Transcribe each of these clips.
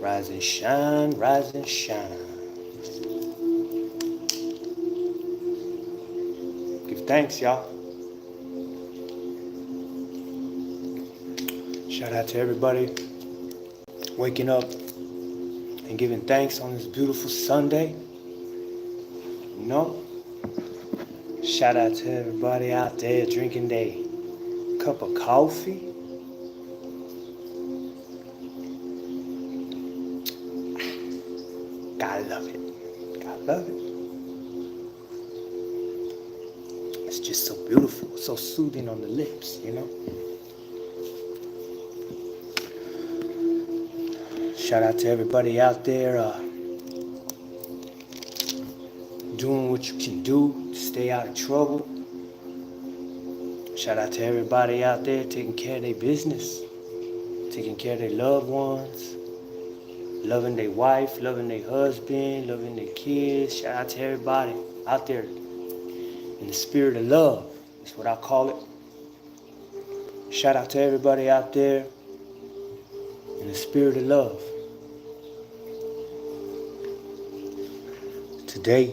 Rise and shine, rise and shine. Give thanks, y'all. Shout out to everybody waking up and giving thanks on this beautiful Sunday. You know? Shout out to everybody out there drinking their cup of coffee. Gotta love it. Gotta love it. It's just so beautiful, so soothing on the lips, you know? Shout out to everybody out there doing what you can do to stay out of trouble. Shout out to everybody out there taking care of their business, taking care of their loved ones, loving their wife, loving their husband, loving their kids. Shout out to everybody out there in the spirit of love. That's what I call it. Shout out to everybody out there in the spirit of love. Today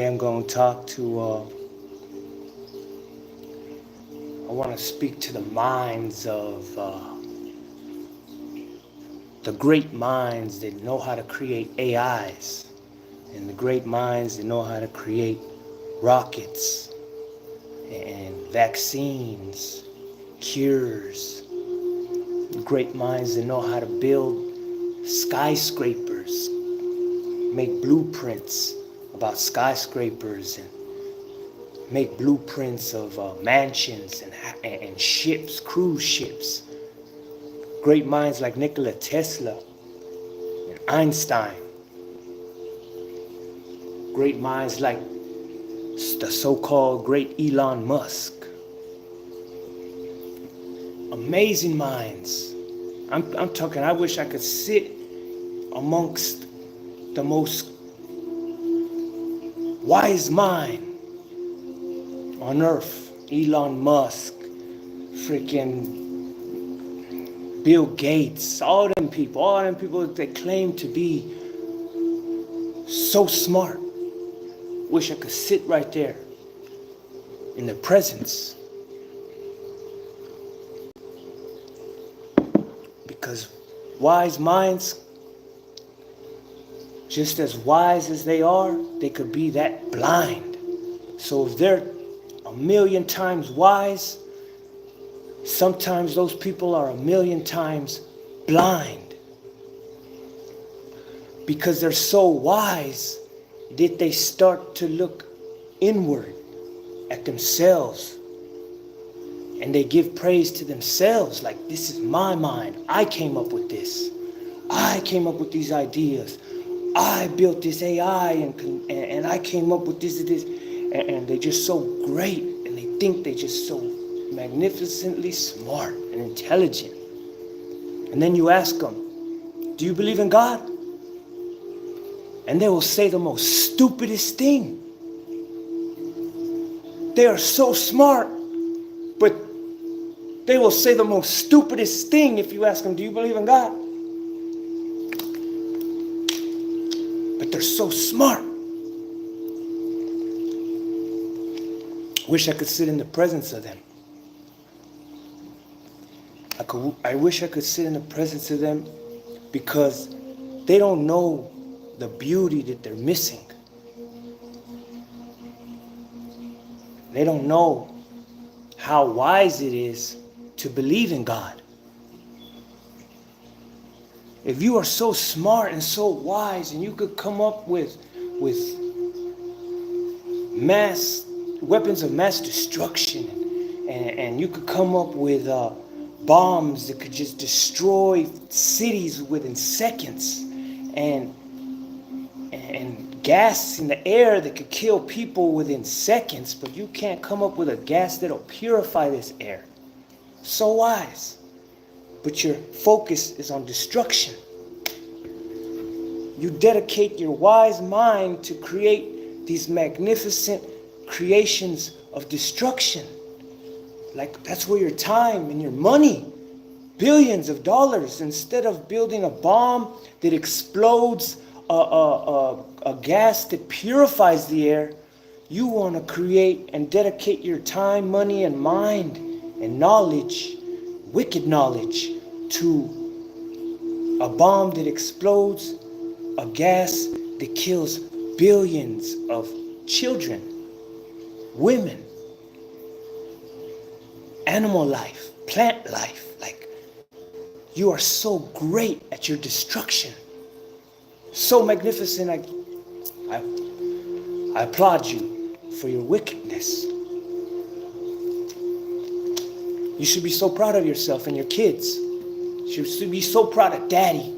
I'm going to talk to, I want to speak to the minds of the great minds that know how to create AIs and the great minds that know how to create rockets and vaccines, cures, great minds that know how to build skyscrapers, make blueprints about skyscrapers and make blueprints of mansions and ships, cruise ships. Great minds like Nikola Tesla and Einstein. Great minds like the so-called great Elon Musk. Amazing minds. I'm talking, I wish I could sit amongst the most wise mind on earth. Elon Musk, freaking Bill Gates, all them people that claim to be so smart. Wish I could sit right there in their presence. Because wise minds, just as wise as they are, they could be that blind. So if they're 1,000,000 times wise, sometimes those people are 1,000,000 times blind. Because they're so wise that they start to look inward at themselves. And they give praise to themselves, like, this is my mind. I came up with this. I came up with these ideas. I built this AI and I came up with this and this. And they're just so great. And they think they're just so magnificently smart and intelligent. And then you ask them, do you believe in God? And they will say the most stupidest thing. They are so smart, but they will say the most stupidest thing if you ask them, do you believe in God? But they're so smart. Wish I could sit in the presence of them. I wish I could sit in the presence of them because they don't know the beauty that they're missing. They don't know how wise it is to believe in God. If you are so smart and so wise and you could come up with weapons of mass destruction and you could come up with bombs that could just destroy cities within seconds and gas in the air that could kill people within seconds, but you can't come up with a gas that'll purify this air. So wise. But your focus is on destruction. You dedicate your wise mind to create these magnificent creations of destruction. Like, that's where your time and your money billions of dollars instead of building a bomb that explodes a gas that purifies the air. You want to create and dedicate your time, money, and mind and knowledge, wicked knowledge, to a bomb that explodes, a gas that kills billions of children, women, animal life, plant life. Like, you are so great at your destruction, so magnificent. I applaud you for your wickedness. You should be so proud of yourself and your kids. You should be so proud of Daddy,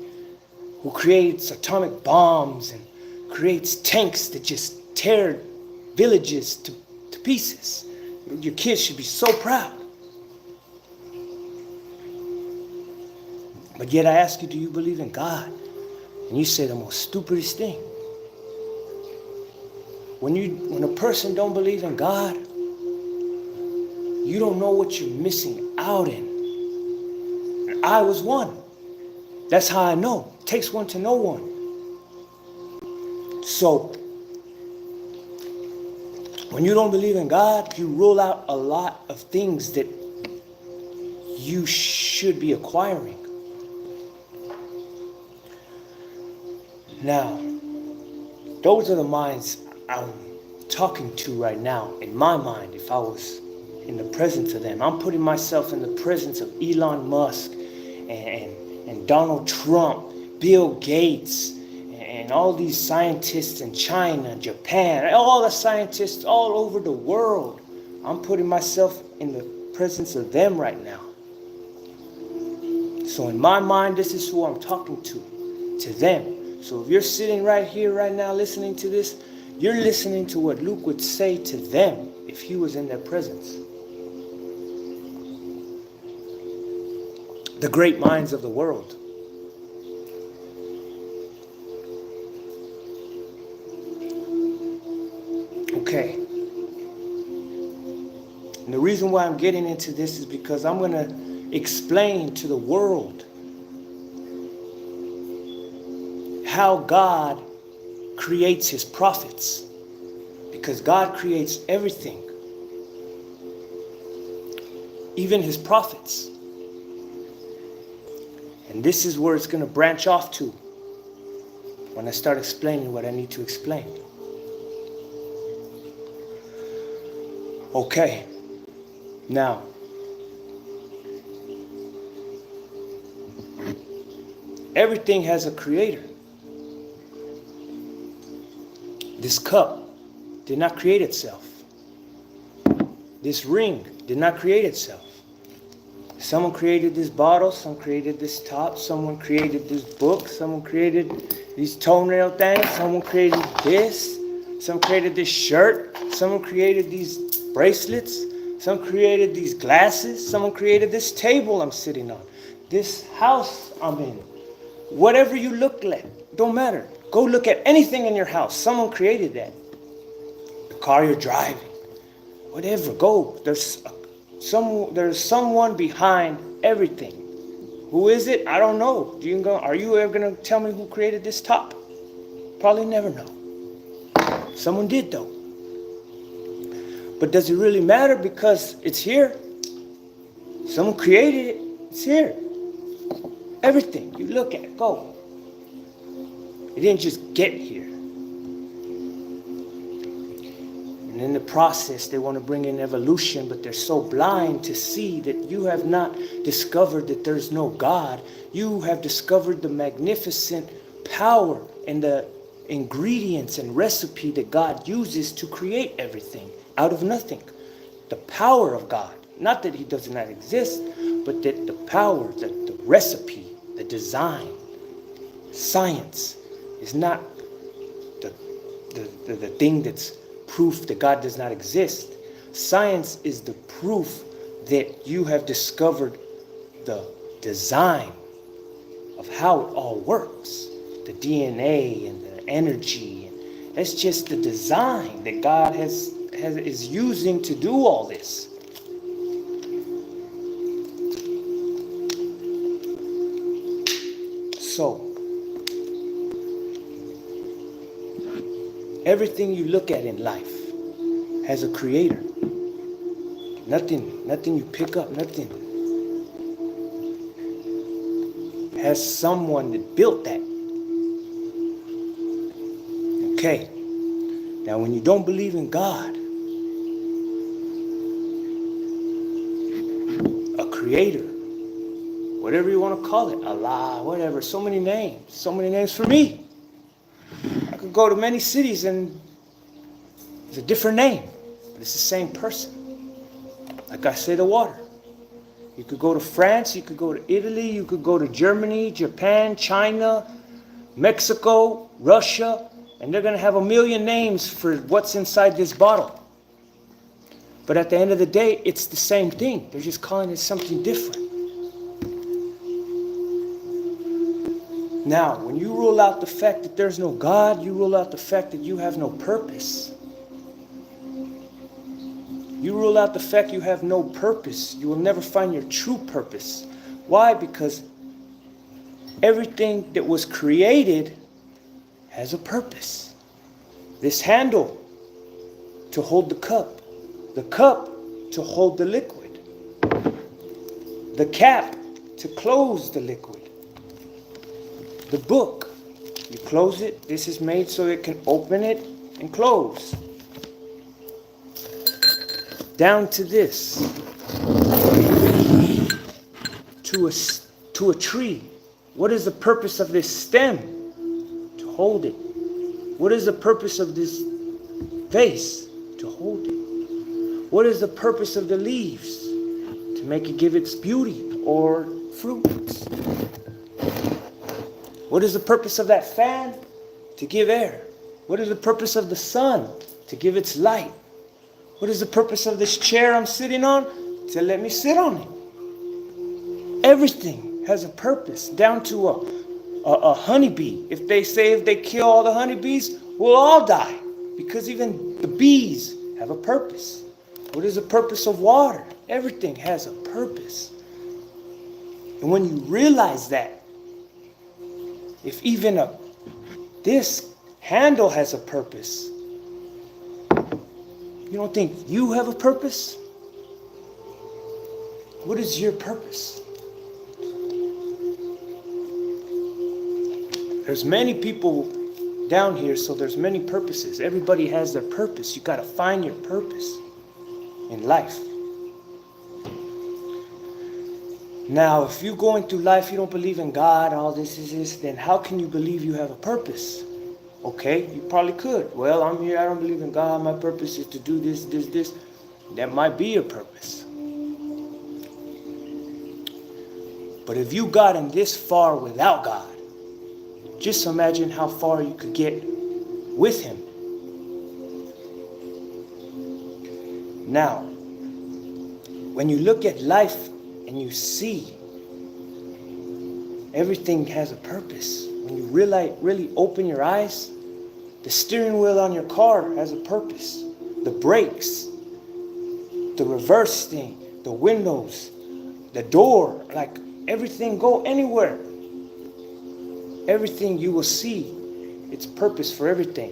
who creates atomic bombs and creates tanks that just tear villages to pieces. Your kids should be so proud. But yet I ask you, do you believe in God? And you say the most stupidest thing. When a person don't believe in God, you don't know what you're missing out in. And I was one. That's how I know. It takes one to know one. So, when you don't believe in God, you rule out a lot of things that you should be acquiring. Now, those are the minds I'm talking to right now. In my mind, if I was in the presence of them, I'm putting myself in the presence of Elon Musk and Donald Trump, Bill Gates, and all these scientists in China, Japan, all the scientists all over the world. I'm putting myself in the presence of them right now. So in my mind, this is who I'm talking to them. So if you're sitting right here, right now, listening to this, you're listening to what Luke would say to them if he was in their presence. The great minds of the world. Okay. And the reason why I'm getting into this is because I'm going to explain to the world how God creates his prophets. Because God creates everything. Even his prophets. And this is where it's going to branch off to when I start explaining what I need to explain. Okay. Now, everything has a creator. This cup did not create itself. This ring did not create itself. Someone created this bottle, someone created this top, someone created this book, someone created these toenail things, someone created this, someone created this shirt, someone created these bracelets, someone created these glasses, someone created this table I'm sitting on, this house I'm in. Whatever you look like, don't matter. Go look at anything in your house. Someone created that. The car you're driving. Whatever. Go. There's someone behind everything. Who is it? I don't know. Are you ever going to tell me who created this top? Probably never know. Someone did though. But does it really matter because it's here? Someone created it. It's here. Everything you look at, go. It didn't just get here. And in the process, they want to bring in evolution, but they're so blind to see that you have not discovered that there's no God. You have discovered the magnificent power and the ingredients and recipe that God uses to create everything out of nothing. The power of God. Not that he does not exist, but that the power, the recipe, the design, science is not the thing that's proof that God does not exist. Science is the proof that you have discovered the design of how it all works. The DNA and the energy. And that's just the design that God is using to do all this. So, everything you look at in life has a creator. Nothing you pick up, nothing has someone that built that. Okay. Now, when you don't believe in God, a creator, whatever you want to call it, Allah, whatever, so many names for me. I could go to many cities and it's a different name, but it's the same person. Like I say, the water. You could go to France, you could go to Italy, you could go to Germany, Japan, China, Mexico, Russia, and they're going to have a million names for what's inside this bottle. But at the end of the day, it's the same thing. They're just calling it something different. Now, when you rule out the fact that there's no God, you rule out the fact that you have no purpose. You rule out the fact you have no purpose. You will never find your true purpose. Why? Because everything that was created has a purpose. This handle to hold the cup to hold the liquid, the cap to close the liquid, the book, you close it, this is made so it can open it and close. Down to this, to a tree. What is the purpose of this stem? To hold it. What is the purpose of this vase? To hold it. What is the purpose of the leaves? To make it give its beauty or fruits. What is the purpose of that fan? To give air. What is the purpose of the sun? To give its light. What is the purpose of this chair I'm sitting on? To let me sit on it. Everything has a purpose, down to a honeybee. If they kill all the honeybees, we'll all die. Because even the bees have a purpose. What is the purpose of water? Everything has a purpose. And when you realize that, if even this handle has a purpose, you don't think you have a purpose? What is your purpose? There's many people down here, so there's many purposes. Everybody has their purpose. You got to find your purpose in life. Now, if you're going through life, you don't believe in God, all this is this, then how can you believe you have a purpose? Okay, you probably could. Well, I'm here, I don't believe in God, my purpose is to do this. That might be your purpose. But if you gotten this far without God, just imagine how far you could get with Him. Now, when you look at life and you see everything has a purpose, when you really open your eyes, the steering wheel on your car has a purpose. The brakes, the reverse thing, the windows, the door, like everything, go anywhere. Everything you will see, its purpose for everything.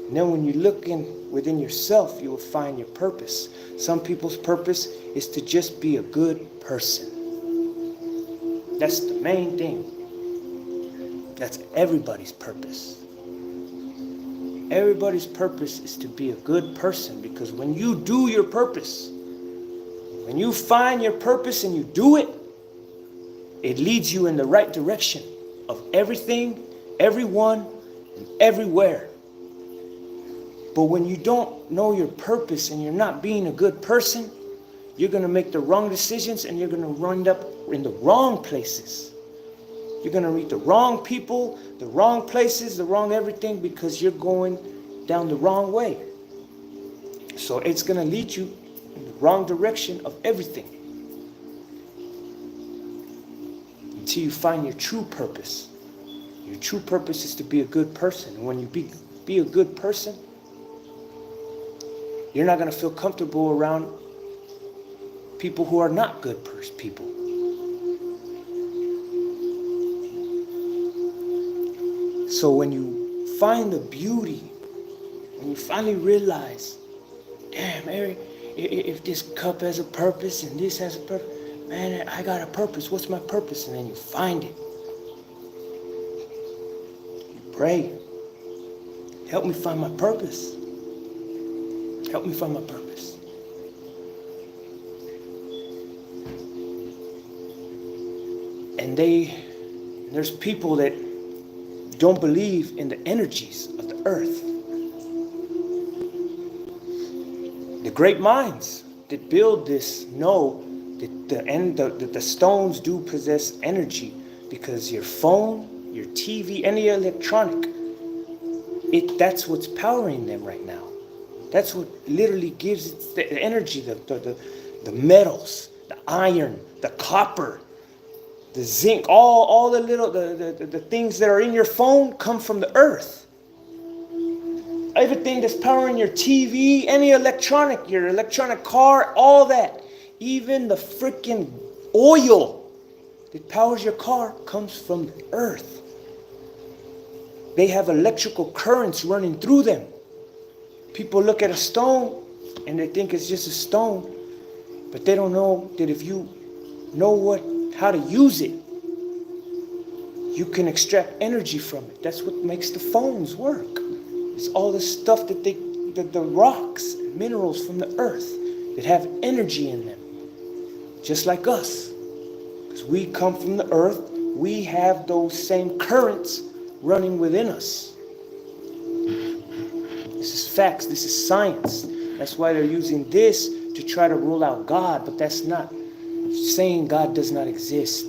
And then when you look within yourself, you will find your purpose. Some people's purpose is to just be a good person. That's the main thing. That's everybody's purpose. Everybody's purpose is to be a good person, because when you do your purpose, when you find your purpose and you do it, it leads you in the right direction of everything, everyone, and everywhere. But when you don't know your purpose and you're not being a good person, you're going to make the wrong decisions and you're going to wind up in the wrong places. You're going to meet the wrong people, the wrong places, the wrong everything, because you're going down the wrong way. So it's going to lead you in the wrong direction of everything, until you find your true purpose. Your true purpose is to be a good person. And when you be a good person, you're not going to feel comfortable around people who are not good people. So when you find the beauty, when you finally realize, damn, Eric, if this cup has a purpose and this has a purpose, man, I got a purpose. What's my purpose? And then you find it. You pray. Help me find my purpose. Help me find my purpose. And there's people that don't believe in the energies of the earth. The great minds that build this know that the stones do possess energy, because your phone, your TV, any electronic, that's what's powering them right now. That's what literally gives it the energy, the metals, the iron, the copper, the zinc, all the little the things that are in your phone come from the earth. Everything that's powering your TV, any electronic, your electronic car, all that, even the freaking oil that powers your car comes from the earth. They have electrical currents running through them. People look at a stone and they think it's just a stone, but they don't know that if you know how to use it, you can extract energy from it. That's what makes the phones work. It's all the stuff that the rocks and minerals from the earth that have energy in them. Just like us. Because we come from the earth, we have those same currents running within us. This is facts, this is science. That's why they're using this to try to rule out God, but that's not saying God does not exist.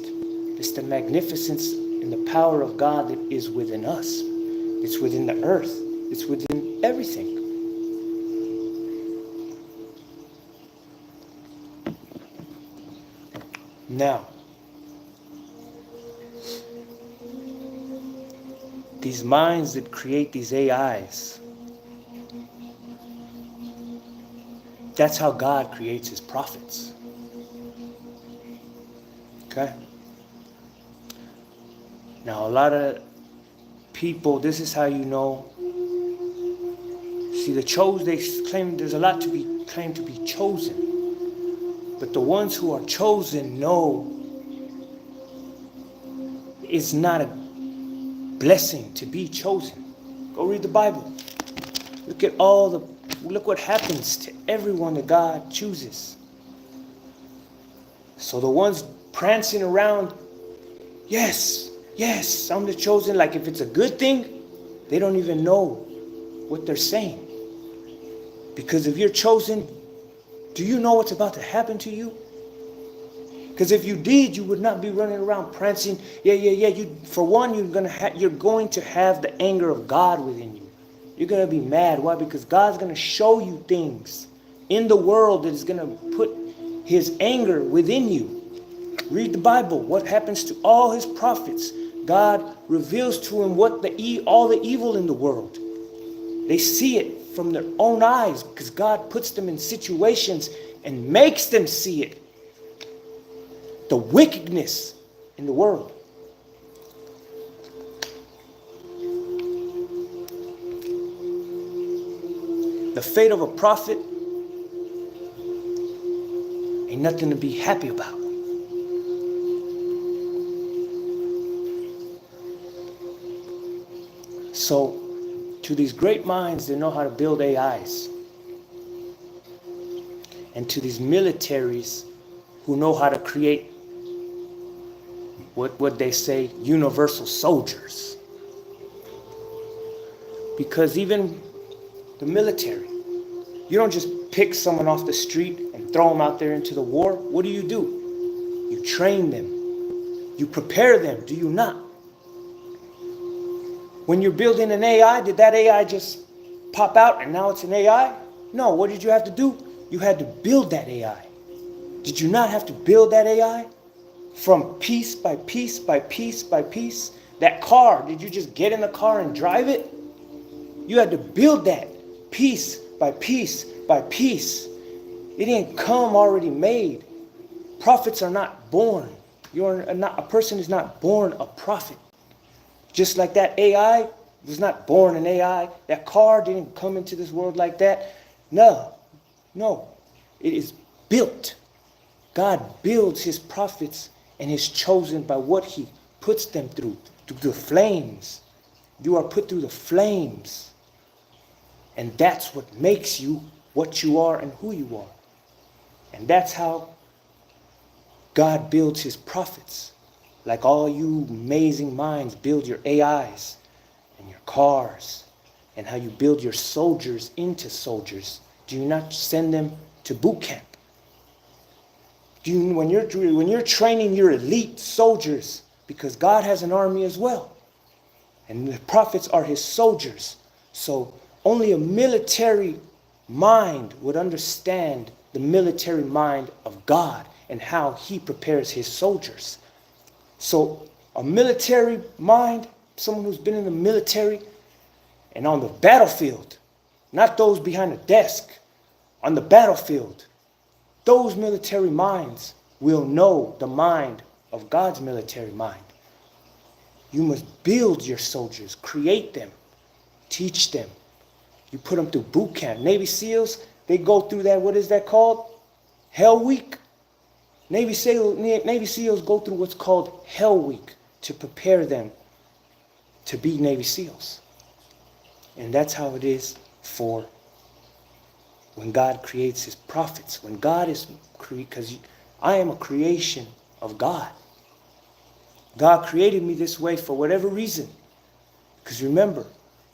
It's the magnificence and the power of God that is within us. It's within the earth. It's within everything. Now, these minds that create these AIs, that's how God creates his prophets. Okay? Now, a lot of people, this is how you know. See, they claim there's a lot to be claimed to be chosen. But the ones who are chosen know it's not a blessing to be chosen. Go read the Bible. Look what happens to everyone that God chooses. So the ones prancing around, yes, I'm the chosen, like if it's a good thing, they don't even know what they're saying. Because if you're chosen, do you know what's about to happen to you? Because if you did, you would not be running around prancing. For one, you're going to have the anger of God within you. You're going to be mad. Why? Because God's going to show you things in the world that is going to put his anger within you. Read the Bible. What happens to all his prophets? God reveals to him all the evil in the world. They see it from their own eyes because God puts them in situations and makes them see it. The wickedness in the world. The fate of a prophet ain't nothing to be happy about. So, to these great minds that know how to build AIs, and to these militaries who know how to create what they say, universal soldiers. Because even the military, you don't just pick someone off the street and throw them out there into the war. What do? You train them. You prepare them, do you not? When you're building an AI, did that AI just pop out and now it's an AI? No, what did you have to do? You had to build that AI. Did you not have to build that AI? From piece by piece by piece by piece. That car, did you just get in the car and drive it? You had to build that piece by piece by piece. It didn't come already made. Prophets are not born. A person is not born a prophet. Just like that AI, was not born an AI. That car didn't come into this world like that. No. It is built. God builds his prophets and his chosen by what he puts them through the flames. You are put through the flames. And that's what makes you what you are and who you are. And that's how God builds his prophets. Like all you amazing minds build your AIs and your cars, and how you build your soldiers into soldiers. Do you not send them to boot camp? When you're training your elite soldiers, because God has an army as well, and the prophets are his soldiers. So only a military mind would understand the military mind of God and how he prepares his soldiers. So a military mind, someone who's been in the military and on the battlefield, not those behind a desk, on the battlefield, those military minds will know the mind of God's military mind. You must build your soldiers, create them, teach them. You put them through boot camp. Navy SEALs, they go through that, what is that called? Hell Week. Navy SEALs go through what's called Hell Week to prepare them to be Navy SEALs. And that's how it is for when God creates his prophets. When God is, because I am a creation of God. God created me this way for whatever reason. Because remember,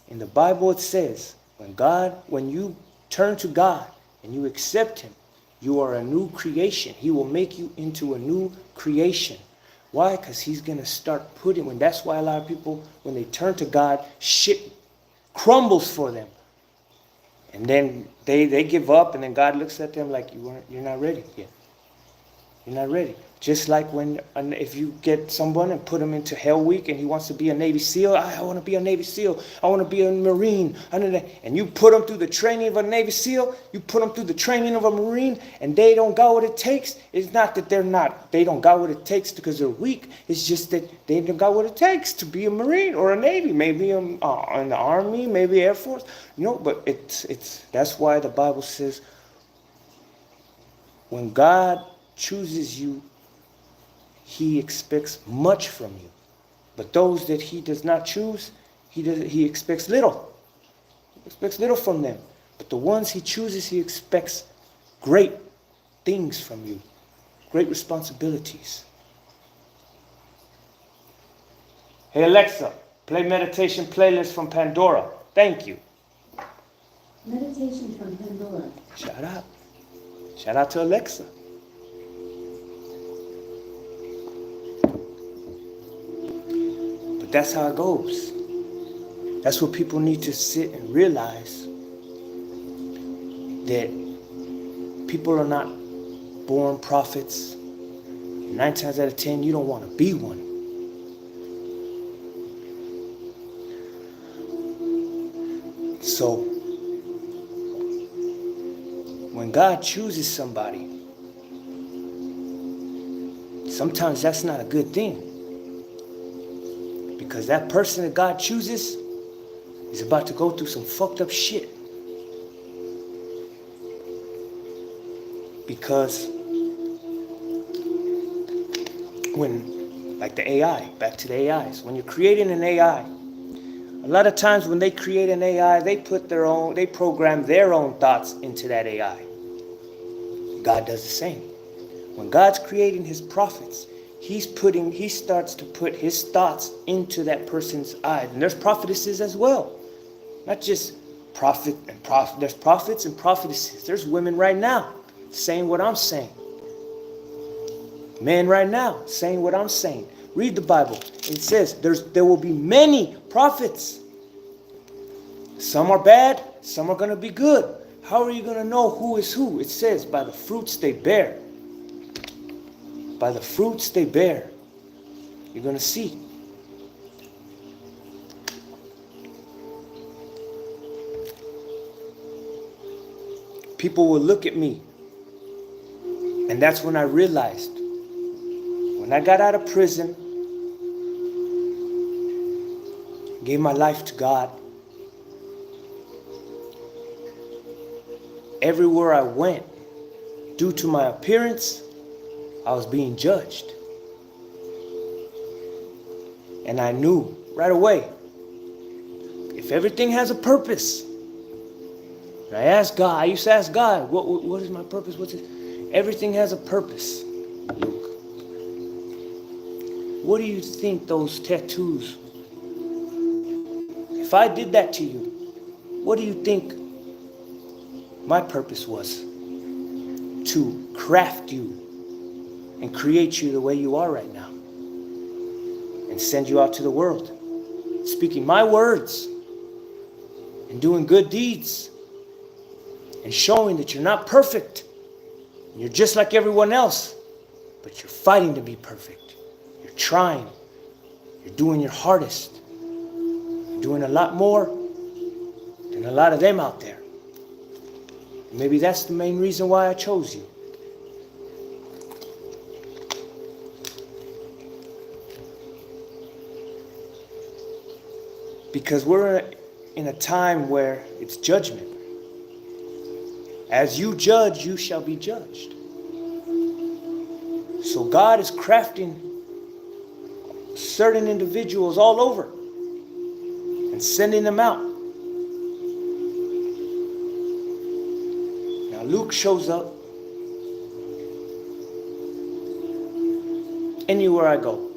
in the Bible it says, when you turn to God and you accept him, you are a new creation. He will make you into a new creation. Why? Because he's going to start putting, that's why a lot of people, when they turn to God, shit crumbles for them. And then they give up, and then God looks at them like, you're not ready yet. You're not ready. Just like if you get someone and put him into Hell Week and he wants to be a Navy SEAL, I want to be a Navy SEAL, I want to be a Marine, and you put them through the training of a Navy SEAL, you put them through the training of a Marine, and they don't got what it takes. It's not that they don't got what it takes because they're weak. It's just that they don't got what it takes to be a Marine or a Navy, maybe in the Army, maybe Air Force. But that's why the Bible says when God chooses you, he expects much from you. But those that he does not choose, he expects little. He expects little from them. But the ones he chooses, he expects great things from you. Great responsibilities. Hey Alexa, play meditation playlist from Pandora. Thank you. Meditation from Pandora. Shout out. Shout out to Alexa. That's how it goes. That's what people need to sit and realize, that people are not born prophets. 9 times out of 10, you don't want to be one. So, when God chooses somebody, sometimes that's not a good thing. Because that person that God chooses is about to go through some fucked up shit. Because like the AI, back to the AIs, when you're creating an AI, a lot of times when they create an AI, they program their own thoughts into that AI. God does the same. When God's creating his prophets, he starts to put his thoughts into that person's eyes. And there's prophetesses as well. Not just prophet. There's prophets and prophetesses. There's women right now saying what I'm saying. Men right now saying what I'm saying. Read the Bible. It says there will be many prophets. Some are bad, some are going to be good. How are you going to know who is who? It says by the fruits they bear. By the fruits they bear, you're going to see. People will look at me. And that's when I realized, when I got out of prison, gave my life to God, everywhere I went, due to my appearance, I was being judged. And I knew right away, if everything has a purpose, and I used to ask God, what is my purpose? What's it? Everything has a purpose, Luke. What do you think those tattoos, if I did that to you, what do you think my purpose was? To craft you and create you the way you are right now and send you out to the world, speaking my words and doing good deeds and showing that you're not perfect. You're just like everyone else, but you're fighting to be perfect. You're trying. You're doing your hardest. You're doing a lot more than a lot of them out there. And maybe that's the main reason why I chose you. Because we're in a time where it's judgment. As you judge, you shall be judged. So God is crafting certain individuals all over and sending them out. Now Luke shows up anywhere I go.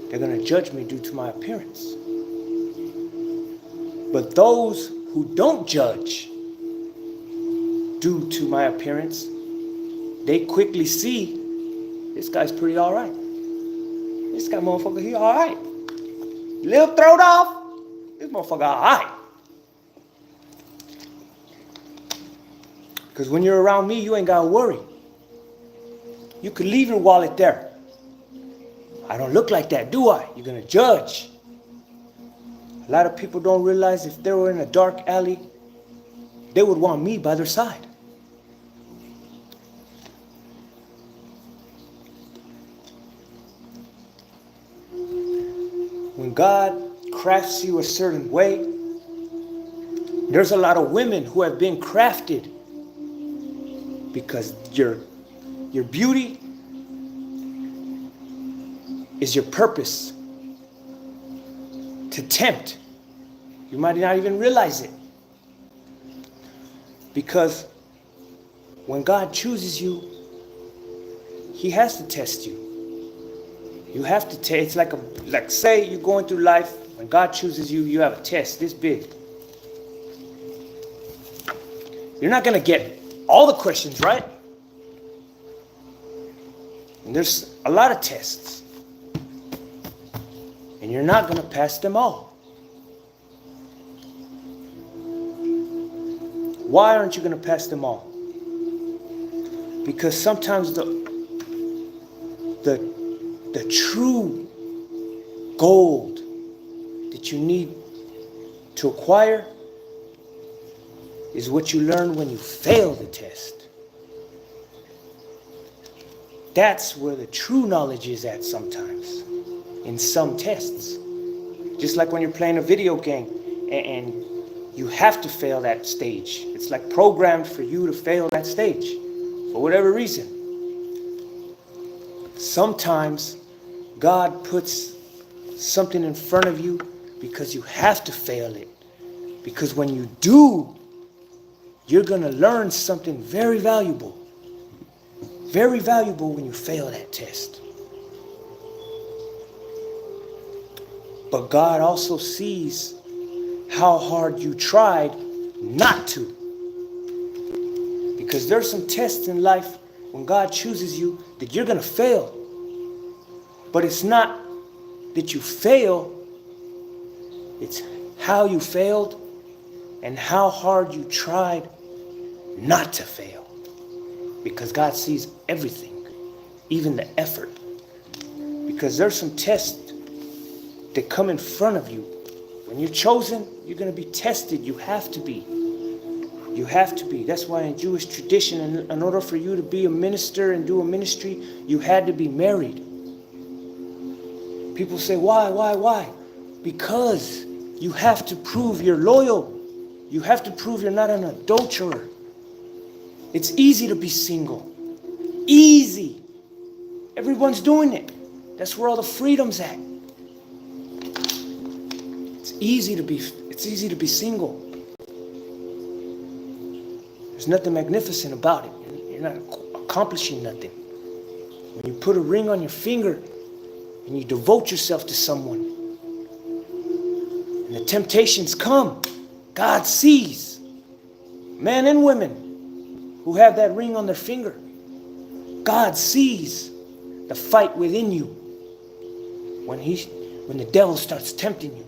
They're going to judge me due to my appearance. But those who don't judge due to my appearance, they quickly see this guy's pretty all right. This guy motherfucker, he all right. Little thrown off, this motherfucker all right. Because when you're around me, you ain't got to worry. You could leave your wallet there. I don't look like that, do I? You're going to judge. A lot of people don't realize if they were in a dark alley, they would want me by their side. When God crafts you a certain way, there's a lot of women who have been crafted because your beauty is your purpose to tempt. You might not even realize it. Because when God chooses you, He has to test you. You have to test. It's like say you're going through life. When God chooses you, you have a test this big. You're not going to get all the questions right. And there's a lot of tests. And you're not going to pass them all. Why aren't you going to pass them all? Because sometimes the true gold that you need to acquire is what you learn when you fail the test. That's where the true knowledge is at sometimes. In some tests. Just like when you're playing a video game and you have to fail that stage. It's like programmed for you to fail that stage for whatever reason. Sometimes God puts something in front of you because you have to fail it. Because when you do, you're going to learn something very valuable. Very valuable when you fail that test. But God also sees how hard you tried not to. Because there's some tests in life when God chooses you that you're going to fail. But it's not that you fail. It's how you failed and how hard you tried not to fail. Because God sees everything, even the effort. Because there's some tests that come in front of you. When you're chosen, you're going to be tested. You have to be. You have to be. That's why in Jewish tradition, in order for you to be a minister and do a ministry, you had to be married. People say, why? Because you have to prove you're loyal. You have to prove you're not an adulterer. It's easy to be single. Easy. Everyone's doing it. That's where all the freedom's at. It's easy to be single. There's nothing magnificent about it. You're not accomplishing nothing. When you put a ring on your finger and you devote yourself to someone, and the temptations come, God sees men and women who have that ring on their finger. God sees the fight within you when the devil starts tempting you.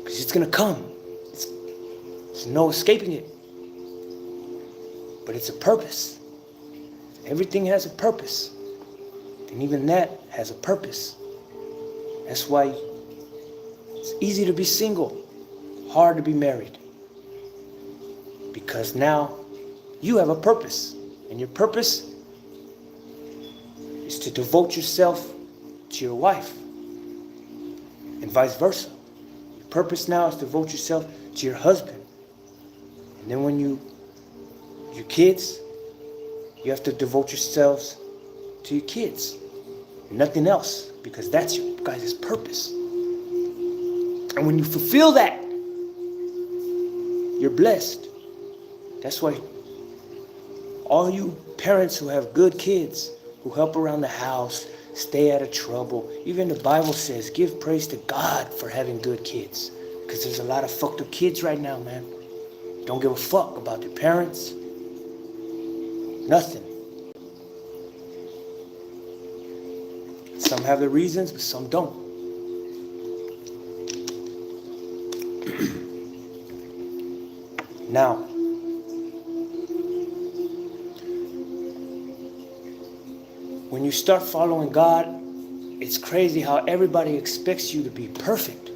Because it's going to come. There's no escaping it. But it's a purpose. Everything has a purpose. And even that has a purpose. That's why it's easy to be single, hard to be married. Because now you have a purpose. And your purpose is to devote yourself to your wife. And vice versa. Your purpose now is to devote yourself to your husband. And then when your kids, you have to devote yourselves to your kids. Nothing else. Because that's your guys' purpose. And when you fulfill that, you're blessed. That's why all you parents who have good kids, who help around the house, stay out of trouble, even the Bible says, give praise to God for having good kids. Because there's a lot of fucked up kids right now, man. Don't give a fuck about their parents. Nothing. Some have their reasons, but some don't. Now, when you start following God, it's crazy how everybody expects you to be perfect.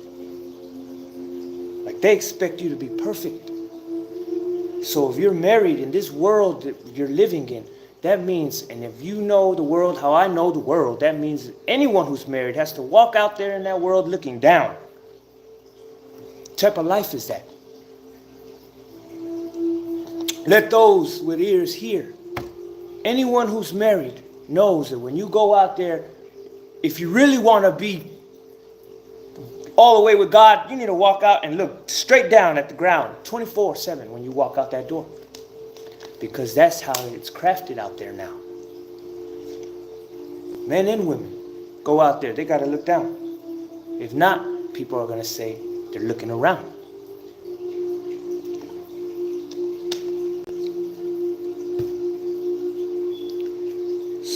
Like they expect you to be perfect. So if you're married in this world that you're living in, that means, and if you know the world how I know the world, that means anyone who's married has to walk out there in that world looking down. What type of life is that? Let those with ears hear. Anyone who's married knows that when you go out there, if you really want to be all the way with God, you need to walk out and look straight down at the ground 24/7 when you walk out that door. Because that's how it's crafted out there now. Men and women go out there, they got to look down. If not, people are going to say they're looking around.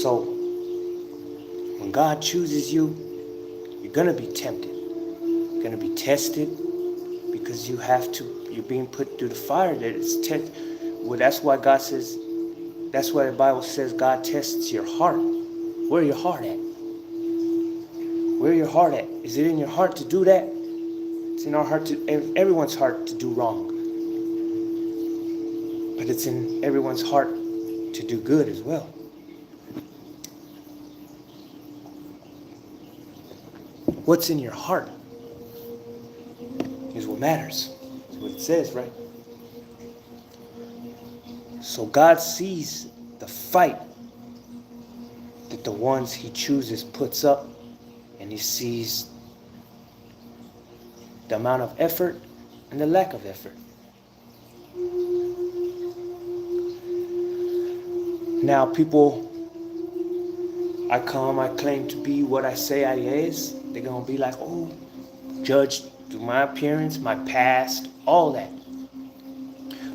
So, when God chooses you, you're going to be tempted. You're going to be tested because you have to. You're being put through the fire. Well, that's why God says, that's why the Bible says God tests your heart. Where your heart at? Where your heart at? Is it in your heart to do that? It's in our heart everyone's heart to do wrong. But it's in everyone's heart to do good as well. What's in your heart is what matters. That's what it says, right? So God sees the fight that the ones he chooses puts up, and he sees the amount of effort and the lack of effort. Now people, I claim to be what I say I is. They're going to be like, oh, judged through my appearance, my past, all that.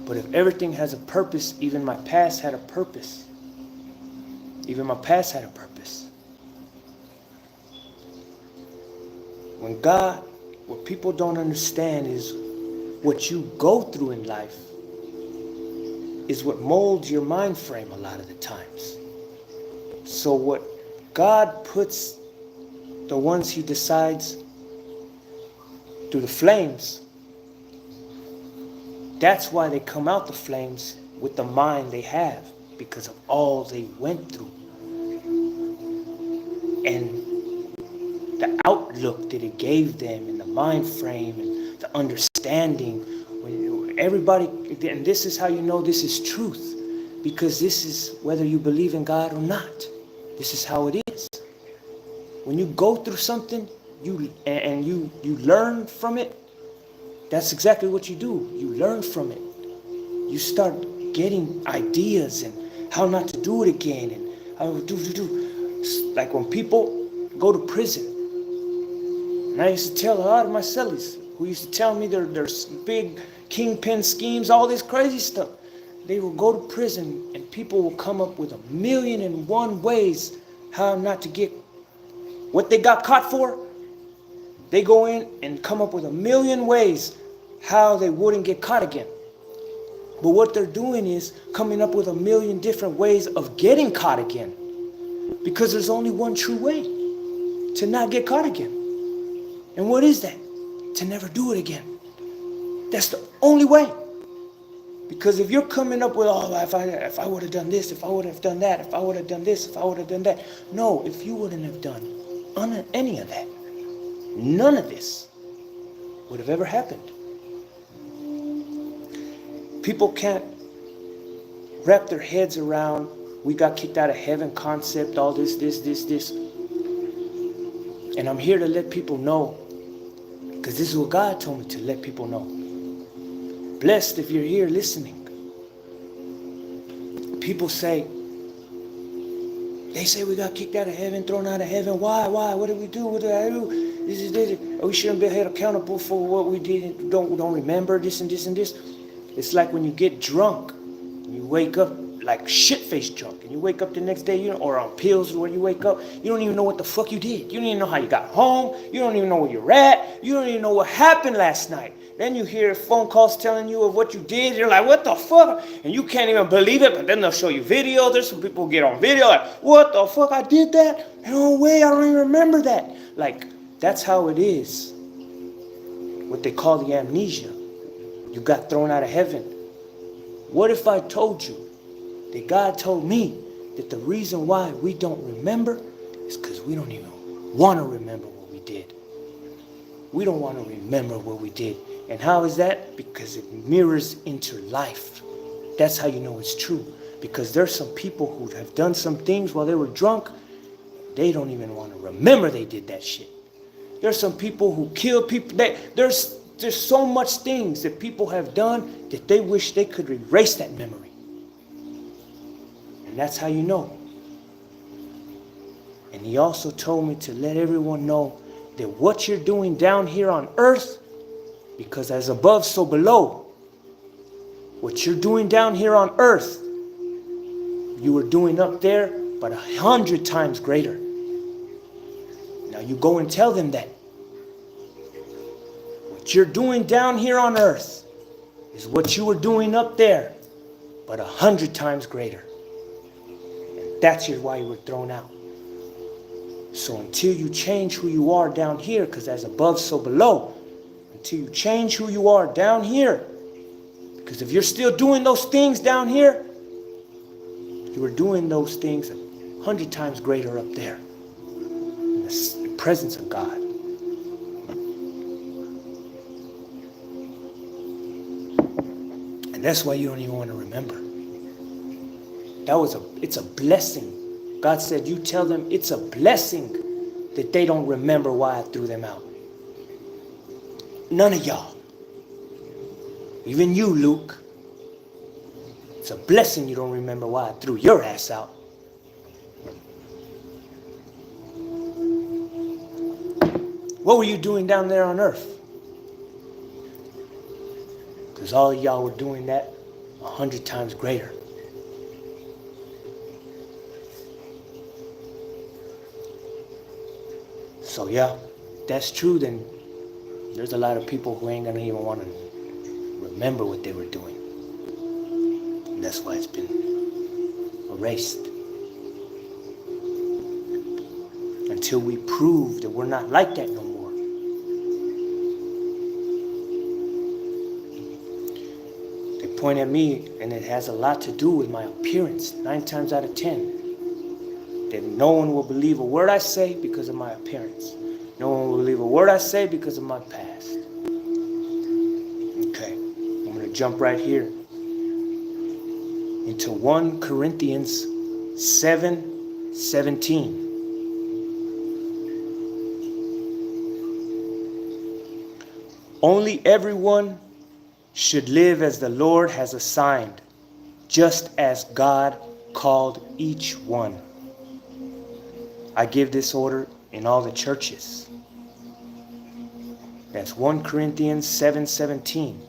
But if everything has a purpose, even my past had a purpose. Even my past had a purpose. What people don't understand is what you go through in life is what molds your mind frame a lot of the times. So what God puts, the ones he decides through the flames, that's why they come out the flames with the mind they have, because of all they went through. And outlook that it gave them, and the mind frame, and the understanding. When everybody, and this is how you know this is truth, because this is whether you believe in God or not. This is how it is. When you go through something, you learn from it. That's exactly what you do. You learn from it. You start getting ideas and how not to do it again, and how to do. Like when people go to prison, and I used to tell a lot of my cellies who used to tell me there's big kingpin schemes, all this crazy stuff. They will go to prison and people will come up with 1,000,001 ways how not to get what they got caught for. They go in and come up with 1,000,000 ways how they wouldn't get caught again. But what they're doing is coming up with 1,000,000 different ways of getting caught again. Because there's only one true way to not get caught again. And what is that? To never do it again. That's the only way. Because if you're coming up with, oh, if I would have done this, if I would have done that, if I would have done this, if I would have done that. No, if you wouldn't have done any of that, none of this would have ever happened. People can't wrap their heads around, we got kicked out of heaven concept, all this. And I'm here to let people know, because this is what God told me to let people know. Blessed if you're here listening. People say, they say we got kicked out of heaven, thrown out of heaven. Why? What did we do? What did I do? This. We shouldn't be held accountable for what we did. Don't remember this and this and this. It's like when you get drunk, you wake up like shit-faced drunk, and you wake up the next day, or on pills where you wake up, you don't even know what the fuck you did. You don't even know how you got home. You don't even know where you're at. You don't even know what happened last night. Then you hear phone calls telling you of what you did. You're like, what the fuck? And you can't even believe it, but then they'll show you videos. There's some people who get on video like, what the fuck? I did that? No way, I don't even remember that. Like, that's how it is. What they call the amnesia. You got thrown out of heaven. What if I told you that God told me that the reason why we don't remember is because we don't even want to remember what we did. We don't want to remember what we did. And how is that? Because it mirrors into life. That's how you know it's true. Because there's some people who have done some things while they were drunk. They don't even want to remember they did that shit. There's some people who kill people. There's so much things that people have done that they wish they could erase that memory. And that's how you know. And he also told me to let everyone know that what you're doing down here on earth, because as above, so below, what you're doing down here on earth, you were doing up there, but 100 times greater. Now you go and tell them that. What you're doing down here on earth is what you were doing up there, but 100 times greater. And that's why you were thrown out. So until you change who you are down here, because as above, so below, until you change who you are down here, because if you're still doing those things down here, you were doing those things 100 times greater up there in the presence of God. And that's why you don't even want to remember. It's a blessing. God said, you tell them it's a blessing that they don't remember why I threw them out. None of y'all. Even you, Luke. It's a blessing you don't remember why I threw your ass out. What were you doing down there on earth? Because all of y'all were doing that 100 times greater. So yeah, that's true, then there's a lot of people who ain't gonna even want to remember what they were doing. And that's why it's been erased. Until we prove that we're not like that no more. They point at me, and it has a lot to do with my appearance, 9 times out of 10. That no one will believe a word I say because of my appearance. No one will believe a word I say because of my past. Okay, I'm going to jump right here into 1 Corinthians 7:17. Only everyone should live as the Lord has assigned, just as God called each one. I give this order in all the churches. That's 1 Corinthians 7:17.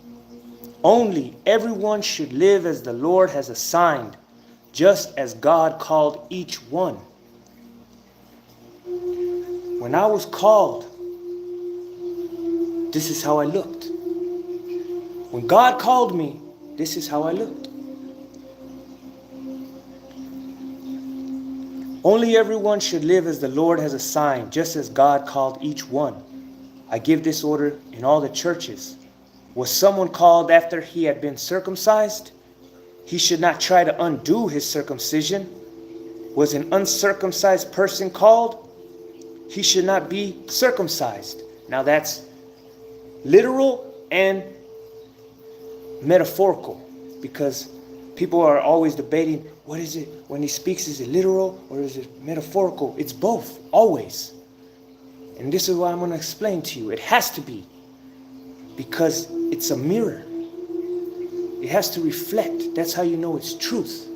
Only everyone should live as the Lord has assigned, just as God called each one. When I was called, this is how I looked. When God called me, this is how I looked. Only everyone should live as the Lord has assigned, just as God called each one. I give this order in all the churches. Was someone called after he had been circumcised? He should not try to undo his circumcision. Was an uncircumcised person called? He should not be circumcised. Now that's literal and metaphorical, because people are always debating, what is it when he speaks? Is it literal or is it metaphorical? It's both, always. And this is what I'm going to explain to you. It has to be, because it's a mirror. It has to reflect. That's how you know it's truth.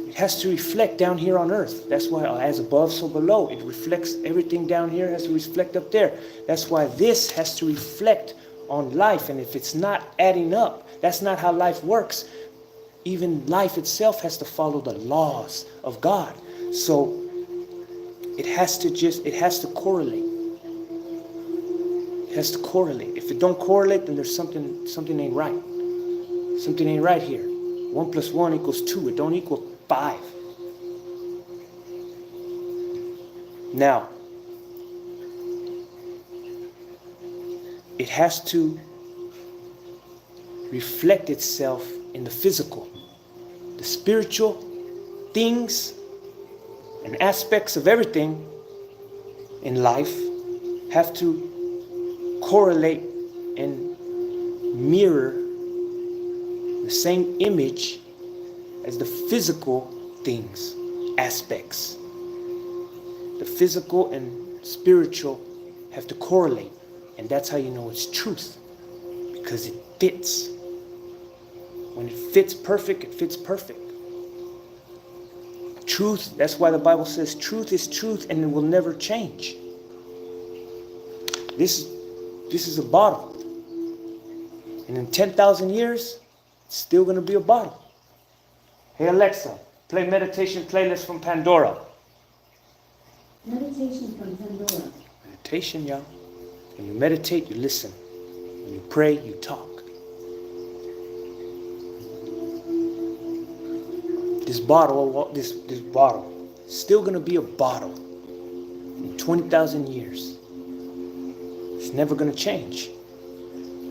It has to reflect down here on earth. That's why as above, so below. It reflects everything down here, has to reflect up there. That's why this has to reflect on life. And if it's not adding up, that's not how life works. Even life itself has to follow the laws of God. So it has to correlate. It has to correlate. If it don't correlate, then there's something ain't right. Something ain't right here. 1 + 1 = 2. It don't equal 5. Now, it has to reflect itself in the physical. The spiritual things and aspects of everything in life have to correlate and mirror the same image as the physical things, aspects. The physical and spiritual have to correlate, and that's how you know it's truth, because it fits. When it fits perfect, it fits perfect. Truth, that's why the Bible says truth is truth and it will never change. This is a bottle. And in 10,000 years, it's still going to be a bottle. Hey Alexa, play meditation playlist from Pandora. Meditation from Pandora. Meditation, y'all. When you meditate, you listen. When you pray, you talk. This bottle is still going to be a bottle in 20,000 years. It's never going to change.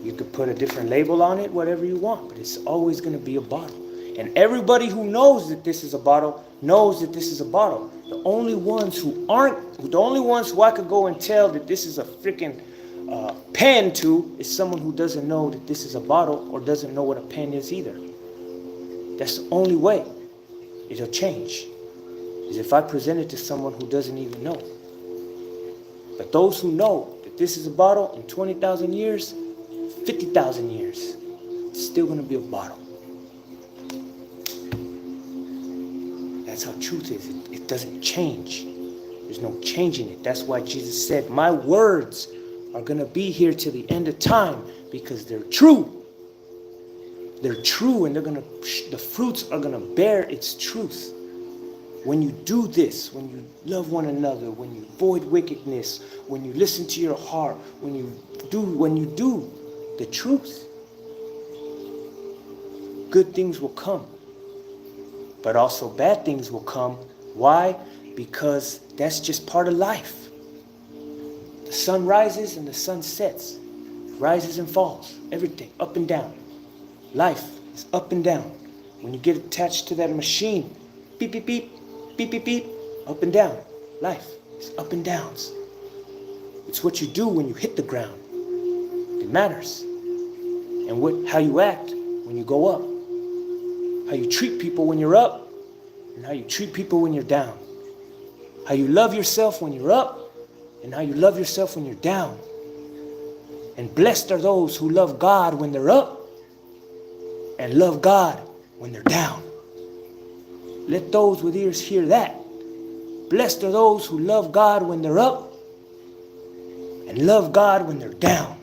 You could put a different label on it, whatever you want, but it's always going to be a bottle. And everybody who knows that this is a bottle knows that this is a bottle. The only ones who I could go and tell that this is a freaking pen to is someone who doesn't know that this is a bottle or doesn't know what a pen is either. That's the only way it'll change, is if I present it to someone who doesn't even know. But those who know that this is a bottle in 20,000 years, 50,000 years, it's still going to be a bottle. That's how truth is. It doesn't change. There's no changing it. That's why Jesus said, my words are going to be here till the end of time, because they're true. They're true, and the fruits are going to bear its truth. When you do this, when you love one another, when you avoid wickedness, when you listen to your heart, when you do the truth, good things will come. But also bad things will come. Why? Because that's just part of life. The sun rises and the sun sets. Rises and falls. Everything, up and down. Life is up and down. When you get attached to that machine, beep, beep, beep, beep, beep, beep, up and down. Life is up and downs. It's what you do when you hit the ground. It matters. And how you act when you go up. How you treat people when you're up, and how you treat people when you're down. How you love yourself when you're up, and how you love yourself when you're down. And blessed are those who love God when they're up, and love God when they're down. Let those with ears hear that. Blessed are those who love God when they're up, and love God when they're down.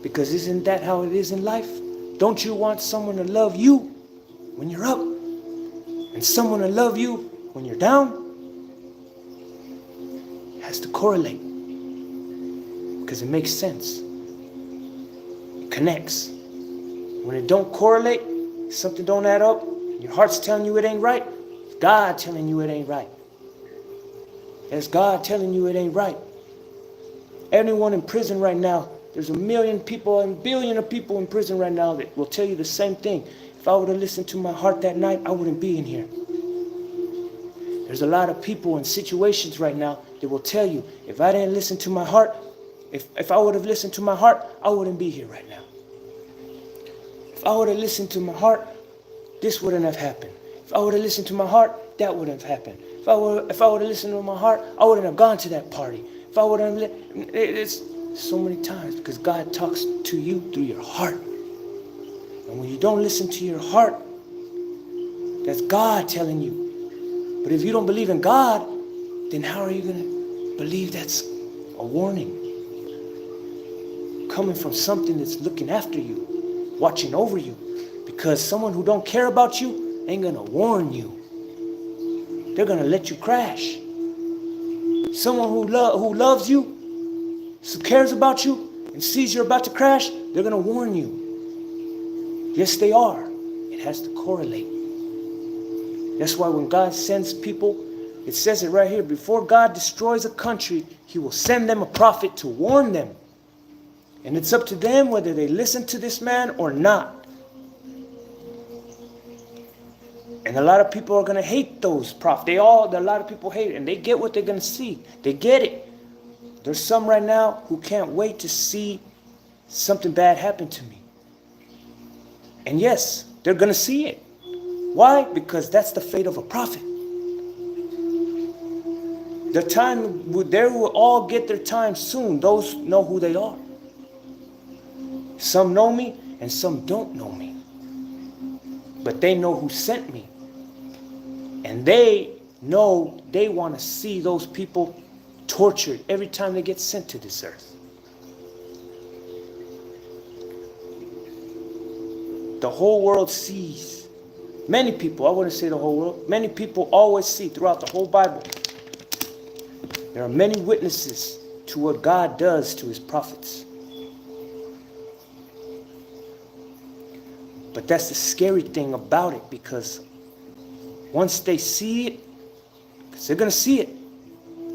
Because isn't that how it is in life? Don't you want someone to love you when you're up, and someone to love you when you're down? It has to correlate, because it makes sense. It connects. When it don't correlate, something don't add up, your heart's telling you it ain't right, it's God telling you it ain't right. It's God telling you it ain't right. Anyone in prison right now, there's 1 million people and 1 billion of people in prison right now that will tell you the same thing. If I would have listened to my heart that night, I wouldn't be in here. There's a lot of people in situations right now that will tell you, if I didn't listen to my heart, if I would have listened to my heart, I wouldn't be here right now. If I would have listened to my heart, this wouldn't have happened. If I would have listened to my heart, that wouldn't have happened. If I would have listened to my heart, I wouldn't have gone to that party. If I would have, it's so many times, because God talks to you through your heart. And when you don't listen to your heart, that's God telling you. But if you don't believe in God, then how are you going to believe that's a warning? Coming from something that's looking after you, watching over you. Because someone who don't care about you ain't going to warn you. They're going to let you crash. Someone who loves you, who cares about you, and sees you're about to crash, they're going to warn you. Yes, they are. It has to correlate. That's why when God sends people, it says it right here, before God destroys a country, he will send them a prophet to warn them. And it's up to them whether they listen to this man or not. And a lot of people are going to hate those prophets. A lot of people hate it, and they get what they're going to see. They get it. There's some right now who can't wait to see something bad happen to me. And yes, they're going to see it. Why? Because that's the fate of a prophet. The time, they will all get their time soon. Those know who they are. Some know me and some don't know me. But they know who sent me. And they know they want to see those people tortured every time they get sent to this earth. The whole world sees. Many people, I wouldn't say the whole world, many people always see throughout the whole Bible. There are many witnesses to what God does to his prophets. But that's the scary thing about it, because once they see it, because they're going to see it,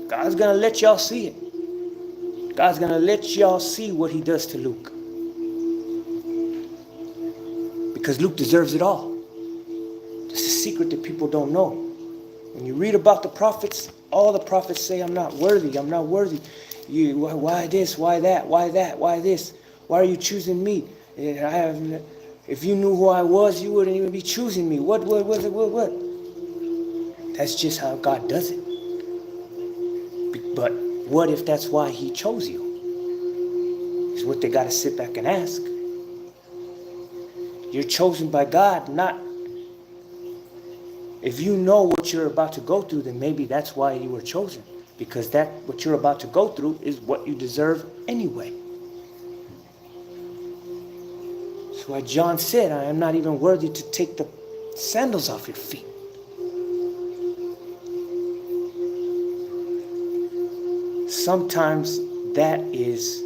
God's going to let y'all see it. God's going to let y'all see what he does to Luke. Because Luke deserves it all. It's a secret that people don't know. When you read about the prophets, all the prophets say, I'm not worthy, I'm not worthy. Why this, why that, why that, why this? Why are you choosing me? If you knew who I was, you wouldn't even be choosing me. What? That's just how God does it. But what if that's why he chose you? Is what they got to sit back and ask. You're chosen by God, not... If you know what you're about to go through, then maybe that's why you were chosen. Because what you're about to go through is what you deserve anyway. That's why John said, I am not even worthy to take the sandals off your feet. Sometimes that is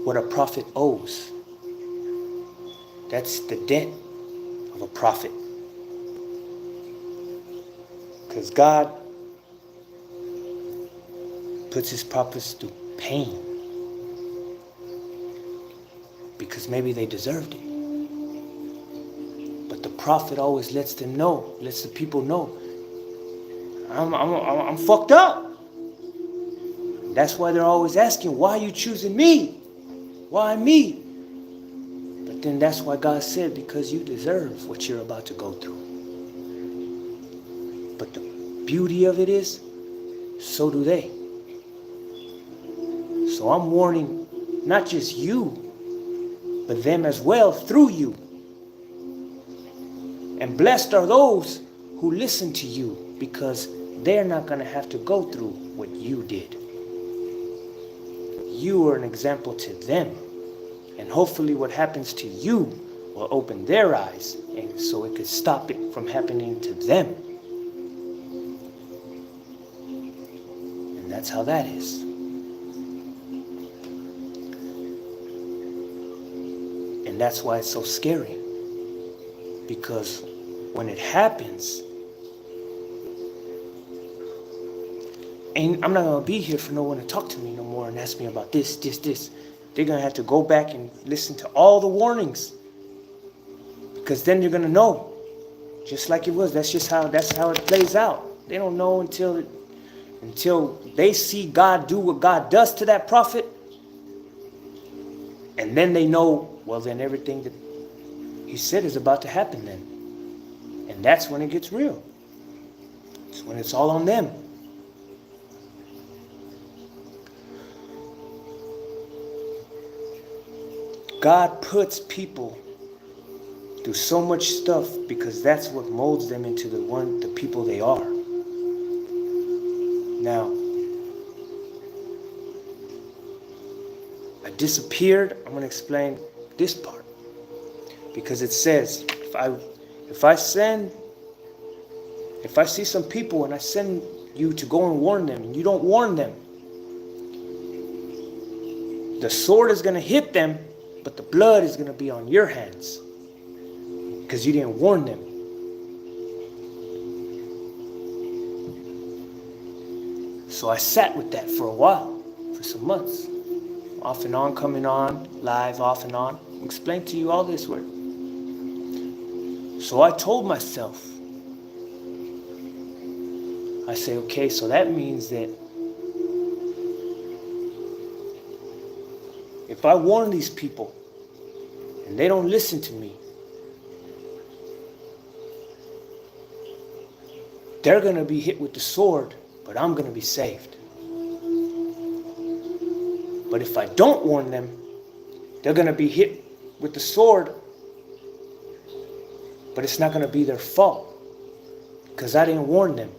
what a prophet owes. That's the debt of a prophet. Because God puts his prophets through pain. Because maybe they deserved it. But the prophet always lets the people know, I'm fucked up. That's why they're always asking, why are you choosing me? Why me? But then that's why God said, because you deserve what you're about to go through. But the beauty of it is, so do they. So I'm warning not just you, but them as well through you. And blessed are those who listen to you, because they're not going to have to go through what you did. You are an example to them. And hopefully what happens to you will open their eyes, and so it could stop it from happening to them. And that's how that is. And that's why it's so scary. Because when it happens, and I'm not going to be here for no one to talk to me no more and ask me about this. They're going to have to go back and listen to all the warnings. Because then you're going to know. Just like it was. That's how it plays out. They don't know until they see God do what God does to that prophet. And then they know, well, then everything that he said is about to happen then. And that's when it gets real. It's when it's all on them. God puts people through so much stuff because that's what molds them into the people they are. Now, I disappeared. I'm going to explain this part. Because it says, if I see some people and I send you to go and warn them, and you don't warn them, the sword is going to hit them, but the blood is going to be on your hands because you didn't warn them. So I sat with that for a while, for some months, off and on, coming on, live, off and on. I'll explain to you all this word. So I told myself, I say, okay, so that means that if I warn these people and they don't listen to me, they're going to be hit with the sword, but I'm going to be saved. But if I don't warn them, they're going to be hit with the sword, but it's not going to be their fault because I didn't warn them.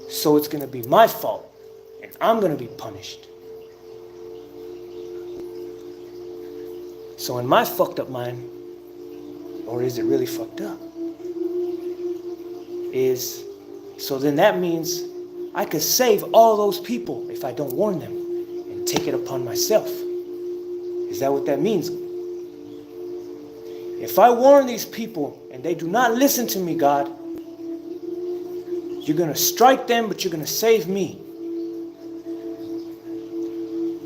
So it's going to be my fault, and I'm going to be punished. So in my fucked up mind, or is it really fucked up? So then that means I could save all those people if I don't warn them and take it upon myself. Is that what that means? If I warn these people and they do not listen to me, God, you're going to strike them, but you're going to save me.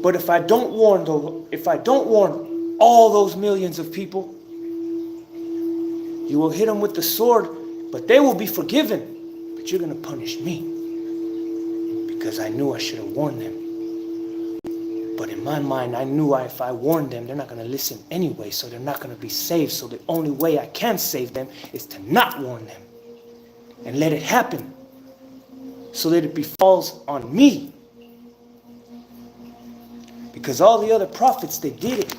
But if I don't warn all those millions of people, you will hit them with the sword, but they will be forgiven. But you're going to punish me because I knew I should have warned them. But in my mind, I knew if I warned them, they're not going to listen anyway, so they're not going to be saved. So the only way I can save them is to not warn them and let it happen so that it befalls on me. Because all the other prophets, they did it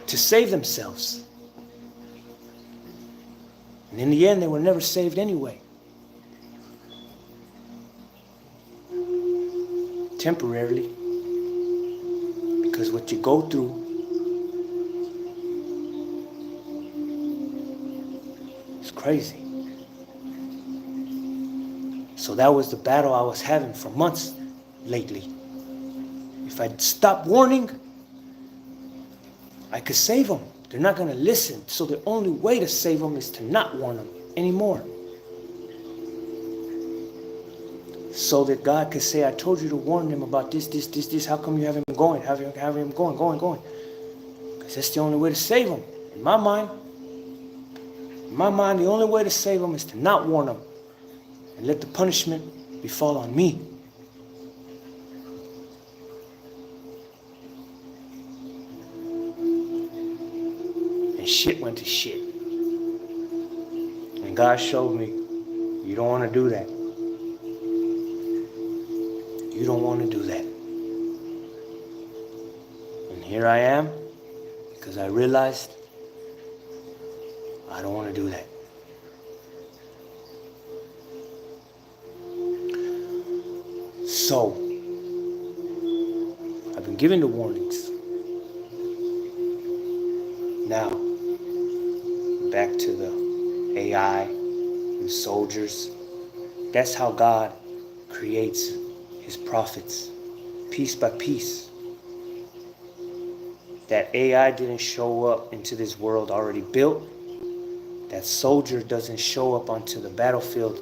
to save themselves. And in the end, they were never saved anyway. Temporarily. Because what you go through is crazy. So that was the battle I was having for months lately. If I stop warning, I could save them. They're not going to listen. So the only way to save them is to not warn them anymore. So that God could say, I told you to warn them about this. How come you haven't been going? Haven't been going? Because that's the only way to save them. In my mind, the only way to save them is to not warn them and let the punishment befall on me. shit went to shit. And God showed me, you don't want to do that. You don't want to do that. And here I am, because I realized I don't want to do that. So, I've been given the warnings. Now, back to the AI and soldiers. That's how God creates his prophets, piece by piece. That AI didn't show up into this world already built. That soldier doesn't show up onto the battlefield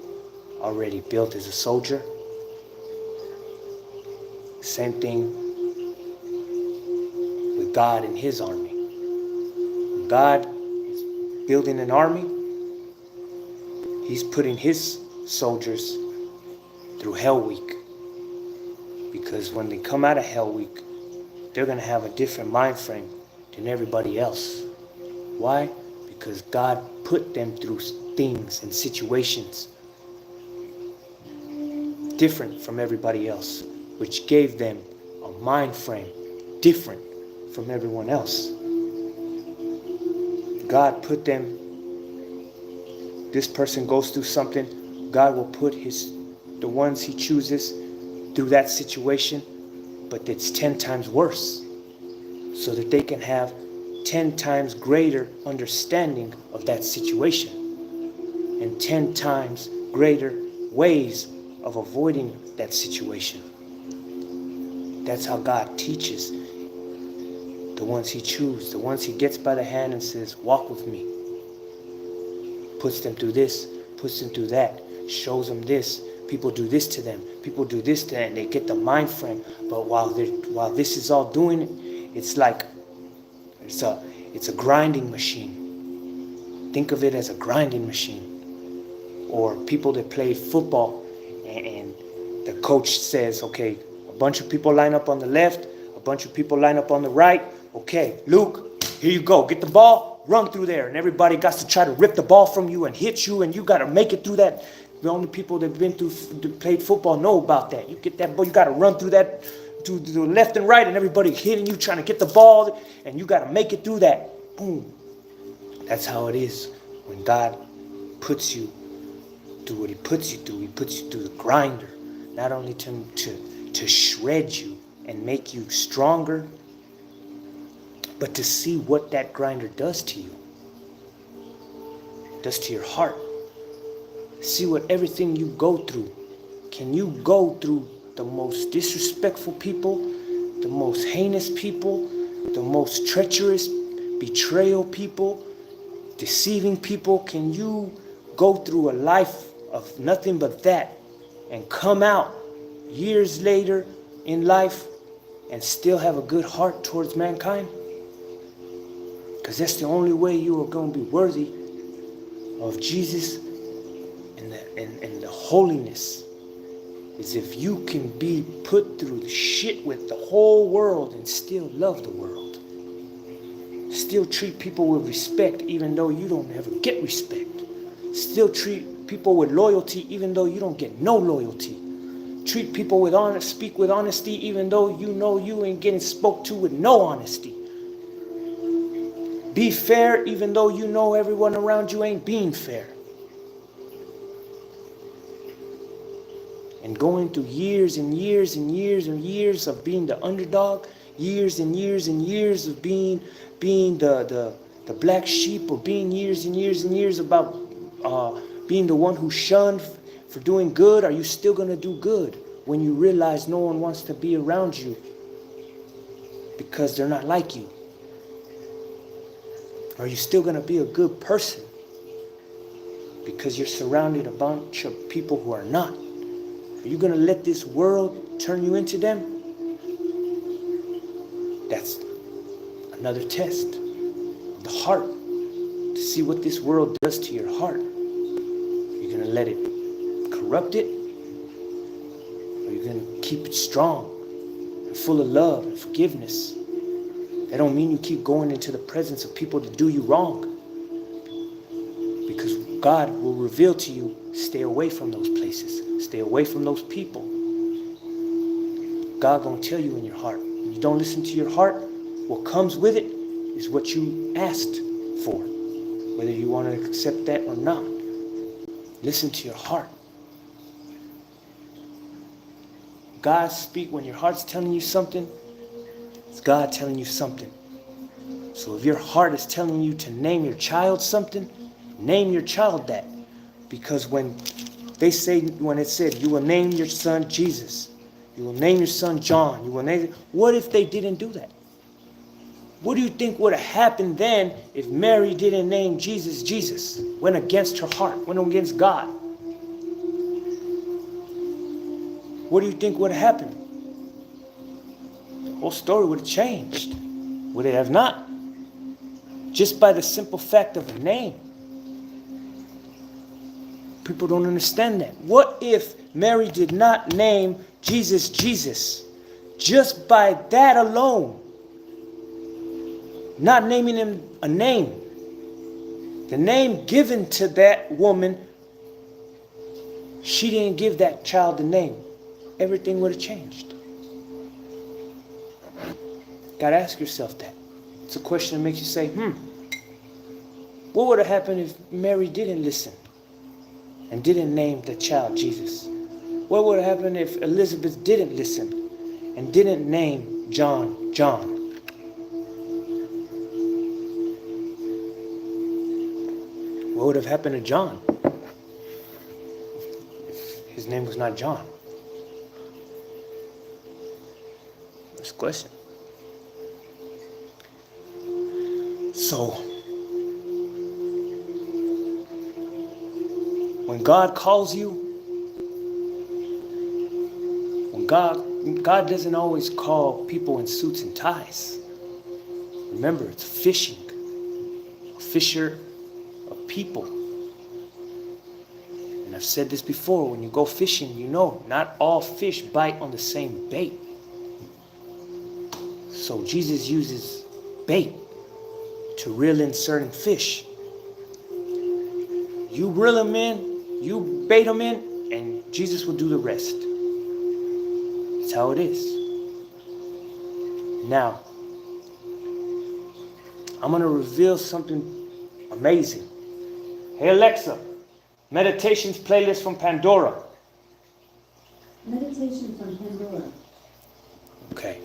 already built as a soldier. Same thing with God and his army. When God is building an army, he's putting his soldiers through Hell Week. Because when they come out of Hell Week, they're going to have a different mind frame than everybody else. Why? Because God put them through things and situations different from everybody else, which gave them a mind frame different from everyone else. God put them, this person goes through something, God will put the ones he chooses through that situation, but it's 10 times worse, so that they can have 10 times greater understanding of that situation and 10 times greater ways of avoiding that situation. That's how God teaches the ones he chooses, the ones he gets by the hand and says, walk with me. Puts them through this, puts them through that, shows them this. People do this to them, people do this to them, and they get the mind frame. But while this is all doing it, it's like it's a grinding machine. Think of it as a grinding machine. Or people that play football and the coach says, okay, a bunch of people line up on the left, a bunch of people line up on the right. Okay, Luke, here you go. Get the ball, run through there. And everybody got to try to rip the ball from you and hit you, and you got to make it through that. The only people that have been through, played football know about that. You get that ball, you got to run through that to the left and right, and everybody hitting you, trying to get the ball, and you got to make it through that. Boom. That's how it is when God puts you through what he puts you through. He puts you through the grinder, not only to shred you and make you stronger, but to see what that grinder does to you, does to your heart. See what everything you go through. Can you go through the most disrespectful people, the most heinous people, the most treacherous, betrayal people, deceiving people? Can you go through a life of nothing but that and come out years later in life and still have a good heart towards mankind? Because that's the only way you are going to be worthy of Jesus and the holiness, is if you can be put through the shit with the whole world and still love the world. Still treat people with respect even though you don't ever get respect. Still treat people with loyalty even though you don't get no loyalty. Treat people with speak with honesty even though you know you ain't getting spoke to with no honesty. Be fair even though you know everyone around you ain't being fair. And going through years and years and years and years of being the underdog, years and years and years of being the black sheep, or being years and years and years about being the one who shunned for doing good, are you still going to do good when you realize no one wants to be around you because they're not like you? Are you still going to be a good person because you're surrounded a bunch of people who are not? Are you going to let this world turn you into them? That's another test of the heart, to see what this world does to your heart. You're going to let it corrupt it, or you're going to keep it strong and full of love and forgiveness That don't mean you keep going into the presence of people to do you wrong. Because God will reveal to you, stay away from those places. Stay away from those people. God gonna tell you in your heart. When you don't listen to your heart, what comes with it is what you asked for. Whether you want to accept that or not. Listen to your heart. God speak when your heart's telling you something. It's God telling you something. So if your heart is telling you to name your child something, name your child that. Because when it said, you will name your son Jesus, you will name your son John, you will name, what if they didn't do that? What do you think would have happened then if Mary didn't name Jesus Jesus? Went against her heart, went against God. What do you think would have happened? The whole story would have changed. Would it have not? Just by the simple fact of a name. People don't understand that. What if Mary did not name Jesus Jesus? Just by that alone. Not naming him a name. The name given to that woman, she didn't give that child a name. Everything would have changed. Gotta ask yourself that. It's a question that makes you say, what would have happened if Mary didn't listen and didn't name the child Jesus? What would have happened if Elizabeth didn't listen and didn't name John John? What would have happened to John if his name was not John? That's a question. So, when God calls you, God doesn't always call people in suits and ties. Remember, it's fishing. A fisher of people. And I've said this before, when you go fishing, you know, not all fish bite on the same bait. So Jesus uses bait to reel in certain fish. You reel them in, you bait them in, and Jesus will do the rest. That's how it is. Now, I'm going to reveal something amazing. Hey Alexa, meditations playlist from Pandora. Meditation from Pandora. Okay.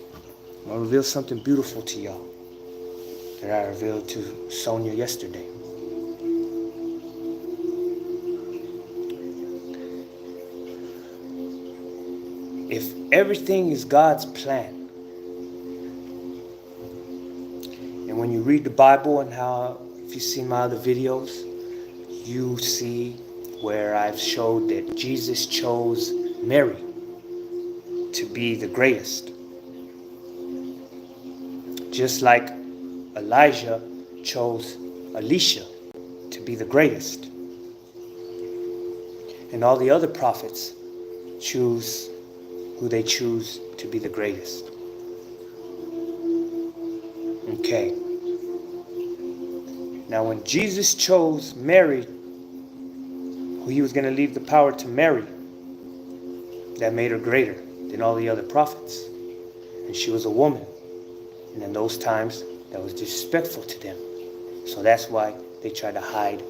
I'm going to reveal something beautiful to y'all that I revealed to Sonia yesterday. If everything is God's plan, and when you read the Bible and how, if you see my other videos, you see where I've showed that Jesus chose Mary to be the greatest. Just like Elijah chose Elisha to be the greatest. And all the other prophets choose who they choose to be the greatest. Okay. Now when Jesus chose Mary, who he was going to leave the power to Mary, that made her greater than all the other prophets. And she was a woman. And in those times, that was disrespectful to them. So that's why they tried to hide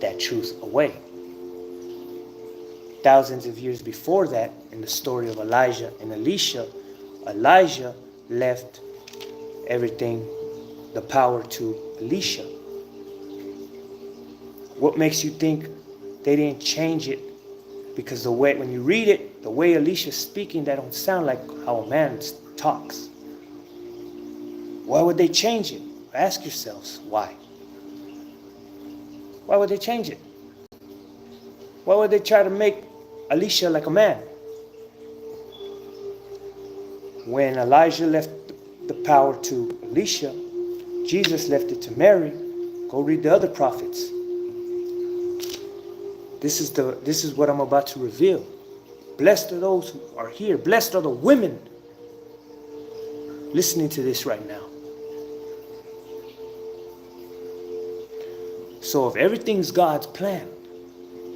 that truth away. Thousands of years before that, in the story of Elijah and Elisha, Elijah left everything, the power to Elisha. What makes you think they didn't change it? Because the way, when you read it, the way Elisha's speaking, that don't sound like how a man talks. Why would they change it? Ask yourselves, why? Why would they change it? Why would they try to make Elisha like a man? When Elijah left the power to Elisha, Jesus left it to Mary. Go read the other prophets. This is what I'm about to reveal. Blessed are those who are here. Blessed are the women listening to this right now. So if everything's God's plan,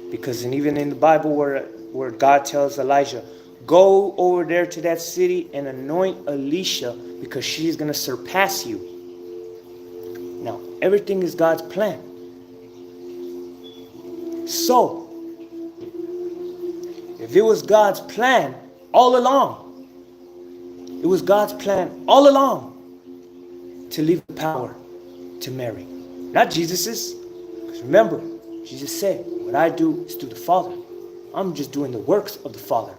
because even in the Bible where God tells Elijah, go over there to that city and anoint Elisha because she's going to surpass you. Now, everything is God's plan. So, if it was God's plan all along, it was God's plan all along to leave the power to Mary. Not Jesus's. Because remember, Jesus said, what I do is to the Father. I'm just doing the works of the Father.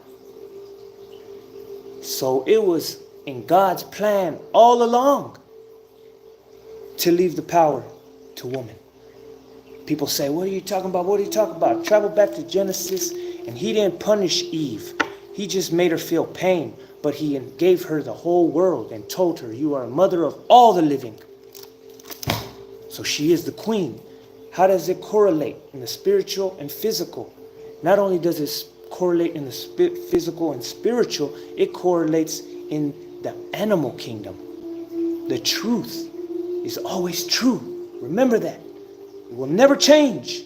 So it was in God's plan all along to leave the power to woman. People say, what are you talking about? What are you talking about? Travel back to Genesis, and he didn't punish Eve. He just made her feel pain, but he gave her the whole world and told her, you are a mother of all the living. So she is the queen. How does it correlate in the spiritual and physical? Not only does it correlate in the physical and spiritual, it correlates in the animal kingdom. The truth is always true. Remember that. It will never change.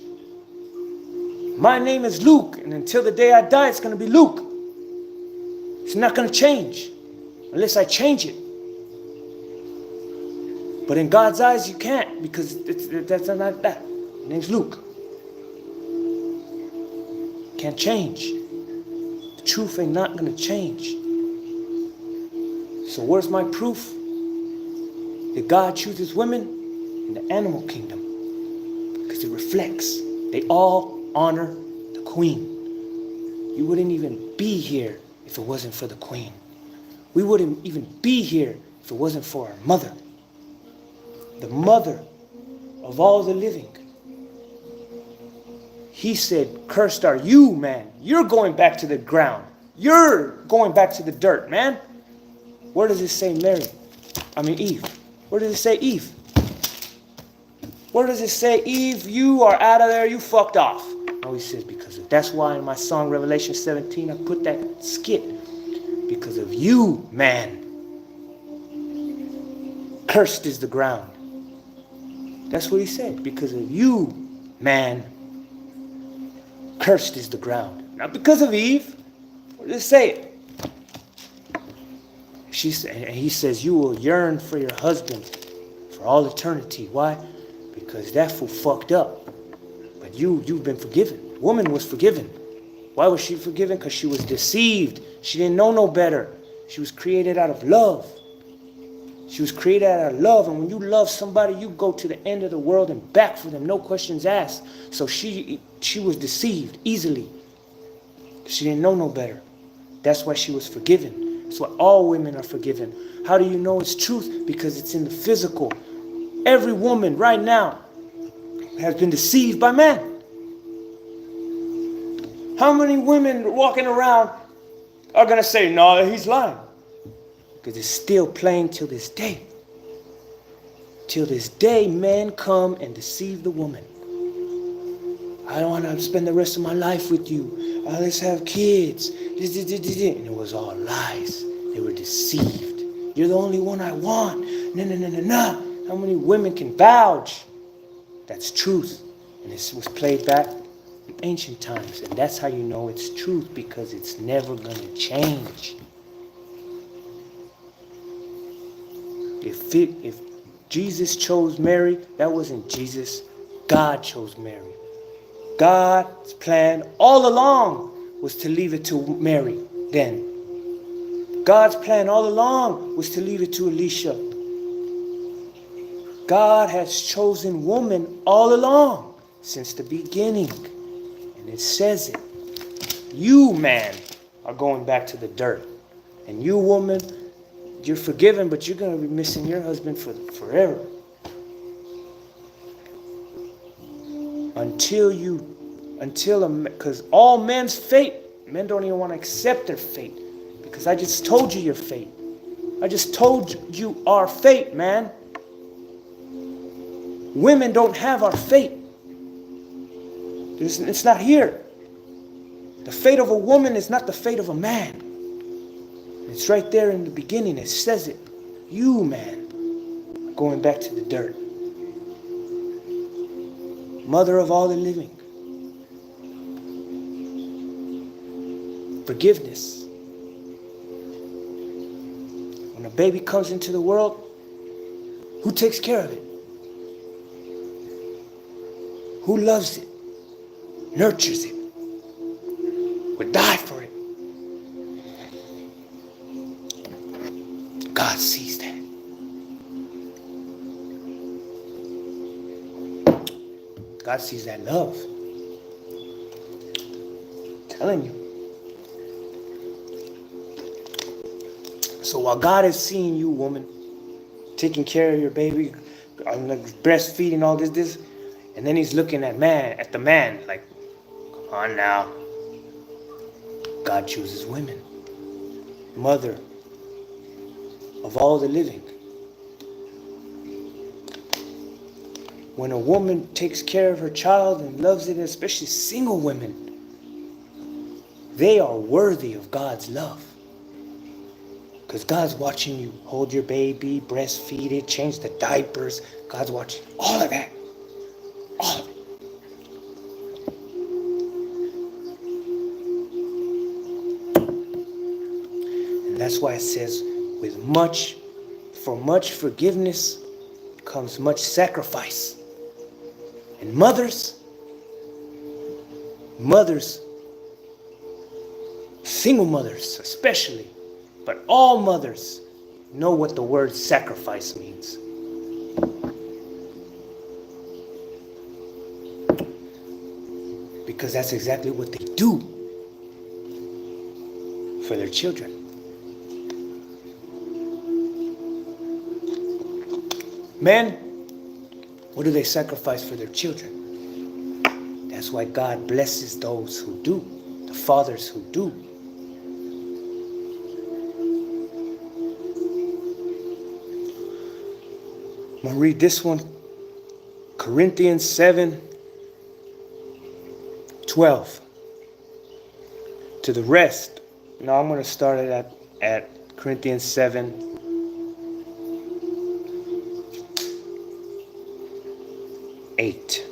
My name is Luke, and until the day I die, it's going to be Luke. It's not going to change unless I change it. But in God's eyes, you can't, because that's not that. My name's Luke. Can't change. The truth ain't not going to change. So where's my proof that God chooses women in the animal kingdom? Because it reflects. They all honor the queen. You wouldn't even be here if it wasn't for the queen. We wouldn't even be here if it wasn't for our mother. The mother of all the living. He said, cursed are you, man. You're going back to the ground. You're going back to the dirt, man. Where does it say Eve? Where does it say Eve? Where does it say, Eve, you are out of there, you fucked off? No, he says, because of, that's why in my song Revelation 17, I put that skit. Because of you, man. Cursed is the ground. That's what he said. Because of you, man. Cursed is the ground. Not because of Eve. Where does it say it? He says, you will yearn for your husband for all eternity. Why? Because that fool fucked up. But you've been forgiven. Woman was forgiven. Why was she forgiven? Because she was deceived. She didn't know no better. She was created out of love. She was created out of love. And when you love somebody, you go to the end of the world and back for them. No questions asked. So she was deceived easily. She didn't know no better. That's why she was forgiven. That's why all women are forgiven. How do you know it's truth? Because it's in the physical. Every woman right now has been deceived by men. How many women walking around are going to say, no, he's lying? Because it's still playing till this day. Till this day, men come and deceive the woman. I don't want to spend the rest of my life with you. Let's have kids. And it was all lies. They were deceived. You're the only one I want. No. How many women can vouch? That's truth. And this was played back in ancient times. And that's how you know it's truth, because it's never going to change. If Jesus chose Mary, that wasn't Jesus. God chose Mary. God's plan all along was to leave it to Mary then. God's plan all along was to leave it to Elisha. God has chosen woman all along since the beginning. And it says it. You, man, are going back to the dirt. And you, woman, you're forgiven, but you're going to be missing your husband forever. Because all men's fate, men don't even want to accept their fate. Because I just told you your fate. I just told you our fate, man. Women don't have our fate. It's not here. The fate of a woman is not the fate of a man. It's right there in the beginning. It says it. You, man, are going back to the dirt. mother of all the living. Forgiveness. When a baby comes into the world, who takes care of it? Who loves it? Nurtures it? Would die for it? God sees that. God sees that love. I'm telling you. So while God is seeing you, woman, taking care of your baby, breastfeeding, all this, and then he's looking at the man, like, come on now. God chooses women, mother of all the living. When a woman takes care of her child and loves it, especially single women, they are worthy of God's love. Because God's watching you hold your baby, breastfeed it, change the diapers. God's watching all of that. All of it. And that's why it says, for much forgiveness comes much sacrifice. And mothers, single mothers especially, but all mothers know what the word sacrifice means. Because that's exactly what they do for their children. Men, what do they sacrifice for their children? That's why God blesses those who do, the fathers who do. I'm going to read this one, Corinthians 7:12. To the rest, now I'm going to start it at Corinthians 7:8.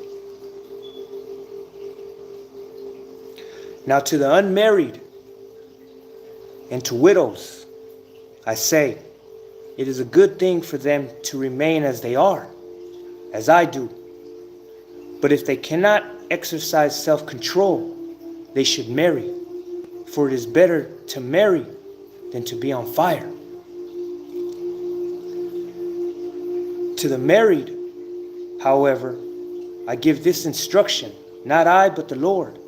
Now to the unmarried and to widows, I say, it is a good thing for them to remain as they are, as I do. But if they cannot exercise self-control, they should marry, for it is better to marry than to be on fire. To the married, however, I give this instruction, not I, but the Lord.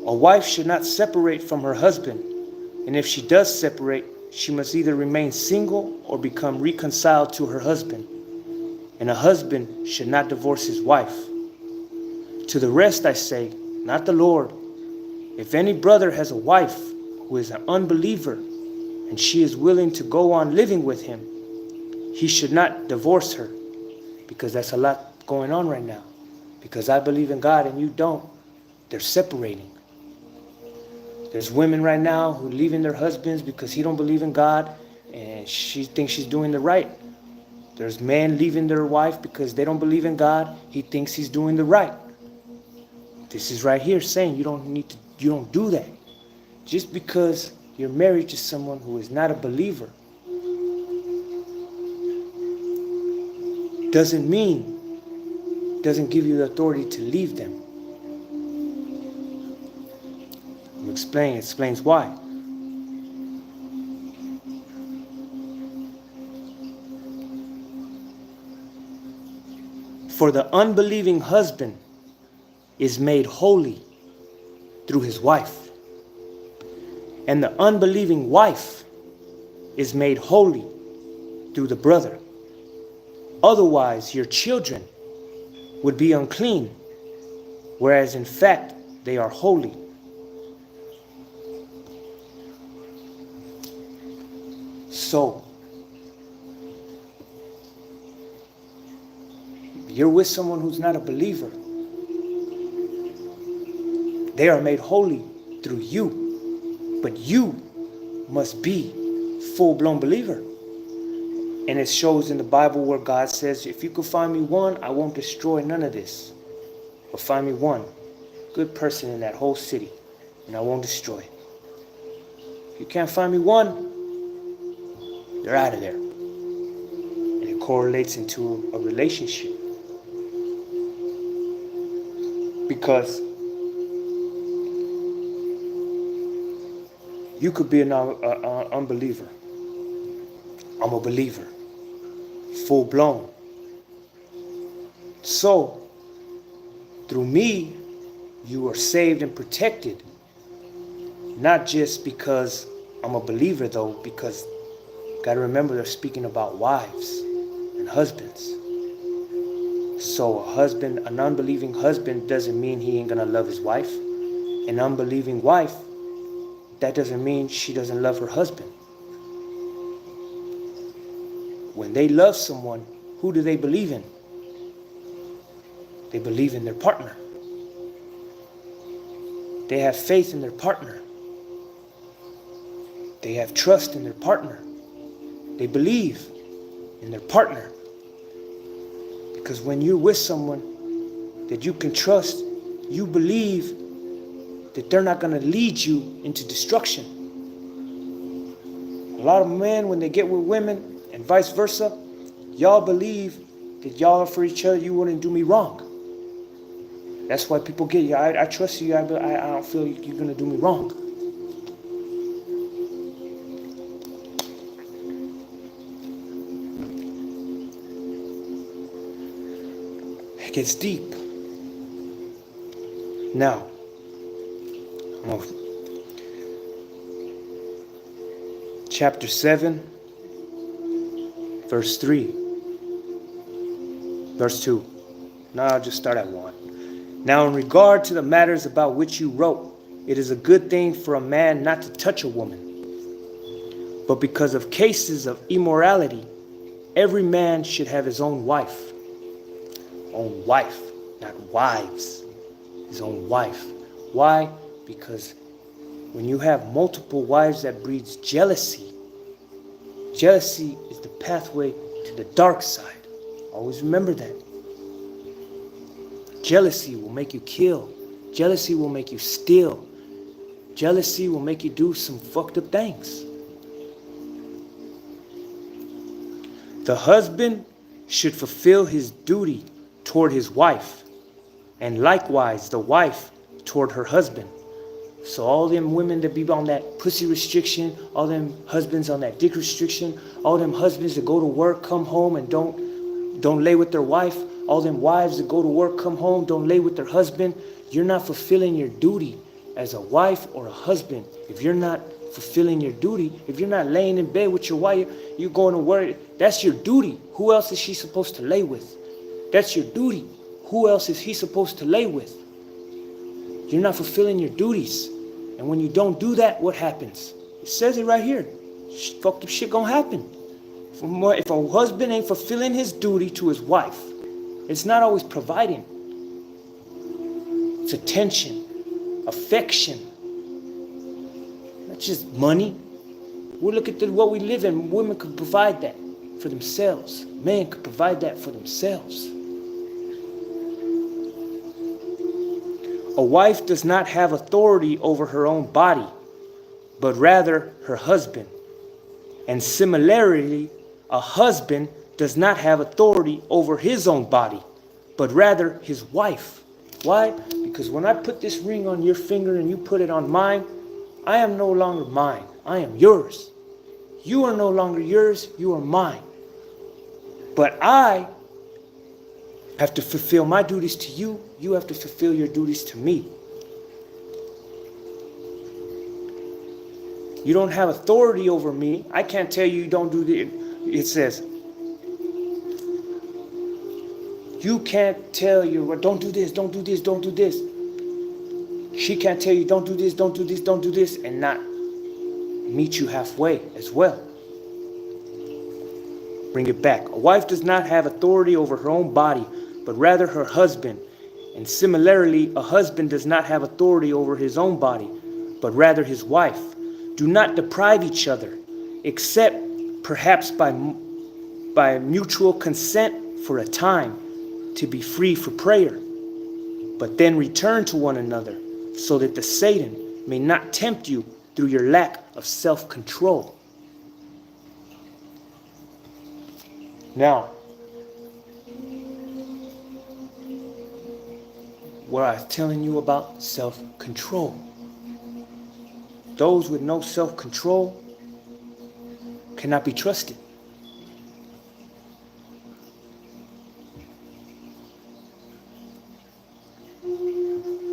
A wife should not separate from her husband, and if she does separate, she must either remain single or become reconciled to her husband. And a husband should not divorce his wife. To the rest I say, not the Lord, if any brother has a wife who is an unbeliever, and she is willing to go on living with him, he should not divorce her, because that's a lot going on right now. Because I believe in God and you don't, they're separating. There's women right now who are leaving their husbands because he don't believe in God and she thinks she's doing the right. There's men leaving their wife because they don't believe in God. He thinks he's doing the right. This is right here saying you don't do that. Just because you're married to someone who is not a believer doesn't give you the authority to leave them. It explains why. For the unbelieving husband is made holy through his wife, and the unbelieving wife is made holy through the brother. Otherwise, your children would be unclean, whereas in fact they are holy. So, you're with someone who's not a believer. They are made holy through you, but you must be full-blown believer. And it shows in the Bible where God says, if you could find me one, I won't destroy none of this. But find me one good person in that whole city, and I won't destroy it. If you can't find me one, they're out of there. And it correlates into a relationship. Because you could be an unbeliever. I'm a believer. Full blown. So, through me, you are saved and protected. Not just because I'm a believer though, because gotta remember they're speaking about wives and husbands. So a husband, an unbelieving husband doesn't mean he ain't gonna love his wife. An unbelieving wife, that doesn't mean she doesn't love her husband. When they love someone, who do they believe in? They believe in their partner. They have faith in their partner. They have trust in their partner. They believe in their partner. Because when you're with someone that you can trust, you believe that they're not going to lead you into destruction. A lot of men, when they get with women and vice versa, y'all believe that y'all are for each other, you wouldn't do me wrong. That's why people get you. I trust you, I don't feel you're going to do me wrong. It gets deep. Now, chapter 7, verse 3, verse 2. No, I'll just start at 1. Now, in regard to the matters about which you wrote, it is a good thing for a man not to touch a woman. But because of cases of immorality, every man should have his own wife. Own wife, not wives. His own wife. Why? Because when you have multiple wives, that breeds jealousy. Jealousy is the pathway to the dark side. Always remember that. Jealousy will make you kill. Jealousy will make you steal. Jealousy will make you do some fucked up things. The husband should fulfill his duty toward his wife, and likewise the wife toward her husband. So all them women that be on that pussy restriction, all them husbands on that dick restriction, all them husbands that go to work, come home and don't lay with their wife, all them wives that go to work, come home, don't lay with their husband, you're not fulfilling your duty as a wife or a husband. If you're not fulfilling your duty, if you're not laying in bed with your wife, you're going to work, that's your duty. Who else is she supposed to lay with? That's your duty. Who else is he supposed to lay with? You're not fulfilling your duties. And when you don't do that, what happens? It says it right here. Fucked up shit gonna happen. If a husband ain't fulfilling his duty to his wife, it's not always providing. It's attention, affection. Not just money. We look at what we live in. Women could provide that for themselves. Men could provide that for themselves. A wife does not have authority over her own body, but rather her husband. And similarly, a husband does not have authority over his own body, but rather his wife. Why? Because when I put this ring on your finger and you put it on mine, I am no longer mine. I am yours. You are no longer yours. You are mine. But I have to fulfill my duties to you. You have to fulfill your duties to me. You don't have authority over me. I can't tell you don't do this. It says, you can't tell you, don't do this, don't do this, don't do this. She can't tell you, don't do this, don't do this, don't do this, and not meet you halfway as well. Bring it back. A wife does not have authority over her own body, but rather her husband. And similarly, a husband does not have authority over his own body, but rather his wife. Do not deprive each other, except perhaps by mutual consent for a time, to be free for prayer. But then return to one another, so that the Satan may not tempt you through your lack of self-control. Now, what I was telling you about self-control. Those with no self-control cannot be trusted.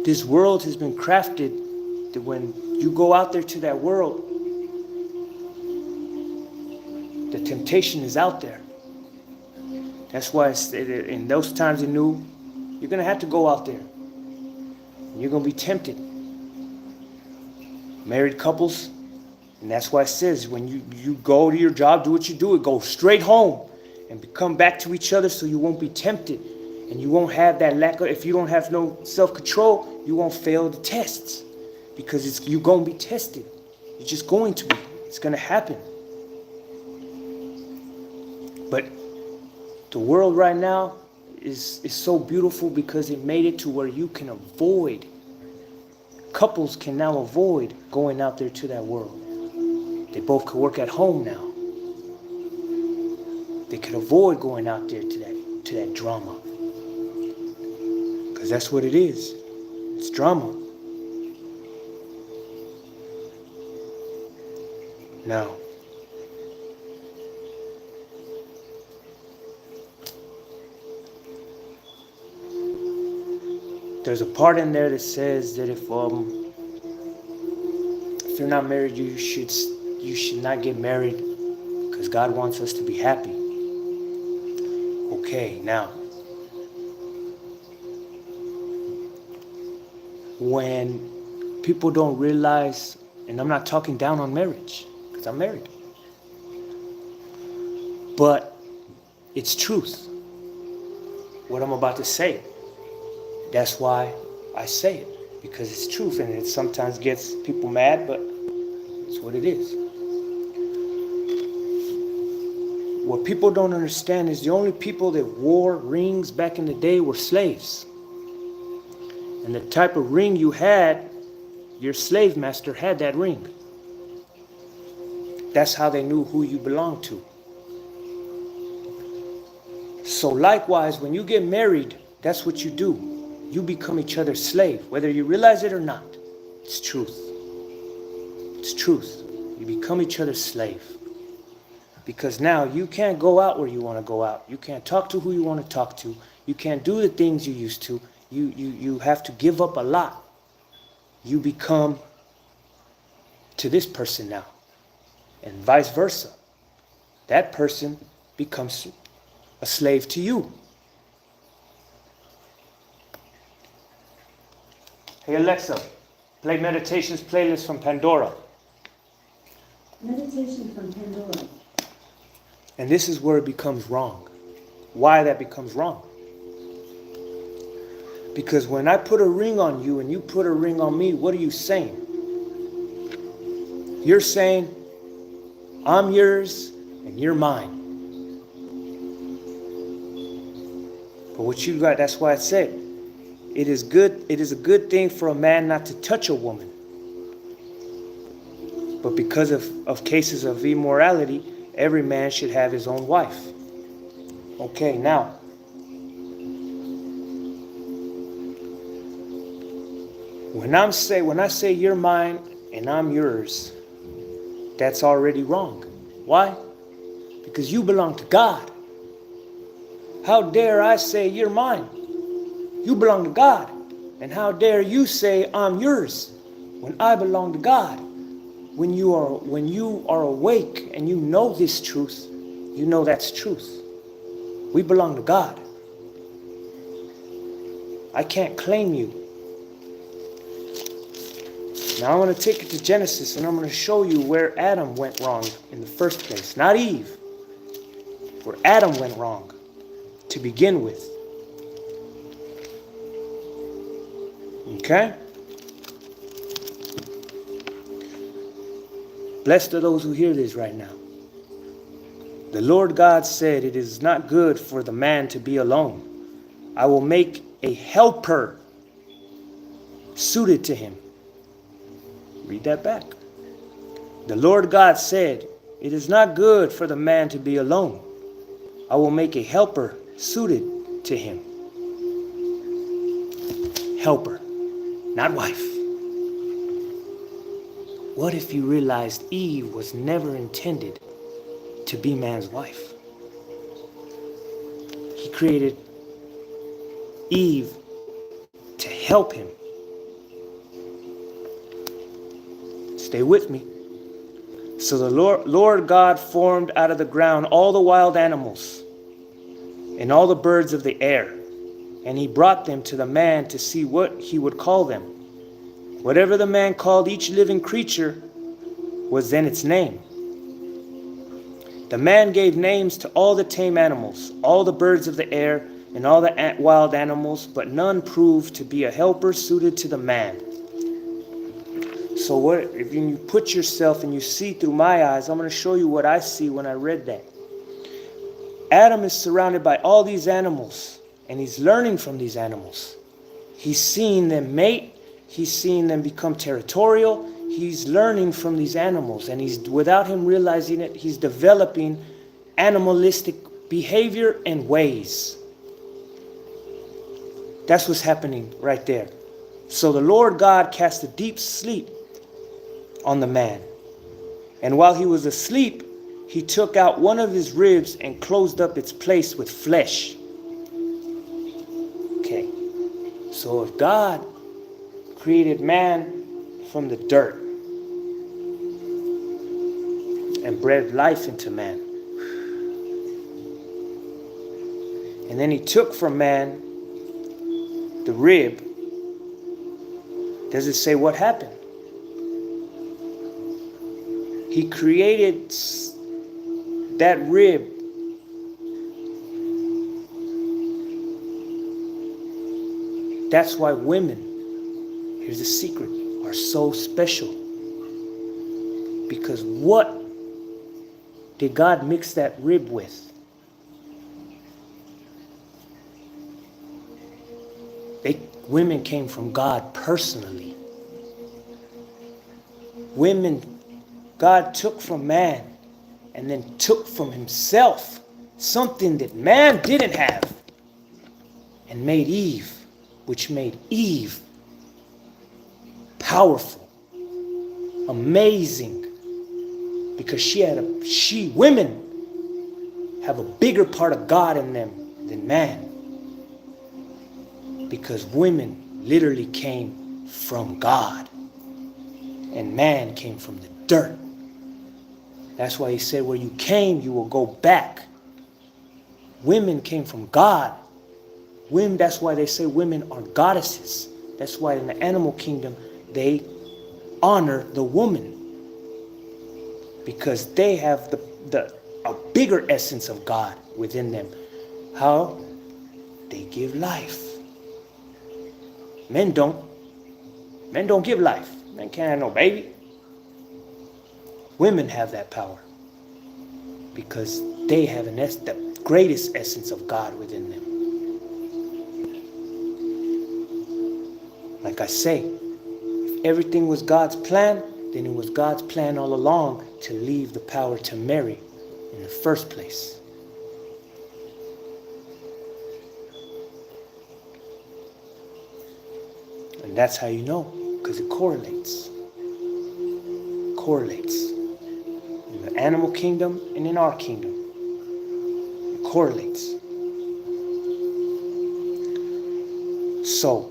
This world has been crafted that when you go out there to that world, the temptation is out there. That's why in those times in New, you're going to have to go out there. You're going to be tempted. Married couples, and that's why it says when you go to your job, do what you do, go straight home and come back to each other so you won't be tempted. And you won't have that lack of, if you don't have no self-control, you won't fail the tests. Because you're going to be tested. You're just going to be. It's going to happen. But the world right now is so beautiful because it made it to where you can avoid. Couples can now avoid going out there to that world. They both could work at home now. They could avoid going out there to that drama. Because that's what it is. It's drama. Now, there's a part in there that says that if you're not married, you should not get married because God wants us to be happy. Okay, now, when people don't realize, and I'm not talking down on marriage, because I'm married, but it's truth, what I'm about to say. That's why I say it, because it's truth, and it sometimes gets people mad, but it's what it is. What people don't understand is the only people that wore rings back in the day were slaves. And the type of ring you had, your slave master had that ring. That's how they knew who you belonged to. So likewise, when you get married, that's what you do. You become each other's slave, whether you realize it or not. It's truth. It's truth. You become each other's slave. Because now you can't go out where you want to go out. You can't talk to who you want to talk to. You can't do the things you used to. You have to give up a lot. You become to this person now. And vice versa. That person becomes a slave to you. Hey Alexa, play Meditations playlist from Pandora. Meditation from Pandora. And this is where it becomes wrong. Why that becomes wrong. Because when I put a ring on you and you put a ring on me, what are you saying? You're saying, I'm yours and you're mine. But what you got, that's why I said, it is a good thing for a man not to touch a woman. But because of cases of immorality, every man should have his own wife. Okay, now, when I say you're mine and I'm yours, that's already wrong. Why? Because you belong to God. How dare I say you're mine? You belong to God. And how dare you say I'm yours when I belong to God? When you are awake and you know this truth, you know that's truth. We belong to God. I can't claim you. Now I'm going to take it to Genesis and I'm going to show you where Adam went wrong in the first place. Not Eve. Where Adam went wrong to begin with. Okay? Blessed are those who hear this right now. The Lord God said, it is not good for the man to be alone. I will make a helper suited to him. Read that back. The Lord God said, "It is not good for the man to be alone. I will make a helper suited to him." Helper, not wife. What if you realized Eve was never intended to be man's wife? He created Eve to help him. Stay with me. So the Lord God formed out of the ground all the wild animals and all the birds of the air, and he brought them to the man to see what he would call them. Whatever the man called each living creature was then its name. The man gave names to all the tame animals, all the birds of the air, and all the wild animals, but none proved to be a helper suited to the man. So what if you put yourself and you see through my eyes? I'm going to show you what I see when I read that. Adam is surrounded by all these animals, and he's learning from these animals. He's seeing them mate. He's seeing them become territorial. He's learning from these animals, and he's, without him realizing it, he's developing animalistic behavior and ways. That's what's happening right there. So the Lord God cast a deep sleep on the man, and while he was asleep, he took out one of his ribs and closed up its place with flesh. Okay, so if God created man from the dirt and breathed life into man, and then he took from man the rib, does it say what happened? He created that rib That's why women, here's the secret, are so special. Because what did God mix that rib with? Women came from God personally. Women, God took from man and then took from himself something that man didn't have and made Eve, which made Eve powerful, amazing, because women have a bigger part of God in them than man. Because women literally came from God and man came from the dirt. That's why he said, where you came, you will go back. Women came from God. Women, that's why they say women are goddesses. That's why in the animal kingdom, they honor the woman. Because they have a bigger essence of God within them. How? They give life. Men don't. Men don't give life. Men can't have no baby. Women have that power because they have the greatest essence of God within them. Like I say, if everything was God's plan, then it was God's plan all along to leave the power to Mary in the first place. And that's how you know, because it correlates. In the animal kingdom and in our kingdom. It correlates. So,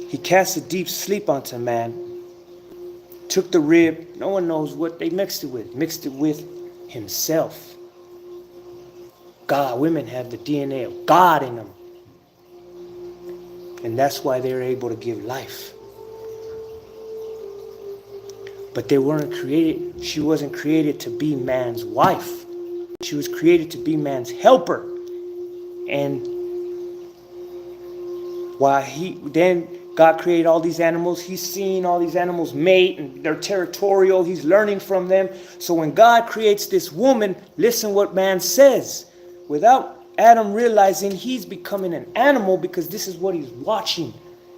he cast a deep sleep onto man, took the rib, no one knows what they mixed it with himself. God, women have the DNA of God in them. And that's why they're able to give life. But they weren't created, she wasn't created to be man's wife. She was created to be man's helper. And then God created all these animals. He's seeing all these animals mate and they're territorial. He's learning from them. So when God creates this woman, listen what man says. Without Adam realizing he's becoming an animal because this is what he's watching.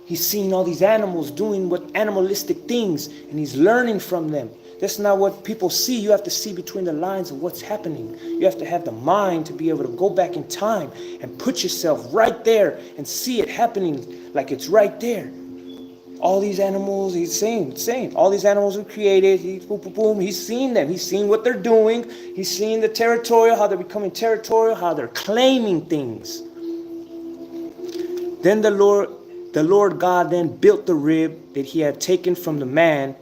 He's seeing all these animals doing what animalistic things, and he's learning from them. That's not what people see. You have to see between the lines of what's happening. You have to have the mind to be able to go back in time and put yourself right there and see it happening like it's right there. All these animals, he's saying, all these animals were created, he's seen them. He's seen what they're doing. He's seen the territorial, how they're becoming territorial, how they're claiming things. Then the Lord God then built the rib that he had taken from the man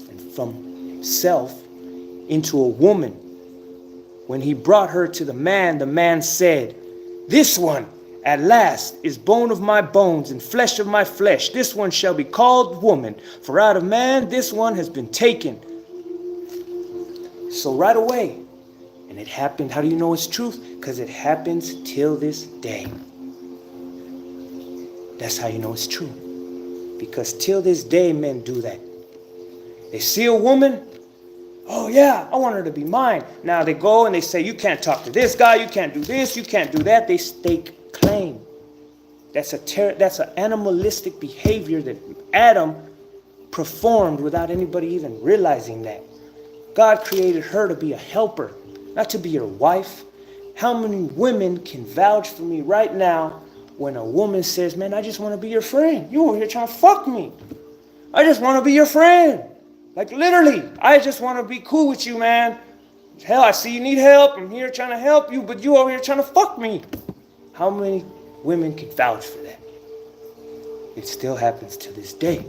and from himself into a woman. When he brought her to the man said, "This one at last is bone of my bones and flesh of my flesh. This one shall be called woman, for out of man this one has been taken." So right away, and it happened. How do you know it's truth? Because it happens till this day. That's how you know it's true. Because till this day, men do that. They see a woman, oh yeah, I want her to be mine. Now they go and they say, you can't talk to this guy, you can't do this, you can't do that. They stake claim. That's an animalistic behavior that Adam performed without anybody even realizing that. God created her to be a helper, not to be your wife. How many women can vouch for me right now when a woman says, man, I just want to be your friend. You over here trying to fuck me. I just want to be your friend. Like literally, I just want to be cool with you, man. Hell, I see you need help. I'm here trying to help you, but you over here trying to fuck me. How many women can vouch for that? It still happens to this day.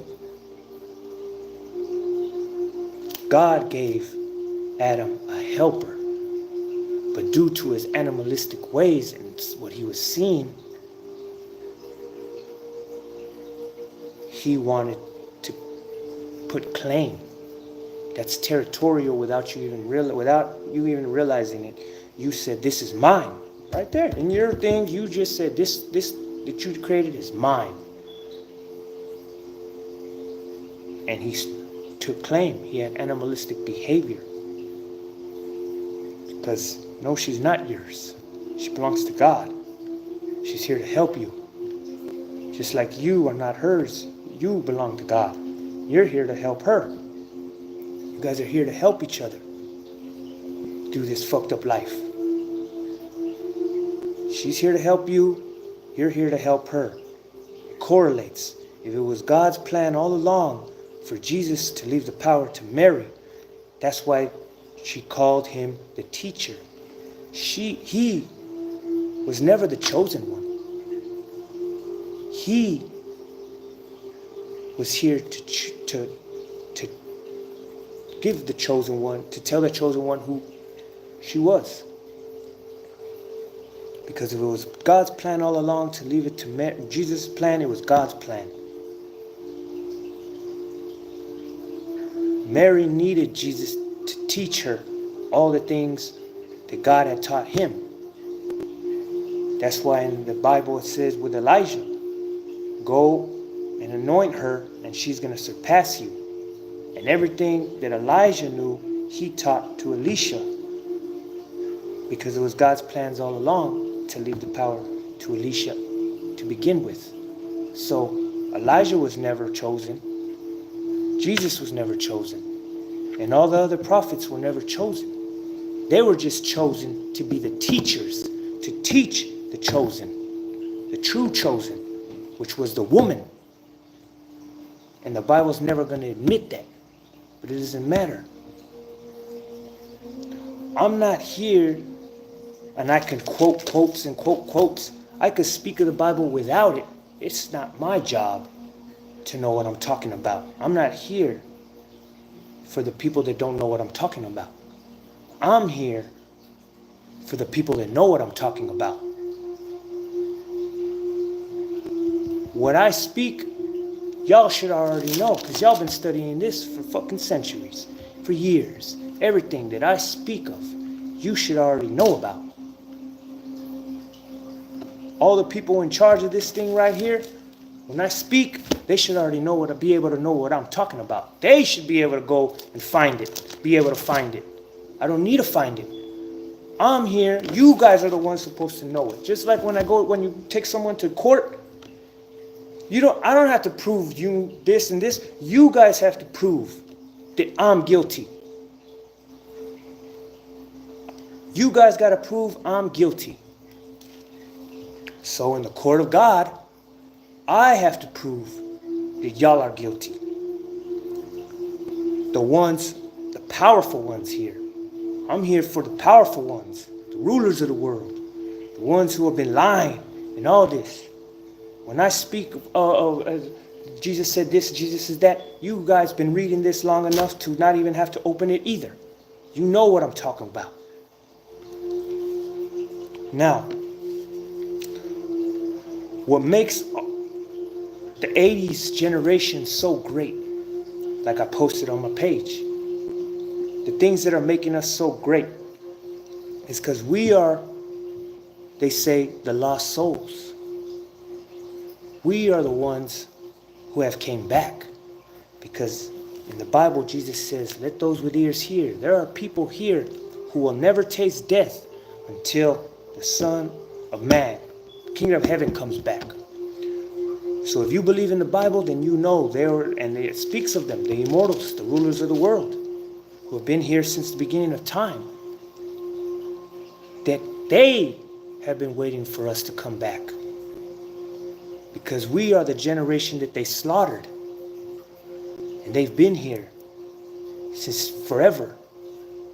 God gave Adam a helper, but due to his animalistic ways and what he was seeing, he wanted to put claim. That's territorial without you even realizing it. You said, this is mine. Right there. In your thing, you just said, this that you created is mine. And he took claim. He had animalistic behavior. Because, no, she's not yours. She belongs to God. She's here to help you. Just like you are not hers. You belong to God. You're here to help her. You guys are here to help each other through this fucked up life. She's here to help you. You're here to help her. It correlates. If it was God's plan all along for Jesus to leave the power to Mary, that's why she called him the teacher. He was never the chosen one. He was here to give the chosen one, to tell the chosen one who she was. Because if it was God's plan all along to leave it to Mary, Jesus' plan, it was God's plan. Mary needed Jesus to teach her all the things that God had taught him. That's why in the Bible it says with Elijah, go and anoint her and she's going to surpass you. And everything that Elijah knew, he taught to Elisha. Because it was God's plans all along to leave the power to Elisha to begin with. So Elijah was never chosen. Jesus was never chosen. And all the other prophets were never chosen. They were just chosen to be the teachers, to teach the chosen, the true chosen, which was the woman. And the Bible's never going to admit that. But it doesn't matter. I'm not here and I can quote quotes and quote quotes. I could speak of the Bible without it. It's not my job to know what I'm talking about. I'm not here for the people that don't know what I'm talking about. I'm here for the people that know what I'm talking about. What I speak, y'all should already know, because y'all been studying this for fucking centuries, for years. Everything that I speak of, you should already know about. All the people in charge of this thing right here, when I speak, they should already know be able to know what I'm talking about. They should be able to go and find it, be able to find it. I don't need to find it. I'm here. You guys are the ones supposed to know it. Just like when you take someone to court, I don't have to prove you this and this. You guys have to prove that I'm guilty. You guys got to prove I'm guilty. So in the court of God, I have to prove that y'all are guilty. The powerful ones here. I'm here for the powerful ones, the rulers of the world, the ones who have been lying and all this. When I speak of Jesus said this, Jesus said that, you guys been reading this long enough to not even have to open it either. You know what I'm talking about. Now, what makes the 80s generation so great, like I posted on my page, the things that are making us so great is because we are, they say, the lost souls. We are the ones who have came back, because in the Bible Jesus says, let those with ears hear. There are people here who will never taste death until the Son of Man, the Kingdom of Heaven, comes back. So if you believe in the Bible, then you know and it speaks of them, the immortals, the rulers of the world, who have been here since the beginning of time, that they have been waiting for us to come back. Because we are the generation that they slaughtered. And they've been here since forever.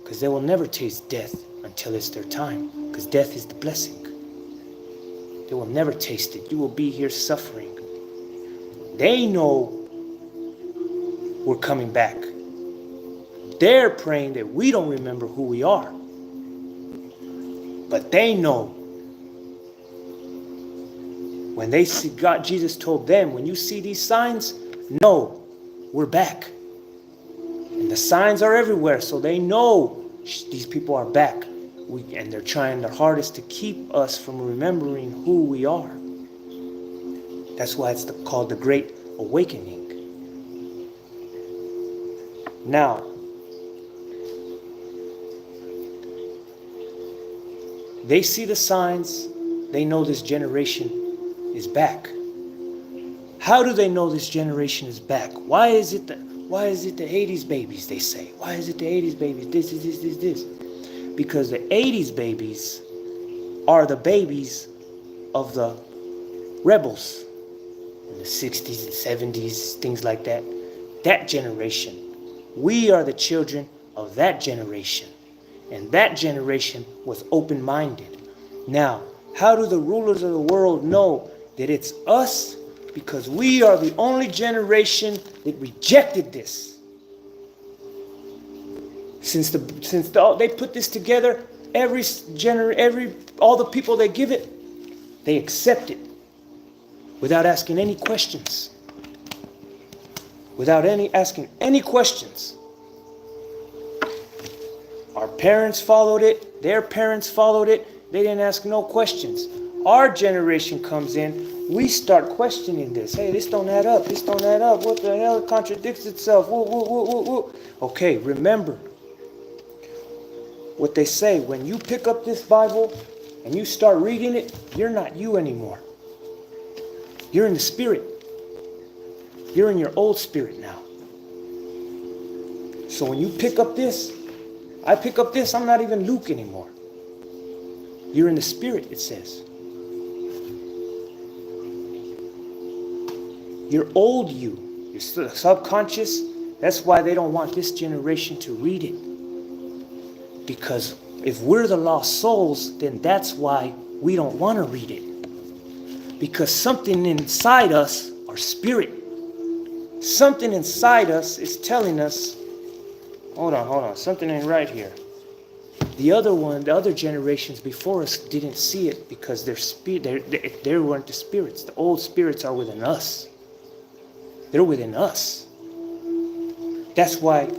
Because they will never taste death until it's their time. Because death is the blessing. They will never taste it. You will be here suffering. They know we're coming back. They're praying that we don't remember who we are. But they know. When they see God, Jesus told them, when you see these signs, know we're back. And the signs are everywhere, so they know these people are back. And they're trying their hardest to keep us from remembering who we are. That's why it's called the Great Awakening. Now, they see the signs. They know this generation is back. How do they know this generation is back? Why is it the 80s babies, they say? Why is it the 80s babies? This. Because the 80s babies are the babies of the rebels in the 60s and 70s, things like that. That generation. We are the children of that generation. And that generation was open-minded. Now, how do the rulers of the world know that it's us? Because we are the only generation that rejected this. Since they put this together, all the people they give it, they accept it without asking any questions. Without asking any questions. Our parents followed it. Their parents followed it. They didn't ask no questions. Our generation comes in. We start questioning this. Hey, this don't add up. This don't add up. What the hell? It contradicts itself. Whoa. Okay, remember what they say. When you pick up this Bible and you start reading it, you're not you anymore. You're in the spirit. You're in your old spirit now. So when you pick up this, I pick up this, I'm not even Luke anymore. You're in the spirit, it says. Your old you, your subconscious, that's why they don't want this generation to read it. Because if we're the lost souls, then that's why we don't want to read it. Because something inside us, our spirit, something inside us is telling us, hold on, something ain't right here. The other generations before us didn't see it because they weren't the spirits. The old spirits are within us. They're within us. That's why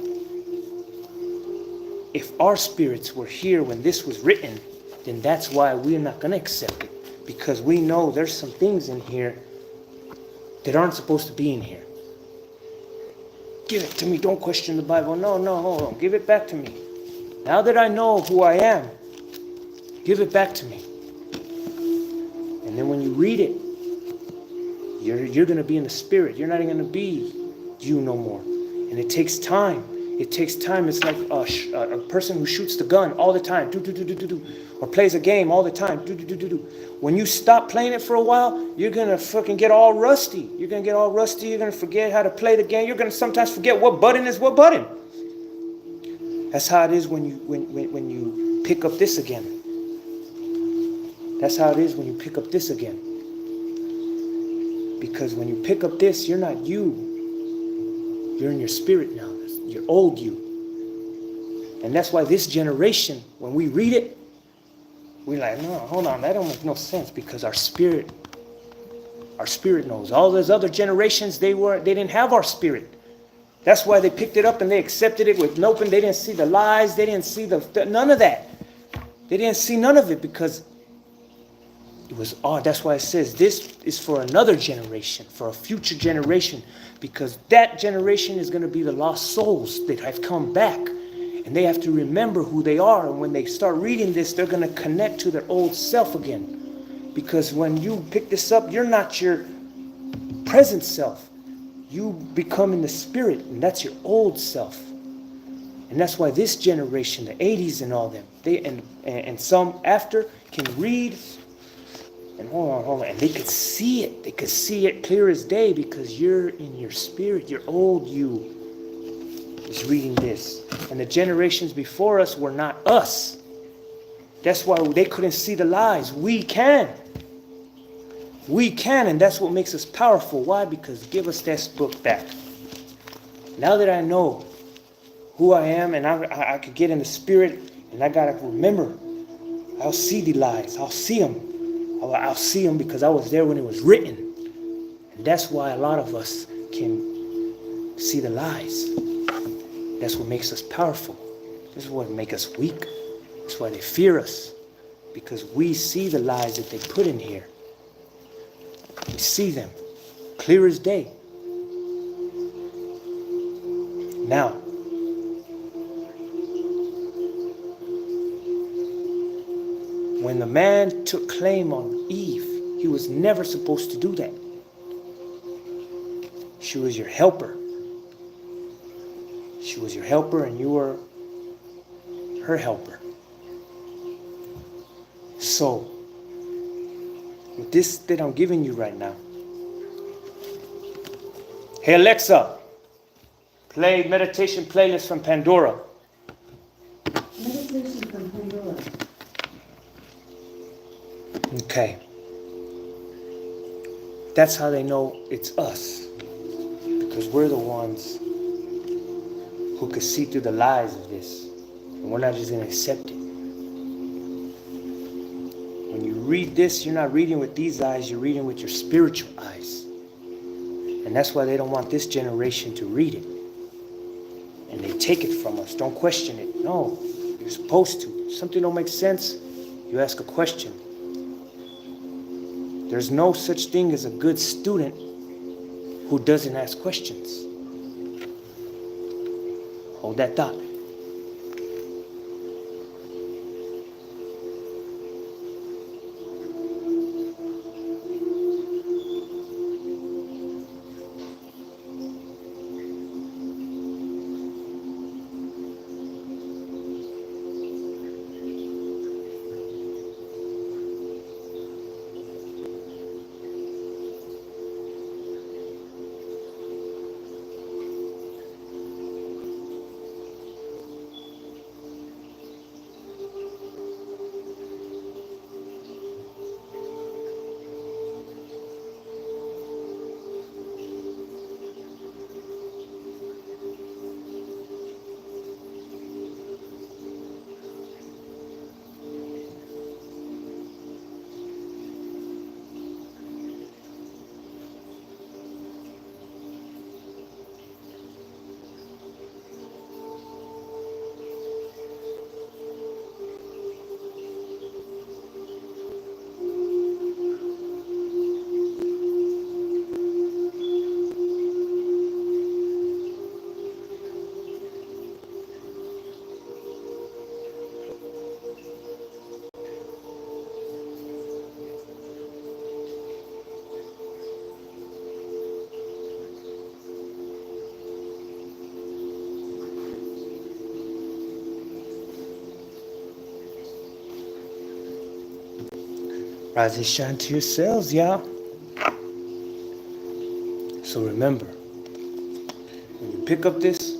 if our spirits were here when this was written, then that's why we're not going to accept it. Because we know there's some things in here that aren't supposed to be in here. Give it to me. Don't question the Bible. No, hold on. Give it back to me. Now that I know who I am, give it back to me. And then when you read it, You're going to be in the spirit. You're not even going to be you no more. And it takes time. It takes time. It's like a person who shoots the gun all the time, do, do, do, do, do, do, or plays a game all the time, do, do, do, do, do. When you stop playing it for a while, you're going to fucking get all rusty. You're going to get all rusty. You're going to forget how to play the game. You're going to sometimes forget what button is what button. That's how it is when you pick up this again. That's how it is when you pick up this again. Because when you pick up this, you're not you. You're in your spirit now. You're old you. And that's why this generation, when we read it, we're like, no, hold on, that don't make no sense, because our spirit knows. All those other generations, they didn't have our spirit. That's why they picked it up and they accepted it with an open. They didn't see the lies. They didn't see none of that. They didn't see none of it, because it was all. That's why it says this is for another generation, for a future generation, because that generation is going to be the lost souls that have come back, and they have to remember who they are. And when they start reading this, they're going to connect to their old self again, because when you pick this up, you're not your present self. You become in the spirit, and that's your old self. And that's why this generation, the 80s and all them, they and some after can read. And hold on, and they could see it. They could see it clear as day, because you're in your spirit. Your old you is reading this. And the generations before us were not us. That's why they couldn't see the lies. We can. We can, and that's what makes us powerful. Why? Because give us this book back. Now that I know who I am, and I could get in the spirit, and I got to remember, I'll see the lies. I'll see them. I'll see them because I was there when it was written. And that's why a lot of us can see the lies. That's what makes us powerful. This is what makes us weak. That's why they fear us, because we see the lies that they put in here. We see them clear as day. Now, when the man took claim on Eve, he was never supposed to do that. She was your helper. She was your helper, and you were her helper. So, with this that I'm giving you right now, hey Alexa, play meditation playlist from Pandora. Meditation from Pandora. Okay. That's how they know it's us. Because we're the ones who could see through the lies of this. And we're not just going to accept it. When you read this, you're not reading with these eyes, you're reading with your spiritual eyes. And that's why they don't want this generation to read it. And they take it from us. Don't question it. No, you're supposed to. If something don't make sense, you ask a question. There's no such thing as a good student who doesn't ask questions. Hold that thought. Rise and shine to yourselves, y'all. So remember, when you pick up this,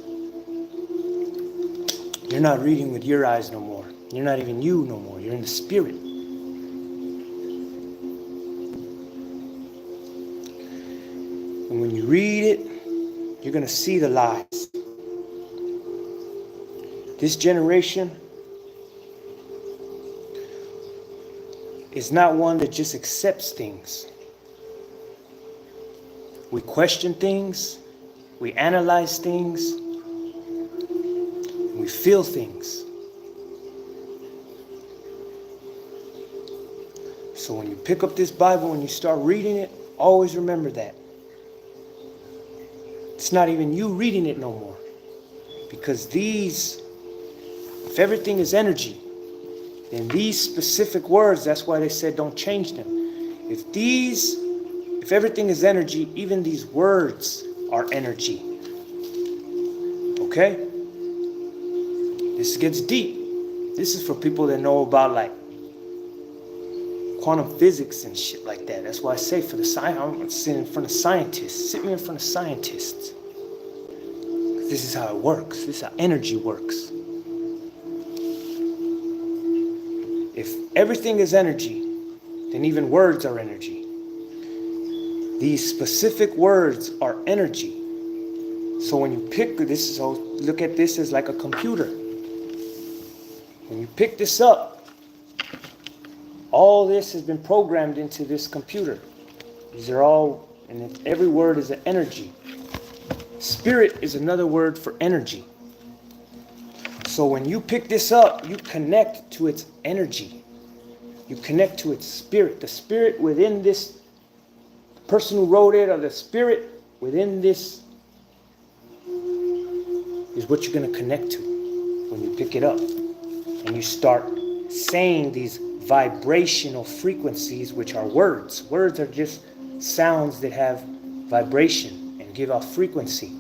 you're not reading with your eyes no more. You're not even you no more. You're in the spirit. And when you read it, you're going to see the lies. This generation is not one that just accepts things. We question things, we analyze things, we feel things. So when you pick up this Bible and you start reading it, always remember that. It's not even you reading it no more. Because if everything is energy, then these specific words, that's why they said don't change them. If everything is energy, even these words are energy. Okay? This gets deep. This is for people that know about like quantum physics and shit like that. That's why I say for the science, I'm gonna sit in front of scientists. Sit me in front of scientists. This is how it works. This is how energy works. If everything is energy, then even words are energy. These specific words are energy. So when you pick this, so look at this as like a computer. When you pick this up, all this has been programmed into this computer. These are all, and every word is an energy. Spirit is another word for energy. So when you pick this up, you connect to its energy. You connect to its spirit. The spirit within this person who wrote it, or the spirit within this, is what you're going to connect to when you pick it up. And you start saying these vibrational frequencies, which are words. Words are just sounds that have vibration and give off frequency.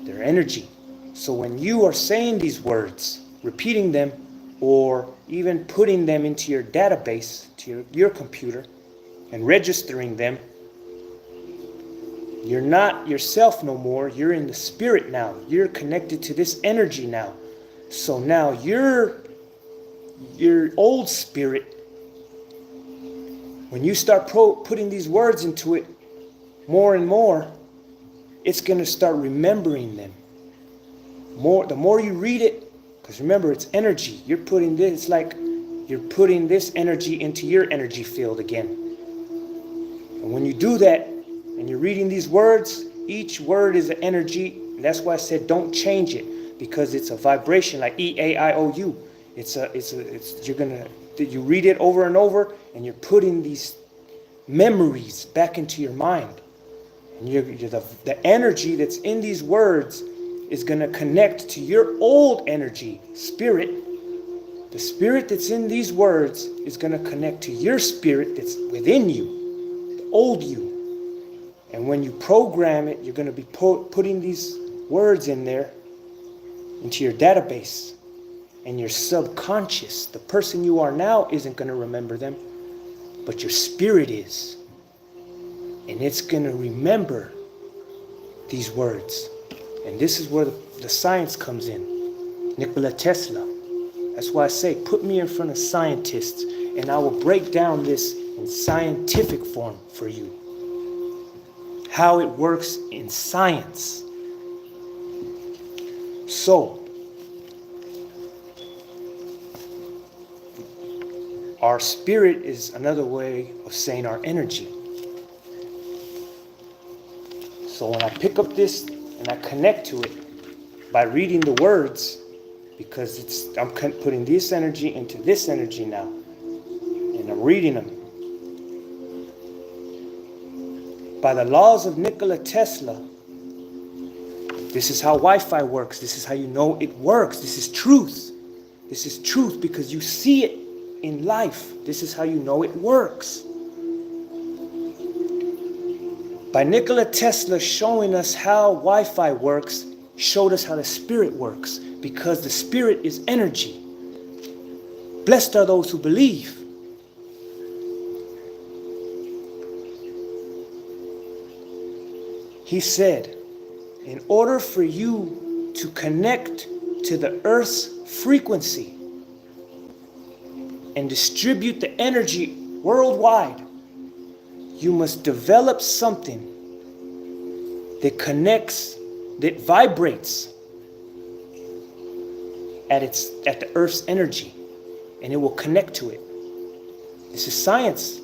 They're energy. So when you are saying these words, repeating them, or even putting them into your database, to your computer, and registering them, you're not yourself no more. You're in the spirit now. You're connected to this energy now. So now your old spirit, when you start putting these words into it more and more, it's going to start remembering them. The more you read it, because remember, it's energy. You're putting this, it's like you're putting this energy into your energy field again. And when you do that, and you're reading these words, each word is an energy. And that's why I said don't change it, because it's a vibration, like E-A-I-O-U. You read it over and over, and you're putting these memories back into your mind. And the energy that's in these words is going to connect to your old energy, spirit. The spirit that's in these words is going to connect to your spirit that's within you, the old you. And when you program it, you're going to be putting these words in there into your database. And your subconscious, the person you are now, isn't going to remember them, but your spirit is. And it's going to remember these words. And this is where the science comes in. Nikola Tesla. That's why I say, put me in front of scientists, and I will break down this in scientific form for you. How it works in science. So, our spirit is another way of saying our energy. So when I pick up this and I connect to it by reading the words, because I'm putting this energy into this energy now, and I'm reading them. By the laws of Nikola Tesla, this is how Wi-Fi works. This is how you know it works. This is truth. This is truth because you see it in life. This is how you know it works. By Nikola Tesla showing us how Wi-Fi works, showed us how the spirit works, because the spirit is energy. Blessed are those who believe. He said, in order for you to connect to the earth's frequency and distribute the energy worldwide, you must develop something that connects, that vibrates at the earth's energy, and it will connect to it. This is science.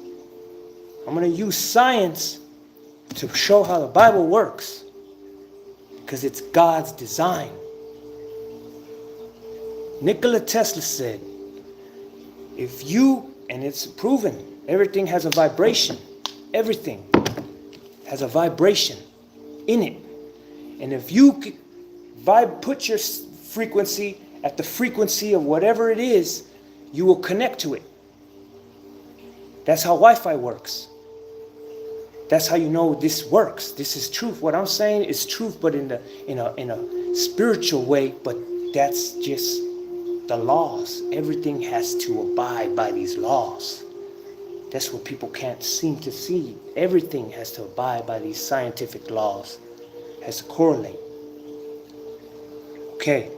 I'm going to use science to show how the Bible works, because it's God's design. Nikola Tesla said, if you, and it's proven, everything has a vibration. Everything has a vibration in it. And if you put your frequency at the frequency of whatever it is, you will connect to it. That's how Wi-Fi works. That's how you know this works. This is truth. What I'm saying is truth, but in a spiritual way. But that's just the laws. Everything has to abide by these laws. That's what people can't seem to see. Everything has to abide by these scientific laws. Has to correlate. Okay.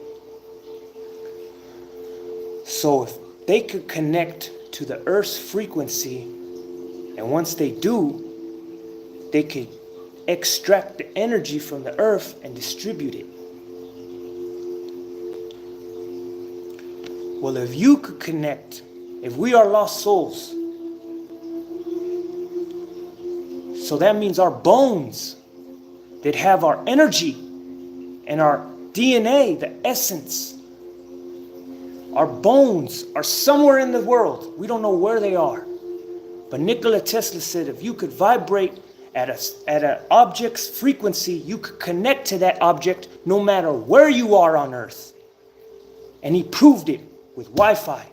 So if they could connect to the Earth's frequency, and once they do, they could extract the energy from the Earth and distribute it. Well, if you could connect, if we are lost souls, so that means our bones that have our energy and our DNA, the essence, our bones are somewhere in the world. We don't know where they are. But Nikola Tesla said if you could vibrate at an object's frequency, you could connect to that object no matter where you are on Earth. And he proved it with Wi-Fi.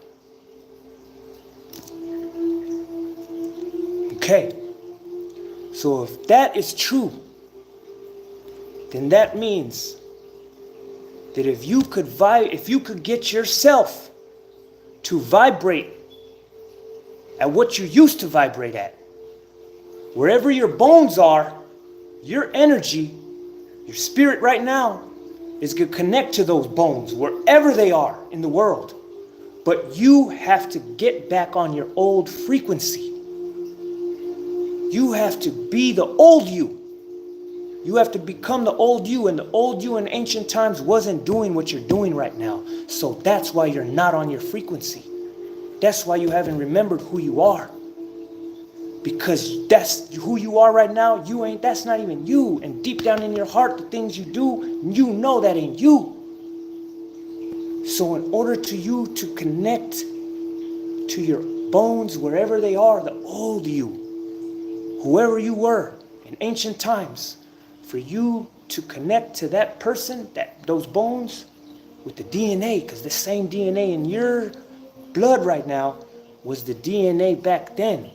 Okay. So if that is true, then that means that if you could get yourself to vibrate at what you used to vibrate at, wherever your bones are, your energy, your spirit right now is going to connect to those bones wherever they are in the world. But you have to get back on your old frequency. You have to be the old you. You have to become the old you, and the old you in ancient times wasn't doing what you're doing right now. So that's why you're not on your frequency. That's why you haven't remembered who you are. Because that's who you are right now. That's not even you. And deep down in your heart, the things you do, you know that ain't you. So in order to you to connect to your bones, wherever they are, the old you, whoever you were in ancient times, for you to connect to that person, those bones, with the DNA, because the same DNA in your blood right now was the DNA back then.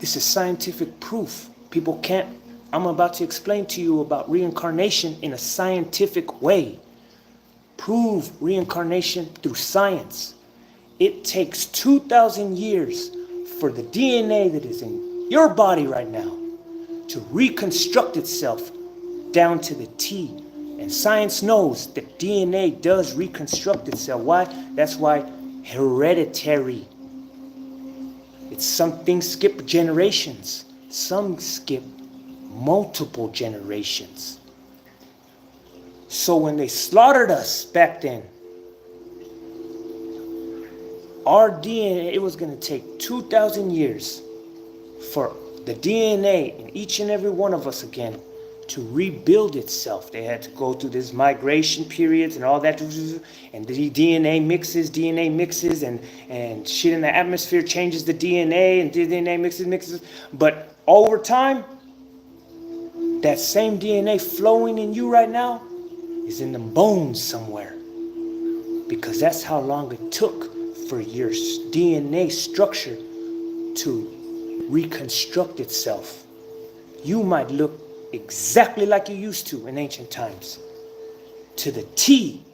This is scientific proof. People can't, I'm about to explain to you about reincarnation in a scientific way. Prove reincarnation through science. It takes 2,000 years for the DNA that is in your body right now to reconstruct itself down to the T. And science knows that DNA does reconstruct itself. Why? That's why hereditary. Some things skip generations. Some skip multiple generations. So when they slaughtered us back then, our DNA, it was going to take 2,000 years for the DNA in each and every one of us again to rebuild itself. They had to go through this migration periods and all that, and the DNA mixes, and shit in the atmosphere changes the DNA, and DNA mixes. But over time, that same DNA flowing in you right now is in the bones somewhere, because that's how long it took for your DNA structure to reconstruct itself. You might look exactly like you used to in ancient times, to the T.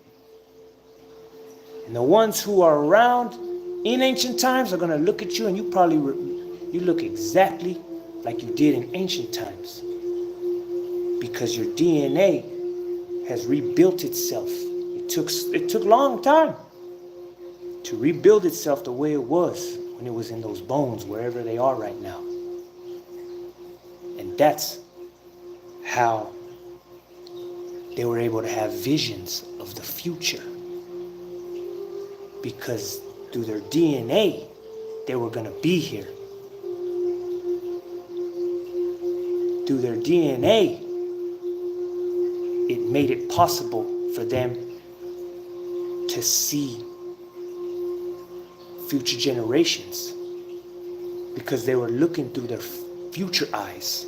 And the ones who are around in ancient times are going to look at you, and you look exactly like you did in ancient times. because your DNA has rebuilt itself. It took a long time to rebuild itself the way it was when it was in those bones, wherever they are right now. And that's how they were able to have visions of the future. Because through their DNA, they were going to be here. Through their DNA, it made it possible for them to see future generations, because they were looking through their future eyes.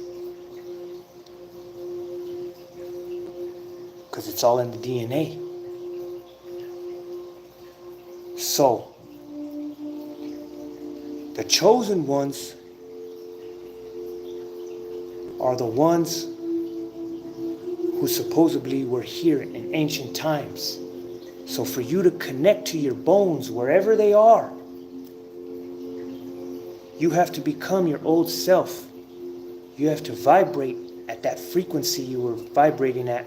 Because it's all in the DNA. So, the chosen ones are the ones who supposedly were here in ancient times. So for you to connect to your bones wherever they are, you have to become your old self. You have to vibrate at that frequency you were vibrating at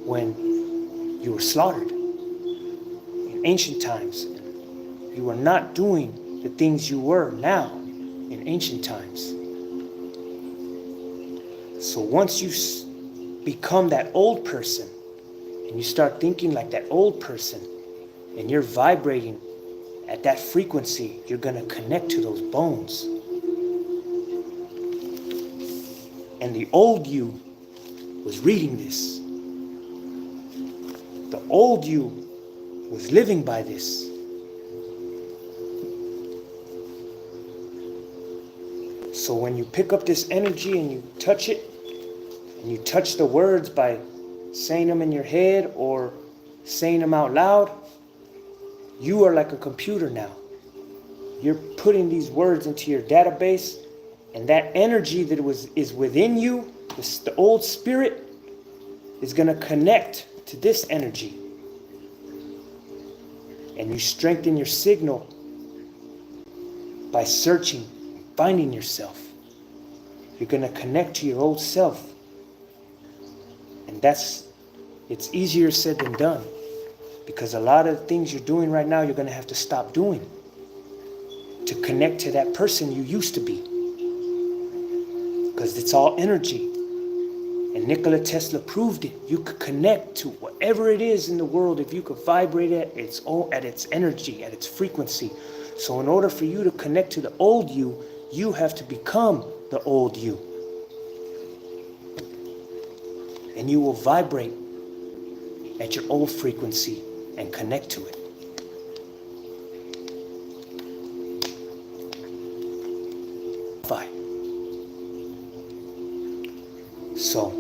when you were slaughtered. In ancient times, you were not doing the things you were now in ancient times. So once you become that old person and you start thinking like that old person and you're vibrating at that frequency, you're going to connect to those bones. And the old you was reading this. The old you was living by this. So when you pick up this energy and you touch it, and you touch the words by saying them in your head or saying them out loud, you are like a computer now. You're putting these words into your database, and that energy that is within you, the old spirit, is going to connect to this energy. And you strengthen your signal by searching, finding yourself. You're going to connect to your old self. And it's easier said than done. Because a lot of the things you're doing right now, you're going to have to stop doing to connect to that person you used to be. Because it's all energy. And Nikola Tesla proved it. You could connect to whatever it is in the world if you could vibrate at its energy, at its frequency. So in order for you to connect to the old you, you have to become the old you. And you will vibrate at your old frequency and connect to it. So,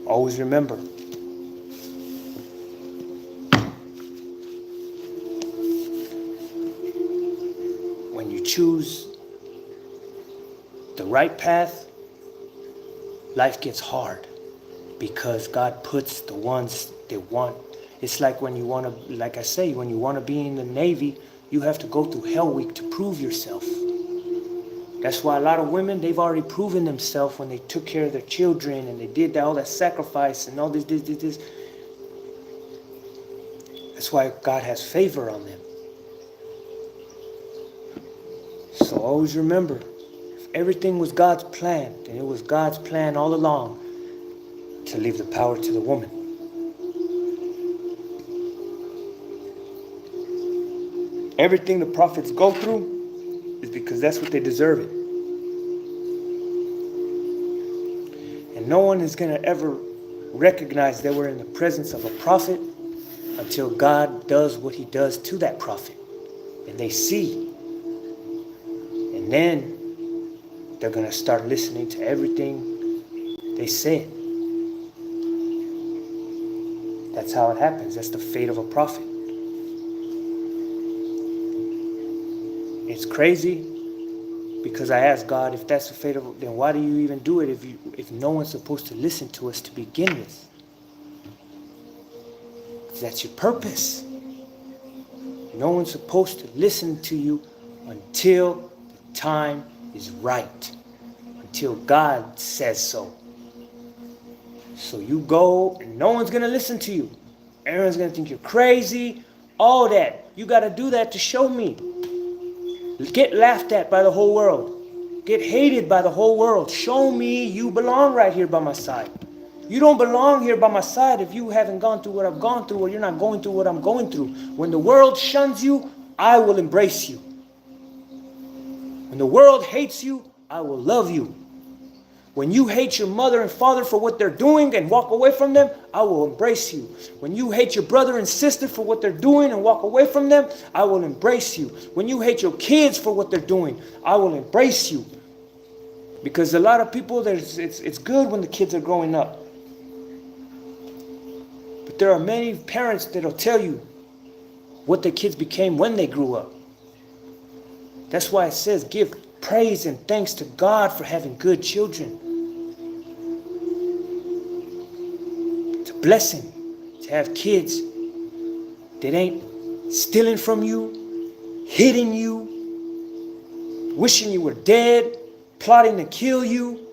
always remember, when you choose the right path, life gets hard because God puts the ones they want. It's like when you want to, like I say, when you want to be in the Navy, you have to go through Hell Week to prove yourself. That's why a lot of women, they've already proven themselves when they took care of their children and they did all that sacrifice and all this. That's why God has favor on them. So always remember, if everything was God's plan, then it was God's plan all along to leave the power to the woman. Everything the prophets go through is because that's what they deserve it. And no one is going to ever recognize they were in the presence of a prophet until God does what He does to that prophet. And they see. And then they're going to start listening to everything they said. That's how it happens. That's the fate of a prophet. It's crazy because I asked God, if that's the fate of it, then why do you even do it if no one's supposed to listen to us to begin with? Because that's your purpose. You No one's supposed to listen to you until the time is right. Until God says so. So you go and no one's going to listen to you. Everyone's going to think you're crazy. All that. You got to do that to show me. Get laughed at by the whole world. Get hated by the whole world. Show me you belong right here by my side. You don't belong here by my side if you haven't gone through what I've gone through, or you're not going through what I'm going through. When the world shuns you, I will embrace you. When the world hates you, I will love you. When you hate your mother and father for what they're doing and walk away from them, I will embrace you. When you hate your brother and sister for what they're doing and walk away from them, I will embrace you. When you hate your kids for what they're doing, I will embrace you. Because a lot of people, it's good when the kids are growing up. But there are many parents that'll tell you what their kids became when they grew up. That's why it says give praise and thanks to God for having good children. It's a blessing to have kids that ain't stealing from you, hitting you, wishing you were dead, plotting to kill you.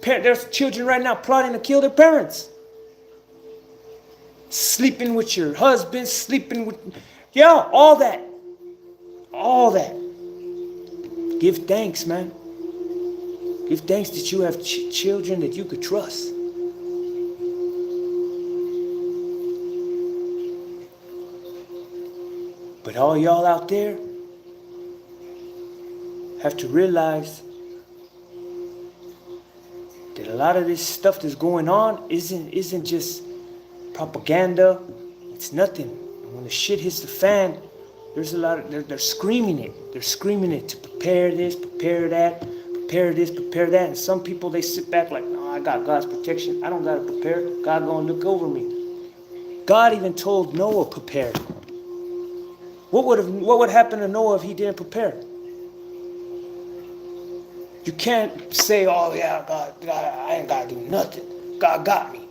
There's children right now plotting to kill their parents. Sleeping with your husband, sleeping with... Yeah, all that. All that. Give thanks, man. Give thanks that you have children that you could trust. But all y'all out there have to realize that a lot of this stuff that's going on isn't just propaganda. It's nothing. And when the shit hits the fan, there's a lot of, they're screaming it. They're screaming it to prepare this, prepare that, prepare this, prepare that. And some people, they sit back like, no, I got God's protection. I don't got to prepare. God gonna look over me. God even told Noah, prepare. What would happen to Noah if he didn't prepare? You can't say, oh yeah, God, I ain't got to do nothing. God got me.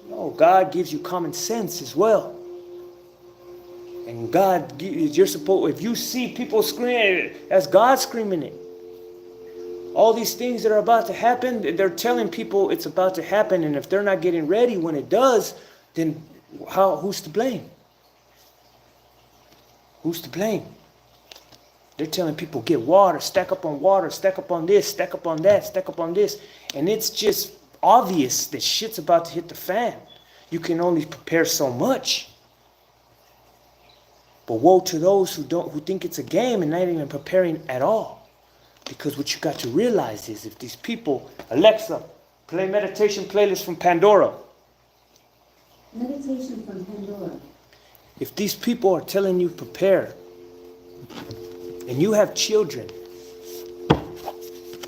No, God gives you common sense as well. And God, you're supposed, if you see people screaming, that's God screaming it. All these things that are about to happen, they're telling people it's about to happen. And if they're not getting ready when it does, then who's to blame? Who's to blame? They're telling people, get water, stack up on this, stack up on that, stack up on this. And it's just obvious that shit's about to hit the fan. You can only prepare so much. But woe to those who think it's a game and not even preparing at all. Because what you got to realize is if these people, Alexa, play meditation playlist from Pandora. Meditation from Pandora. If these people are telling you prepare, and you have children,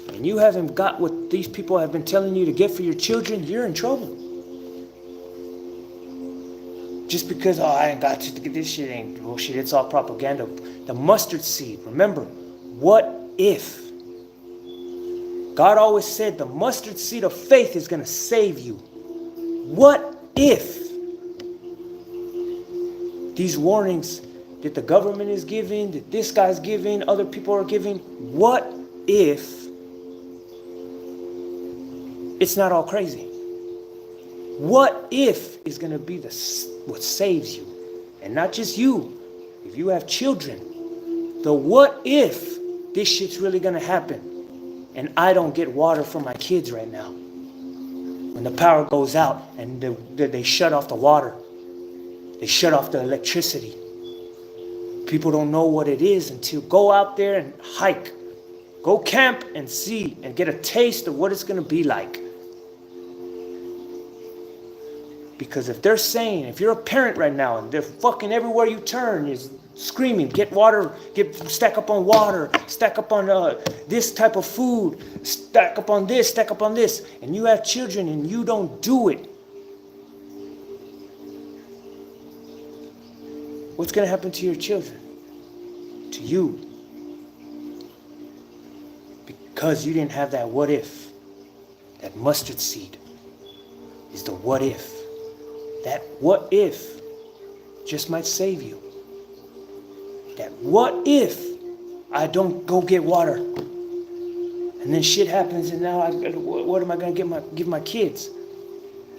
and you haven't got what these people have been telling you to get for your children, you're in trouble. Just because, oh, I ain't got to get this shit, ain't bullshit, it's all propaganda. The mustard seed, remember, what if? God always said the mustard seed of faith is going to save you. What if? These warnings that the government is giving, that this guy's giving, other people are giving, what if it's not all crazy? What if is going to be what saves you? And not just you. If you have children, the what if this shit's really going to happen and I don't get water for my kids right now? When the power goes out and they shut off the water. They shut off the electricity. People don't know what it is until go out there and hike. Go camp and see and get a taste of what it's going to be like. Because if they're saying, if you're a parent right now and they're fucking everywhere you turn is screaming, get water, stack up on water, stack up on this type of food, stack up on this, stack up on this, and you have children and you don't do it, what's going to happen to your children? To you. Because you didn't have that what if. That mustard seed is the what if. That what if just might save you. that what if I don't go get water? And then shit happens, and now what am I going to give my kids?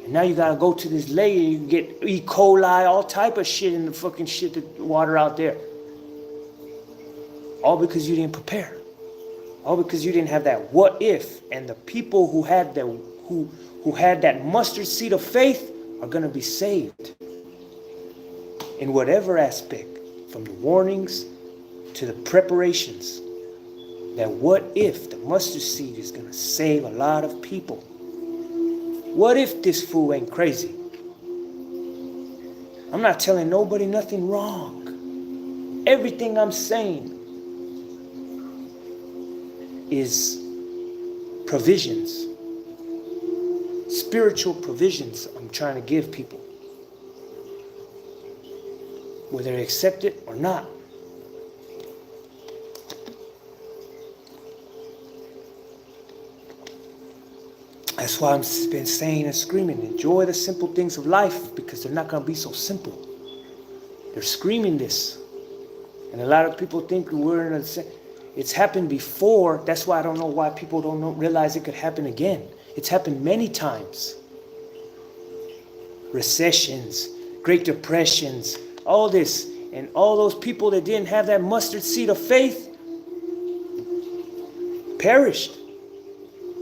And now you got to go to this lake, and you get E. coli, all type of shit in the fucking shit, the water out there. All because you didn't prepare. All because you didn't have that what if. And the people who had that mustard seed of faith are going to be saved. In whatever aspect, from the warnings to the preparations. That what if the mustard seed is going to save a lot of people? What if this fool ain't crazy? I'm not telling nobody nothing wrong. Everything I'm saying is provisions. Spiritual provisions I'm trying to give people. Whether they accept it or not. That's why I've been saying and screaming, enjoy the simple things of life, because they're not going to be so simple. They're screaming this. And a lot of people think we're in a... It's happened before. That's why I don't know why people don't realize it could happen again. It's happened many times. Recessions, Great Depressions, all this. And all those people that didn't have that mustard seed of faith perished.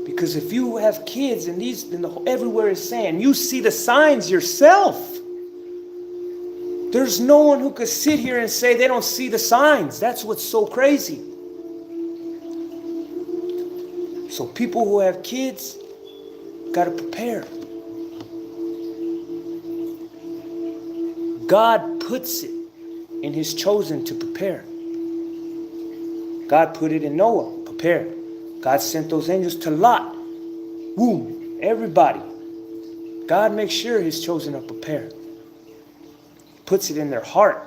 Because if you have kids and everywhere is saying, you see the signs yourself. There's no one who could sit here and say they don't see the signs. That's what's so crazy. So people who have kids got to prepare. God puts it in his chosen to prepare. God put it in Noah, prepare. God sent those angels to Lot. Boom, everybody. God makes sure his chosen are prepared. Puts it in their heart.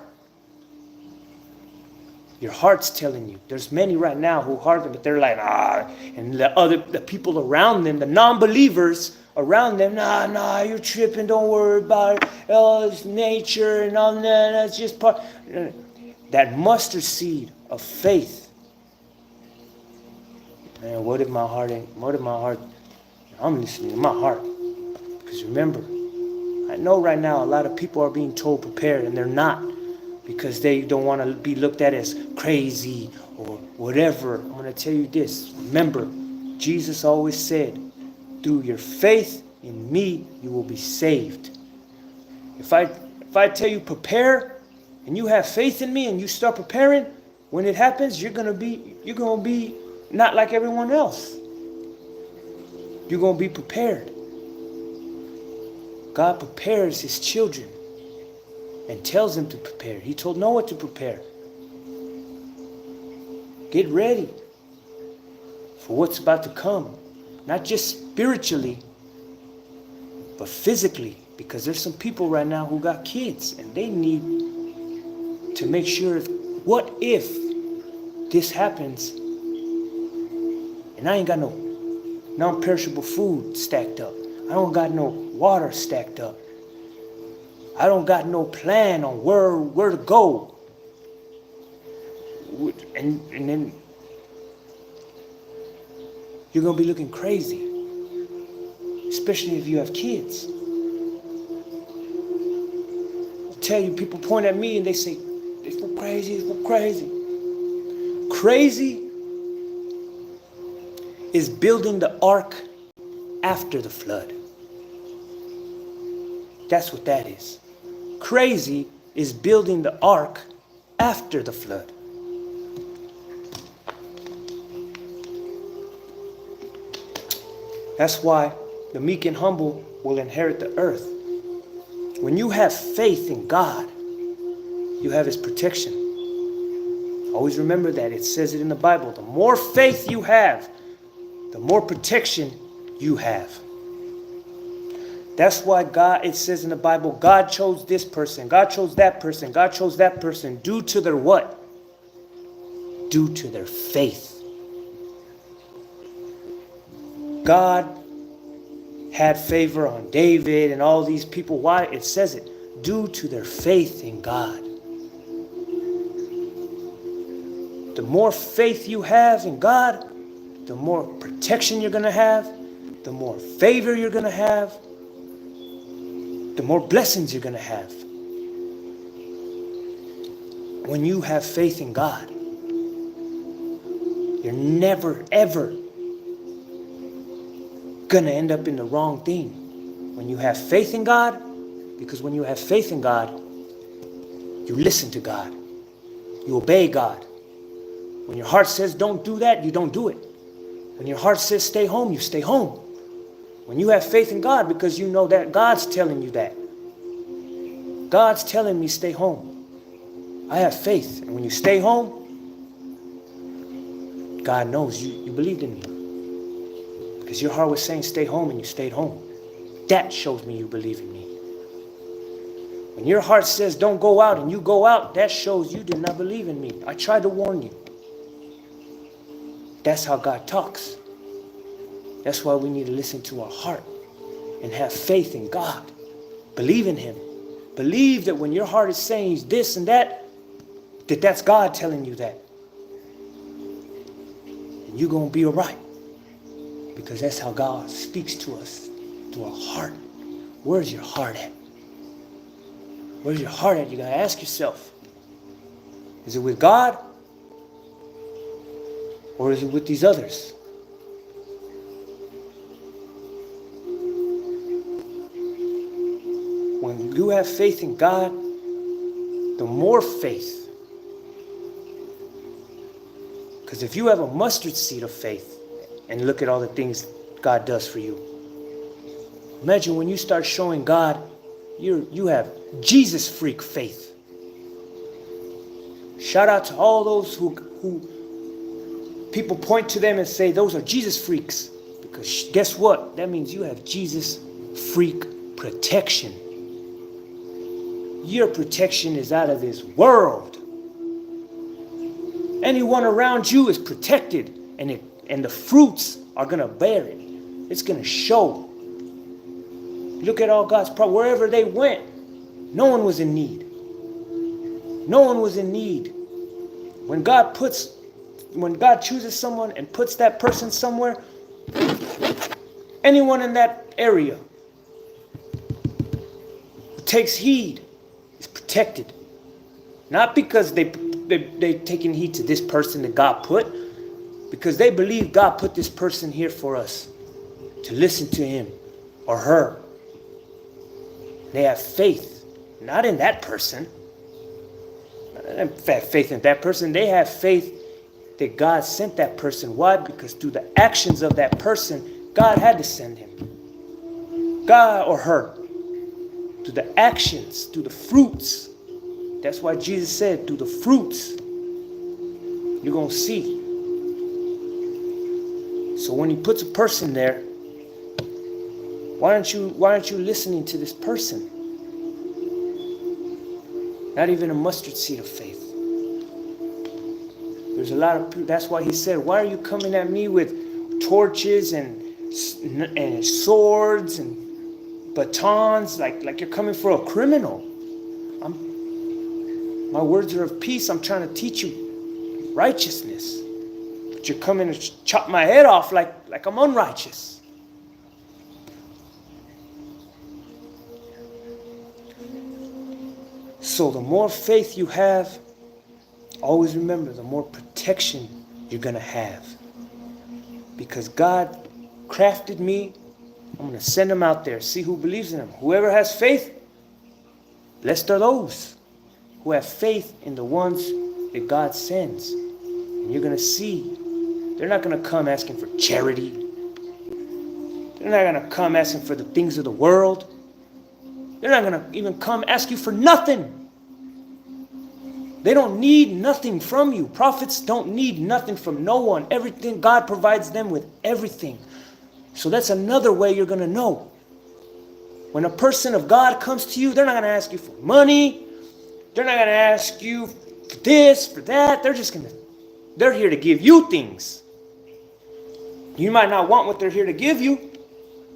Your heart's telling you. There's many right now who harden, but they're like, and the people around them, the non-believers around them, nah, you're tripping, don't worry about it. Oh, it's nature and all that, that's just part. That mustard seed of faith. Man, what if my heart, I'm listening to my heart. Because remember, I know right now a lot of people are being told prepare, and they're not. Because they don't want to be looked at as crazy or whatever. I'm going to tell you this. Remember, Jesus always said, through your faith in me, you will be saved. If I tell you prepare, and you have faith in me, and you start preparing, when it happens, you're going to be not like everyone else. You're going to be prepared. God prepares his children and tells them to prepare. He told Noah to prepare. Get ready for what's about to come. Not just spiritually, but physically. Because there's some people right now who got kids and they need to make sure, what if this happens and I ain't got no non-perishable food stacked up. I don't got no water stacked up. I don't got no plan on where to go. And then you're going to be looking crazy. Especially if you have kids. I tell you, people point at me and they say, "This for crazy, this for crazy." Crazy is building the ark after the flood. That's what that is. Crazy is building the ark after the flood. That's why the meek and humble will inherit the earth. When you have faith in God, you have his protection. Always remember that. It says it in the Bible. The more faith you have, the more protection you have. That's why God, it says in the Bible, God chose this person, God chose that person, God chose that person due to their what? Due to their faith. God had favor on David and all these people. Why? It says it. Due to their faith in God. The more faith you have in God, the more protection you're going to have, the more favor you're going to have, the more blessings you're going to have. When you have faith in God, you're never, ever going to end up in the wrong thing. When you have faith in God, because when you have faith in God, you listen to God. You obey God. When your heart says don't do that, you don't do it. When your heart says stay home, you stay home. When you have faith in God, because you know that God's telling you that. God's telling me stay home. I have faith. And when you stay home, God knows you believed in me. Because your heart was saying stay home and you stayed home. That shows me you believe in me. When your heart says don't go out and you go out, that shows you did not believe in me. I tried to warn you. That's how God talks. That's why we need to listen to our heart and have faith in God. Believe in Him. Believe that when your heart is saying this and that, that's God telling you that. And you're going to be all right. Because that's how God speaks to us, through our heart. Where's your heart at? Where's your heart at? You got to ask yourself. Is it with God? Or is it with these others? When you have faith in God, the more faith. Because if you have a mustard seed of faith, and look at all the things God does for you. Imagine when you start showing God, you have Jesus freak faith. Shout out to all those who people point to them and say those are Jesus freaks. Because guess what? That means you have Jesus freak protection. Your protection is out of this world. Anyone around you is protected, and the fruits are going to bear it. It's going to show. Look at all God's prophets. Wherever they went, no one was in need. No one was in need. When God chooses someone and puts that person somewhere, anyone in that area who takes heed is protected. Not because they taking heed to this person that God put, because they believe God put this person here for us to listen to him or her. They have faith, not in that person. They have faith in that person. They have faith that God sent that person. Why? Because through the actions of that person, God had to send him. God or her. Through the actions, through the fruits. That's why Jesus said, through the fruits, you're going to see. So when he puts a person there, why aren't you listening to this person? Not even a mustard seed of faith. There's a lot of people. That's why he said, why are you coming at me with torches and swords and batons like you're coming for a criminal? My words are of peace. I'm trying to teach you righteousness. But you're coming to chop my head off like I'm unrighteous. So the more faith you have, always remember, the more protection you're going to have. Because God crafted me, I'm going to send them out there, see who believes in him. Whoever has faith, blessed are those who have faith in the ones that God sends. And you're going to see, they're not going to come asking for charity. They're not going to come asking for the things of the world. They're not going to even come ask you for nothing. They don't need nothing from you. Prophets don't need nothing from no one. Everything, God provides them with everything. So that's another way you're going to know. When a person of God comes to you, they're not going to ask you for money. They're not going to ask you for this, for that. They're here to give you things. You might not want what they're here to give you.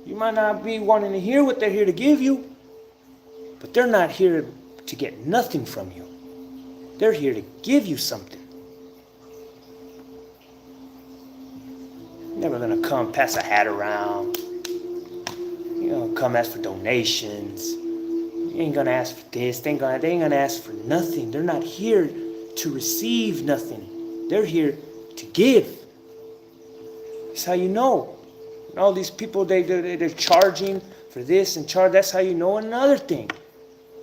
You might not be wanting to hear what they're here to give you. But they're not here to get nothing from you. They're here to give you something. Never gonna come pass a hat around. You know, come ask for donations. You ain't gonna ask for this. They ain't gonna ask for nothing. They're not here to receive nothing. They're here to give. That's how you know. And all these people, they're charging for this and charge. That's how you know. Another thing,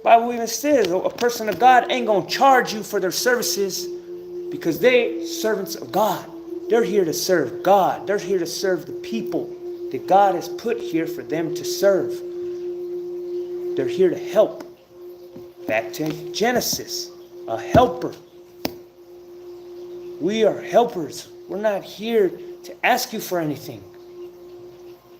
Bible even says a person of God ain't gonna charge you for their services because they servants of God. They're here to serve God. They're here to serve the people that God has put here for them to serve. They're here to help. Back to Genesis, a helper. We are helpers. We're not here to ask you for anything.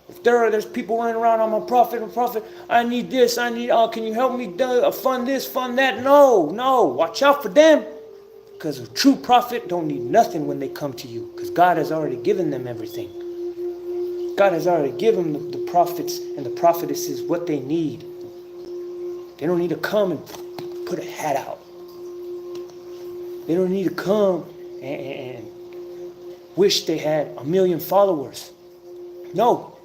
If there's people running around, I'm a prophet, I need this, can you help me fund this, fund that? No, watch out for them. Because a true prophet don't need nothing when they come to you. Because God has already given them everything. God has already given the prophets and the prophetesses what they need. They don't need to come and put a hat out. They don't need to come and wish they had 1 million followers. No.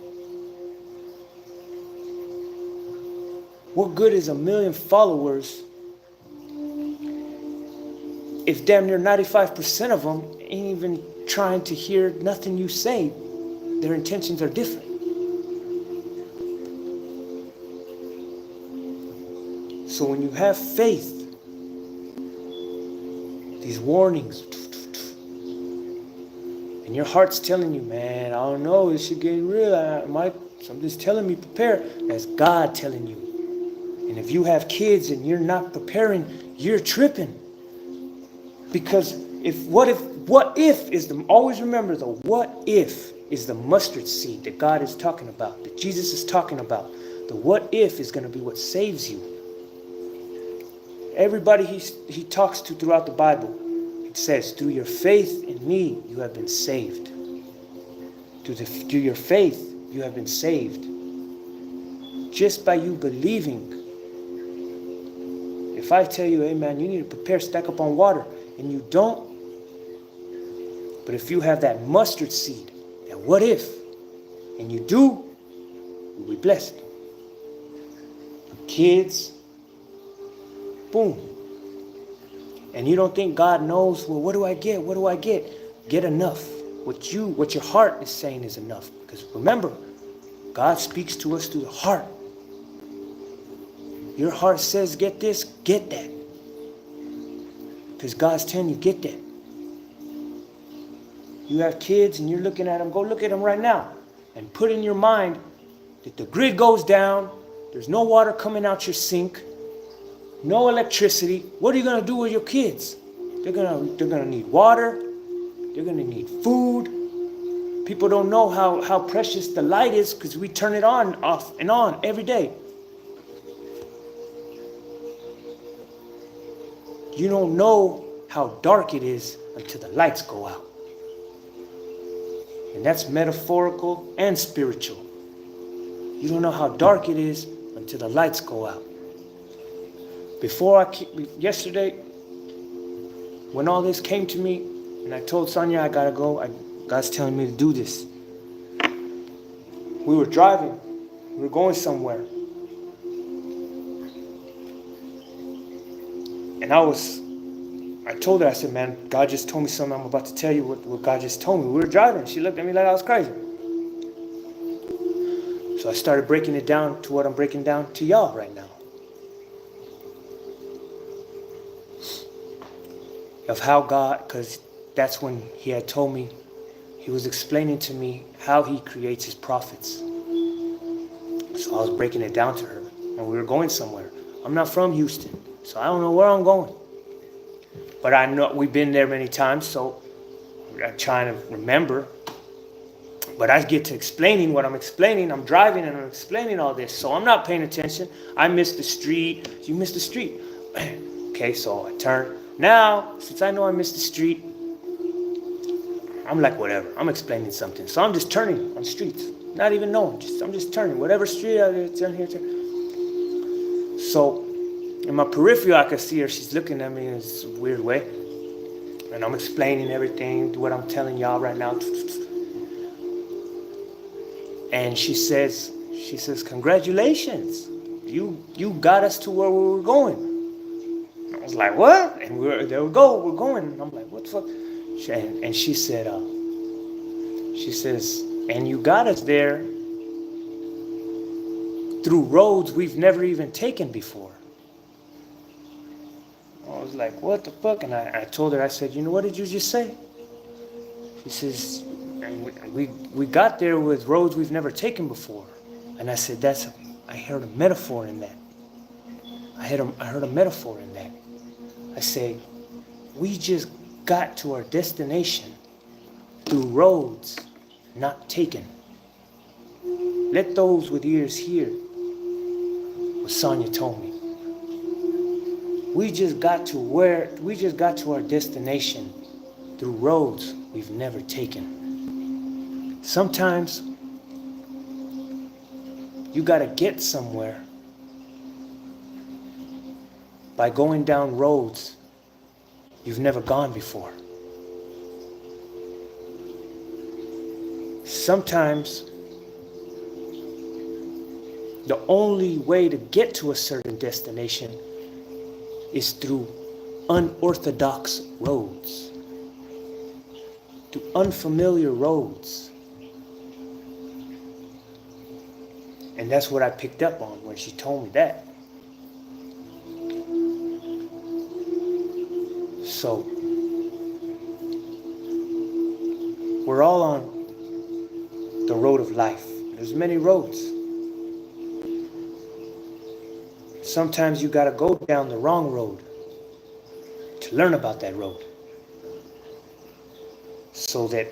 What good is 1 million followers if damn near 95% of them ain't even trying to hear nothing you say? Their intentions are different. So when you have faith, these warnings, and your heart's telling you, man, I don't know, this shit getting real. Something's telling me prepare. That's God telling you. And if you have kids and you're not preparing, you're tripping. Because always remember the what if is the mustard seed that God is talking about, that Jesus is talking about. The what if is going to be what saves you. Everybody he talks to throughout the Bible, it says, through your faith in me, you have been saved. Through your faith, you have been saved. Just by you believing. If I tell you, hey man, you need to prepare, stack up on water, and you don't, but if you have that mustard seed, that what if, and you do, you'll be blessed. Kids, boom. And you don't think God knows, well, what do I get? What do I get? Get enough. What your heart is saying is enough. Because remember, God speaks to us through the heart. Your heart says, get this, get that. Because God's telling you, get that. You have kids and you're looking at them, go look at them right now. And put in your mind that the grid goes down, there's no water coming out your sink, no electricity. What are you going to do with your kids? They're gonna need water. They're going to need food. People don't know how precious the light is because we turn it on, off, and on every day. You don't know how dark it is until the lights go out. And that's metaphorical and spiritual. You don't know how dark it is until the lights go out. Yesterday, when all this came to me, and I told Sonia I gotta go, God's telling me to do this. We were driving, we were going somewhere. And I told her, I said, man, God just told me something. I'm about to tell you what God just told me. We were driving. She looked at me like I was crazy. So I started breaking it down to what I'm breaking down to y'all right now. Of how God, because that's when he had told me, he was explaining to me how he creates his prophets. So I was breaking it down to her, and we were going somewhere. I'm not from Houston, so I don't know where I'm going. But I know we've been there many times, so I'm trying to remember. But I get to explaining what I'm explaining. I'm driving and I'm explaining all this, so I'm not paying attention. I missed the street. You missed the street. Okay, so I turn. Now, since I know I missed the street, I'm like, whatever. I'm explaining something. So I'm just turning on streets. Not even knowing. I'm just turning. Whatever street I turn here, turn. So in my peripheral, I could see her. She's looking at me in this weird way. And I'm explaining everything, what I'm telling y'all right now. And she says, congratulations. You got us to where we were going. I was like, what? And there we go, we're going. And I'm like, what the fuck? And she said, and you got us there through roads we've never even taken before. I was like, what the fuck? And I told her, I said, you know, what did you just say? She says, and we got there with roads we've never taken before. And I said, I heard a metaphor in that. I heard a metaphor in that. I say, we just got to our destination through roads not taken. Let those with ears hear what Sonia told me. We just got to our destination through roads we've never taken. Sometimes you gotta get somewhere by going down roads you've never gone before. Sometimes the only way to get to a certain destination is through unorthodox roads, through unfamiliar roads. And that's what I picked up on when she told me that. So, we're all on the road of life. There's many roads. Sometimes you gotta go down the wrong road to learn about that road. So that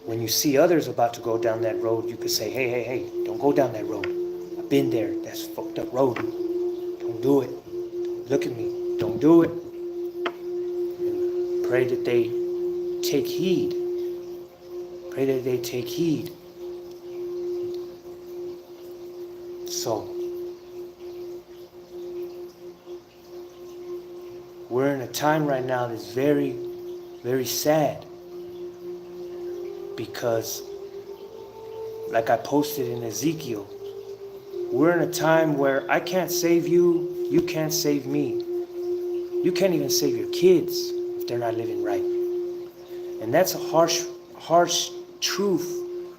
when you see others about to go down that road, you could say, hey, don't go down that road. I've been there. That's a fucked up road. Don't do it. Look at me. Don't do it. And pray that they take heed. Pray that they take heed. So, we're in a time right now that's very, very sad. Because, like I posted in Ezekiel, we're in a time where I can't save you, you can't save me. You can't even save your kids if they're not living right. And that's a harsh truth,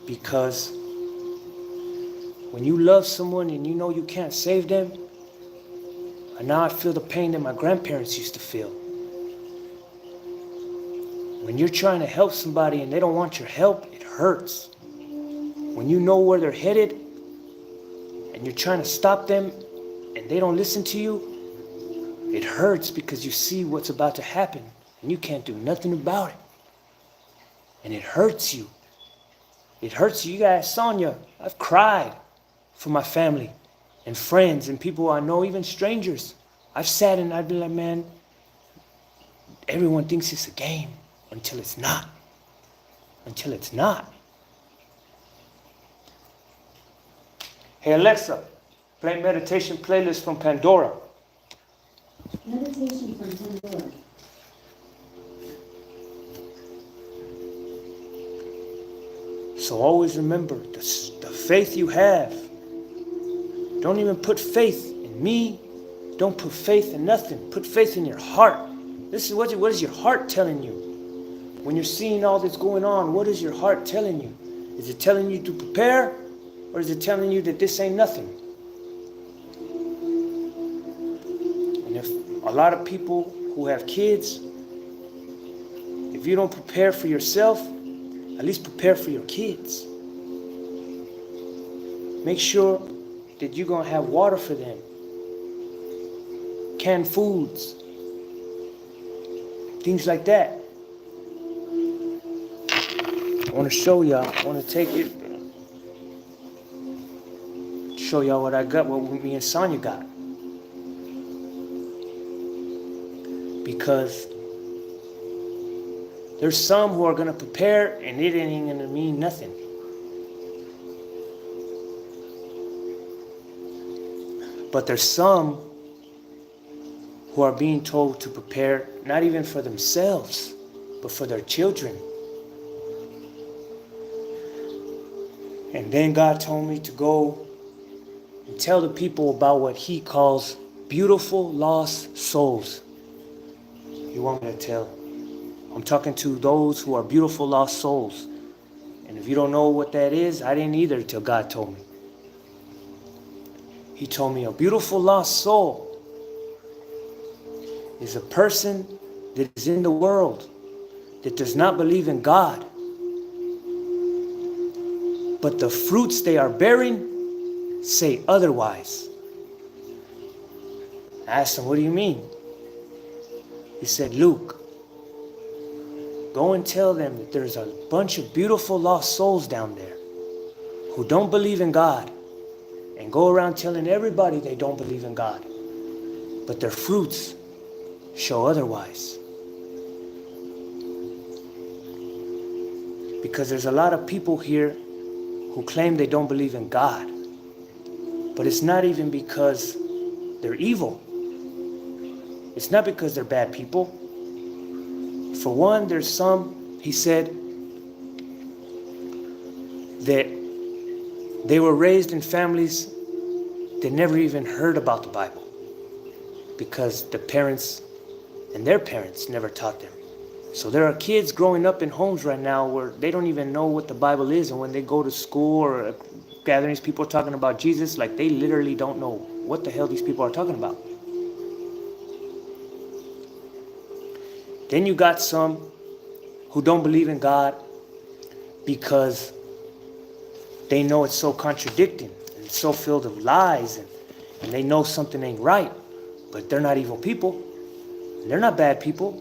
because when you love someone and you know you can't save them, and now I feel the pain that my grandparents used to feel. When you're trying to help somebody and they don't want your help, it hurts. When you know where they're headed and you're trying to stop them and they don't listen to you, it hurts because you see what's about to happen and you can't do nothing about it. And it hurts you. It hurts you. You guys, Sonia, I've cried for my family and friends and people I know, even strangers. I've sat and I've been like, man, everyone thinks it's a game. Until it's not. Until it's not. Hey Alexa, play meditation playlist from Pandora. Meditation from Pandora. So always remember, the faith you have. Don't even put faith in me. Don't put faith in nothing. Put faith in your heart. This is what is your heart telling you? When you're seeing all this going on, what is your heart telling you? Is it telling you to prepare? Or is it telling you that this ain't nothing? And if a lot of people who have kids, if you don't prepare for yourself, at least prepare for your kids. Make sure that you're going to have water for them. Canned foods. Things like that. I want to show y'all. I want to take it. Show y'all what I got, what me and Sonia got. Because there's some who are going to prepare and it ain't going to mean nothing. But there's some who are being told to prepare not even for themselves, but for their children. And then God told me to go and tell the people about what he calls beautiful lost souls. You want me to tell? I'm talking to those who are beautiful lost souls. And if you don't know what that is, I didn't either till God told me. He told me a beautiful lost soul is a person that is in the world that does not believe in God. But the fruits they are bearing say otherwise. I asked him, what do you mean? He said, Luke, go and tell them that there's a bunch of beautiful lost souls down there who don't believe in God and go around telling everybody they don't believe in God. But their fruits show otherwise. Because there's a lot of people here who claim they don't believe in God. But it's not even because they're evil. It's not because they're bad people. For one, there's some, he said, that they were raised in families that never even heard about the Bible because the parents and their parents never taught them. So there are kids growing up in homes right now where they don't even know what the Bible is, and when they go to school or gatherings, people are talking about Jesus, like they literally don't know what the hell these people are talking about. Then you got some who don't believe in God because they know it's so contradicting and it's so filled with lies, and they know something ain't right, but they're not evil people. They're not bad people.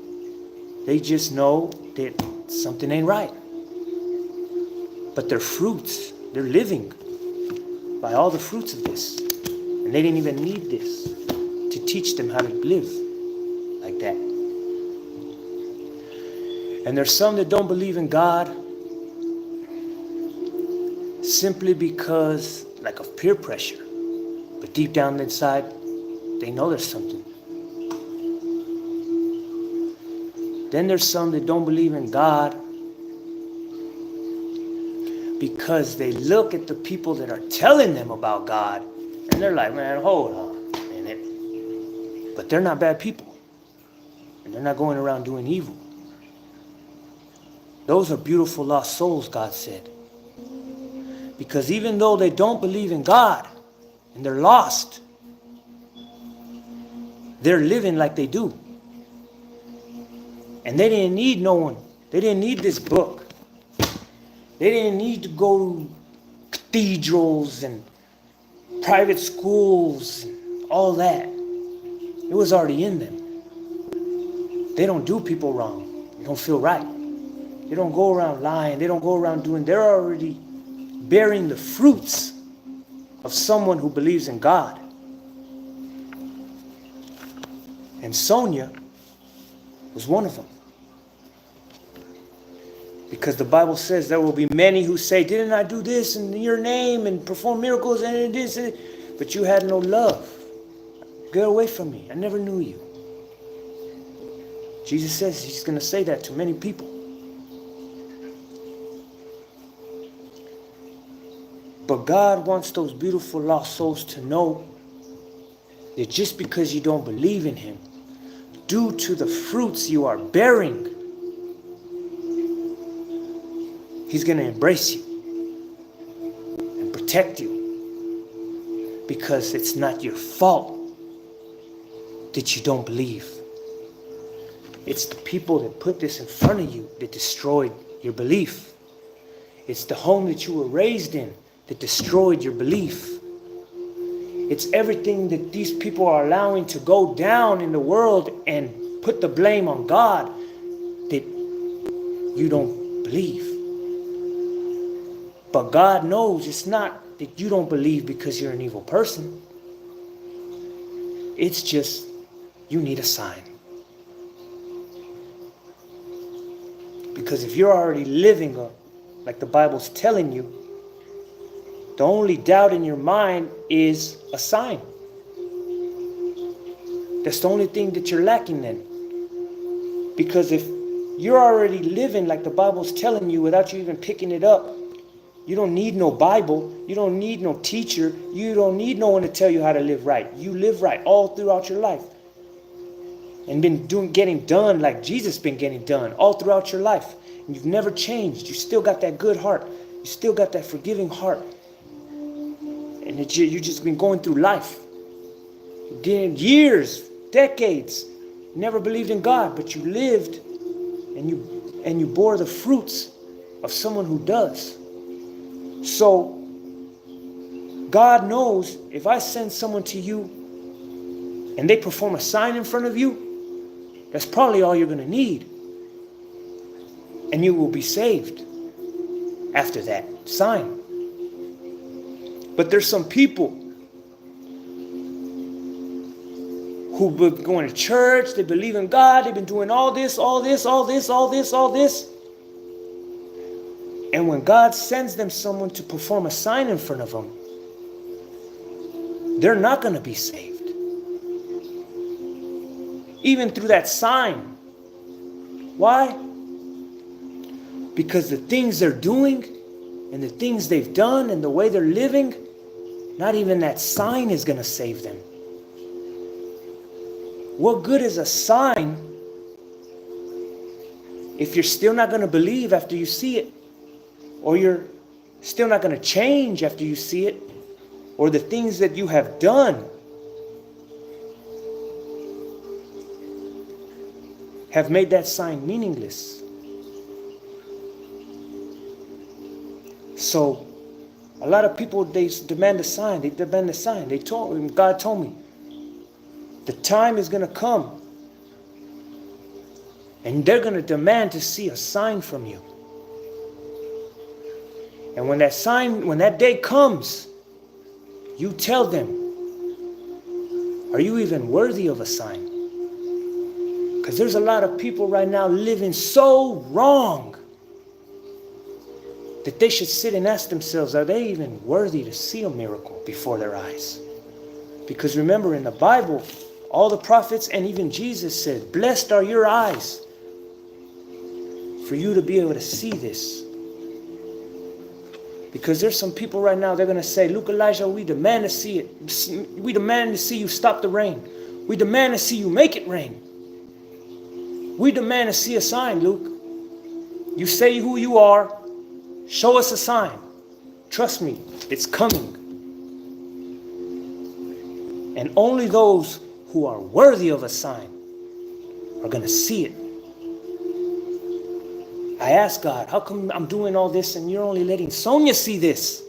They just know that something ain't right. But their fruits, they're living by all the fruits of this. And they didn't even need this to teach them how to live like that. And there's some that don't believe in God simply because, like, of peer pressure. But deep down inside, they know there's something. Then there's some that don't believe in God because they look at the people that are telling them about God and they're like, man, hold on a minute. But they're not bad people. And they're not going around doing evil. Those are beautiful lost souls, God said. Because even though they don't believe in God and they're lost, they're living like they do. And they didn't need no one. They didn't need this book. They didn't need to go to cathedrals and private schools and all that. It was already in them. They don't do people wrong. They don't feel right. They don't go around lying. They don't go around doing. They're already bearing the fruits of someone who believes in God. And Sonia was one of them. Because the Bible says there will be many who say, didn't I do this in your name and perform miracles and this, but you had no love. Get away from me. I never knew you. Jesus says he's going to say that to many people. But God wants those beautiful lost souls to know that just because you don't believe in him, due to the fruits you are bearing, he's going to embrace you and protect you, because it's not your fault that you don't believe. It's the people that put this in front of you that destroyed your belief. It's the home that you were raised in that destroyed your belief. It's everything that these people are allowing to go down in the world and put the blame on God that you don't believe. But God knows it's not that you don't believe because you're an evil person. It's just you need a sign. Because if you're already living like the Bible's telling you, the only doubt in your mind is a sign. That's the only thing that you're lacking then. Because if you're already living like the Bible's telling you without you even picking it up, You don't need no Bible. You don't need no teacher. You don't need no one to tell you how to live right. You live right all throughout your life. And getting done like Jesus been getting done all throughout your life. And you've never changed. You still got that good heart. You still got that forgiving heart. And you just been going through life. Years, decades. You never believed in God, but you lived and you bore the fruits of someone who does. So God knows if I send someone to you and they perform a sign in front of you, that's probably all you're going to need. And you will be saved after that sign. But there's some people who've been going to church, they believe in God, they've been doing all this. And when God sends them someone to perform a sign in front of them, they're not going to be saved. Even through that sign. Why? Because the things they're doing and the things they've done and the way they're living, not even that sign is going to save them. What good is a sign if you're still not going to believe after you see it? Or you're still not going to change after you see it? Or the things that you have done have made that sign meaningless. So a lot of people, they demand a sign. They demand a sign. God told me, the time is going to come and they're going to demand to see a sign from you. And when that day comes, you tell them, are you even worthy of a sign? Because there's a lot of people right now living so wrong that they should sit and ask themselves, are they even worthy to see a miracle before their eyes? Because remember, in the Bible, all the prophets and even Jesus said, blessed are your eyes for you to be able to see this. Because there's some people right now, they're going to say, Luke Elijah, we demand to see it. We demand to see you stop the rain. We demand to see you make it rain. We demand to see a sign, Luke. You say who you are. Show us a sign. Trust me, it's coming. And only those who are worthy of a sign are going to see it. I asked God, how come I'm doing all this and you're only letting Sonia see this?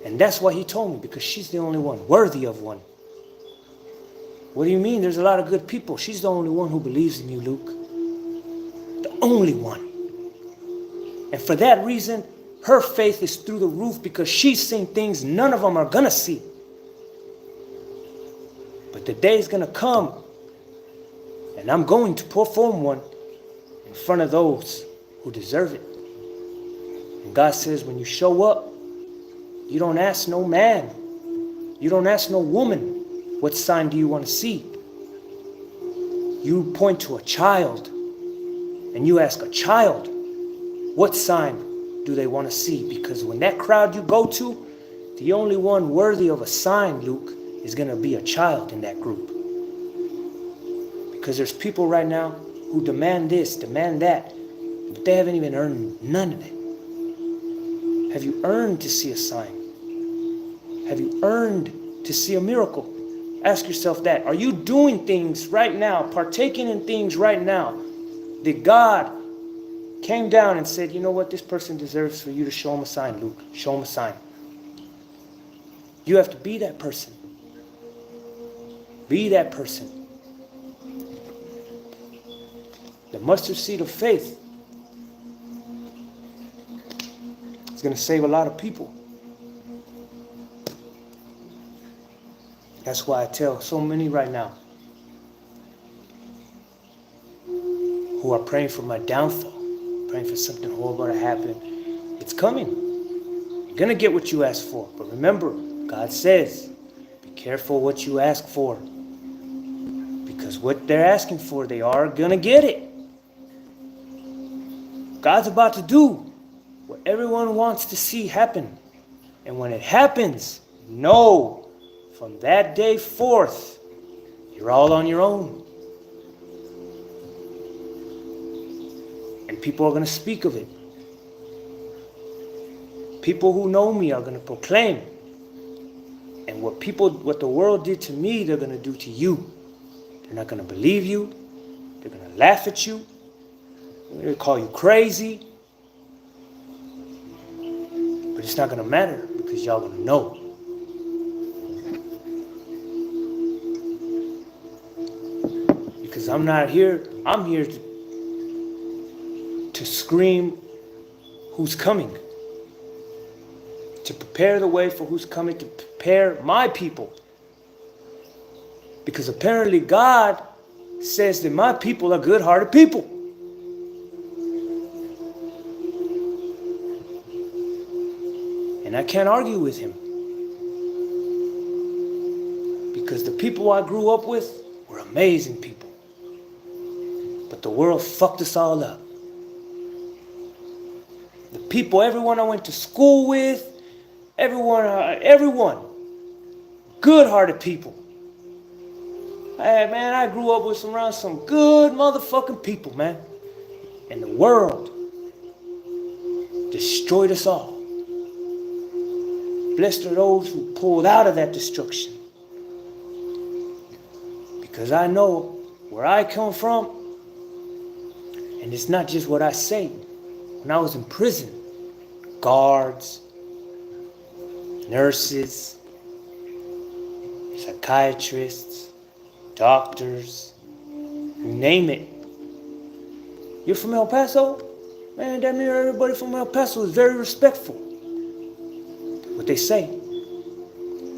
And that's what he told me, because she's the only one worthy of one. What do you mean? There's a lot of good people. She's the only one who believes in you, Luke. The only one. And for that reason, her faith is through the roof, because she's seen things none of them are going to see. But the day is going to come, and I'm going to perform one in front of those who deserve it. And God says, when you show up, you don't ask no man, you don't ask no woman, what sign do you want to see? You point to a child, and you ask a child, what sign do they want to see? Because when that crowd you go to, the only one worthy of a sign, Luke, is going to be a child in that group. Because there's people right now who demand this, demand that, but they haven't even earned none of it. Have you earned to see a sign? Have you earned to see a miracle? Ask yourself that. Are you doing things right now, partaking in things right now, that God came down and said, you know what, this person deserves for you to show him a sign, Luke. Show him a sign. You have to be that person. Be that person. The mustard seed of faith is going to save a lot of people. That's why I tell so many right now who are praying for my downfall, praying for something horrible to happen. It's coming. You're going to get what you ask for. But remember, God says, be careful what you ask for. Because what they're asking for, they are going to get it. God's about to do what everyone wants to see happen. And when it happens, know from that day forth, you're all on your own. And people are going to speak of it. People who know me are going to proclaim. And what the world did to me, they're going to do to you. They're not going to believe you. They're going to laugh at you. They're going to call you crazy. But it's not going to matter because y'all going to know. Because I'm not here. I'm here to scream who's coming. To prepare the way for who's coming, to prepare my people. Because apparently God says that my people are good-hearted people. And I can't argue with him. Because the people I grew up with were amazing people. But the world fucked us all up. The people, everyone I went to school with, everyone, good-hearted people. Hey, man, I grew up with around some good motherfucking people, man. And the world destroyed us all. Blessed are those who pulled out of that destruction. Because I know where I come from, and it's not just what I say. When I was in prison, guards, nurses, psychiatrists, doctors, you name it. You're from El Paso? Man, damn near everybody from El Paso is very respectful. What they say.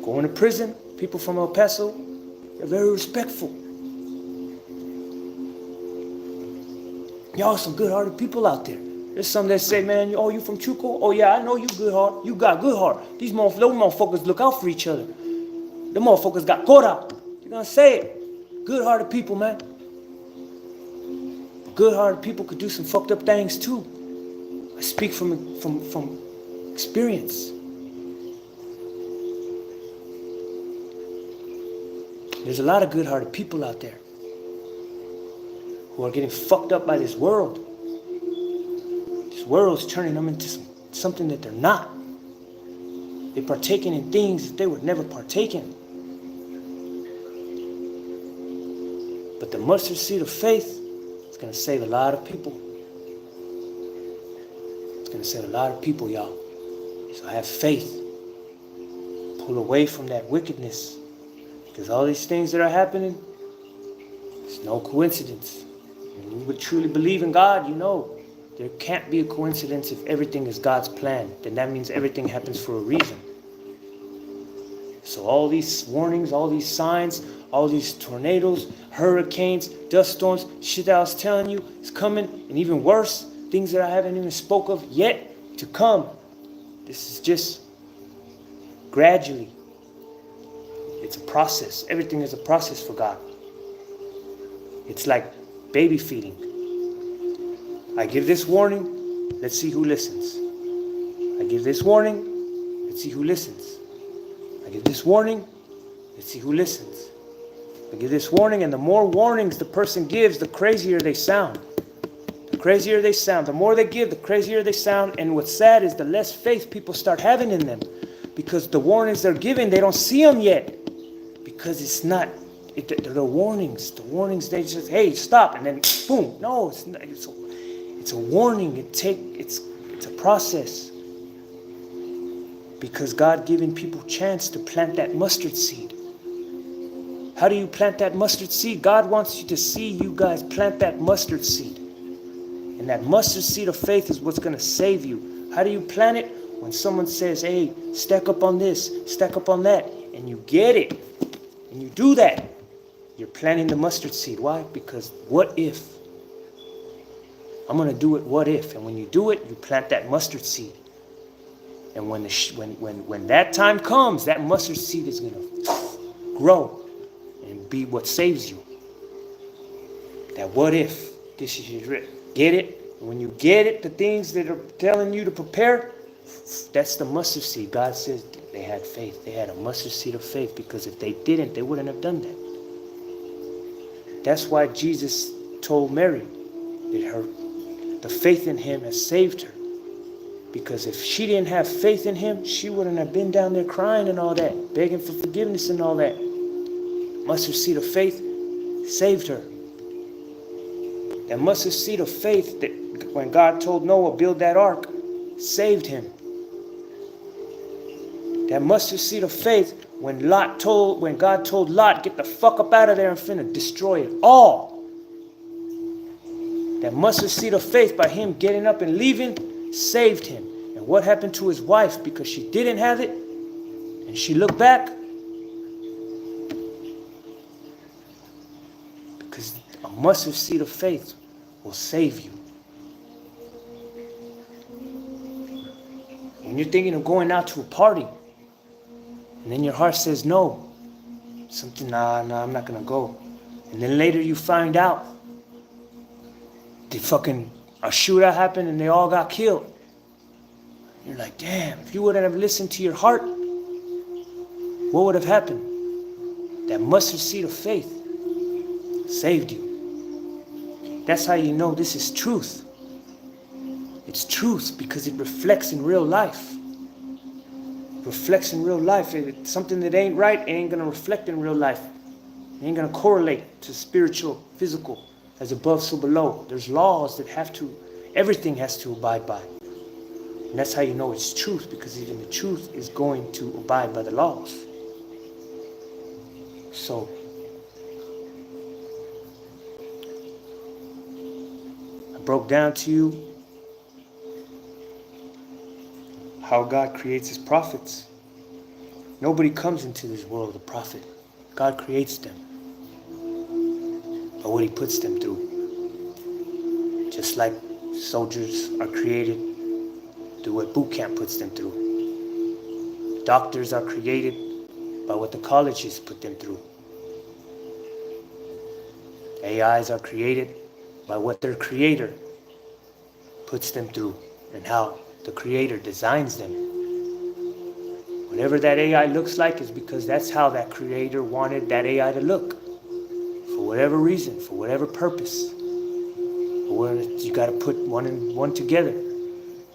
Going to prison, people from El Paso, they're very respectful. Y'all some good-hearted people out there. There's some that say, man, oh, you from Chuco? Oh, yeah, I know you good heart. You got good heart. Those motherfuckers look out for each other. The motherfuckers got caught. You're going to say it. Good-hearted people, man. Good-hearted people could do some fucked up things, too. I speak from experience. There's a lot of good-hearted people out there who are getting fucked up by this world. This world's turning them into something that they're not. They're partaking in things that they would never partake in. But the mustard seed of faith is going to save a lot of people. It's going to save a lot of people, y'all. So have faith. Pull away from that wickedness. Because all these things that are happening, it's no coincidence. When you would truly believe in God, you know there can't be a coincidence if everything is God's plan. Then that means everything happens for a reason. So all these warnings, all these signs, all these tornadoes, hurricanes, dust storms, shit that I was telling you is coming, and even worse, things that I haven't even spoke of yet to come. This is just gradually. It's a process. Everything is a process for God. It's like baby feeding. I give this warning, let's see who listens. I give this warning, let's see who listens. I give this warning, let's see who listens. I give this warning, and the more warnings the person gives, the crazier they sound. The crazier they sound. The more they give, the crazier they sound. And what's sad is the less faith people start having in them. Because the warnings they're giving, they don't see them yet. Because it's not, the warnings. The warnings, they just, hey, stop. And then, boom. No, it's not. It's a warning. It's a process. Because God giving people chance to plant that mustard seed. How do you plant that mustard seed? God wants you to see you guys plant that mustard seed. And that mustard seed of faith is what's going to save you. How do you plant it? When someone says, hey, stack up on this, stack up on that, and you get it, and you do that, you're planting the mustard seed. Why? Because what if? I'm going to do it, what if? And when you do it, you plant that mustard seed. And when that time comes, that mustard seed is going to grow and be what saves you. That what if? This is your, get it? When you get it, the things that are telling you to prepare, that's the mustard seed. God says they had faith. They had a mustard seed of faith, because if they didn't, they wouldn't have done that. That's why Jesus told Mary that the faith in him has saved her. Because if she didn't have faith in him, she wouldn't have been down there crying and all that, begging for forgiveness and all that. Mustard seed of faith saved her. That mustard seed of faith that when God told Noah build that ark, saved him. That mustard seed of faith when God told Lot, get the fuck up out of there and finna destroy it all. That mustard seed of faith by him getting up and leaving saved him. And what happened to his wife because she didn't have it and she looked back? Because a mustard seed of faith will save you. When you're thinking of going out to a party and then your heart says no, nah, I'm not gonna go. And then later you find out a shootout happened and they all got killed. You're like, damn, if you wouldn't have listened to your heart, what would have happened? That mustard seed of faith saved you. That's how you know this is truth. It's truth because it reflects in real life. It reflects in real life. If it's something that ain't right, it ain't going to reflect in real life. It ain't going to correlate to spiritual, physical, as above, so below. There's laws that everything has to abide by. And that's how you know it's truth, because even the truth is going to abide by the laws. So, I broke down to you how God creates his prophets. Nobody comes into this world a prophet. God creates them. But what he puts them through. Just like soldiers are created through what boot camp puts them through. Doctors are created by what the colleges put them through. AIs are created by what their creator puts them through and how the creator designs them. Whatever that AI looks like is because that's how that creator wanted that AI to look. For whatever reason, for whatever purpose. You got to put one and one together.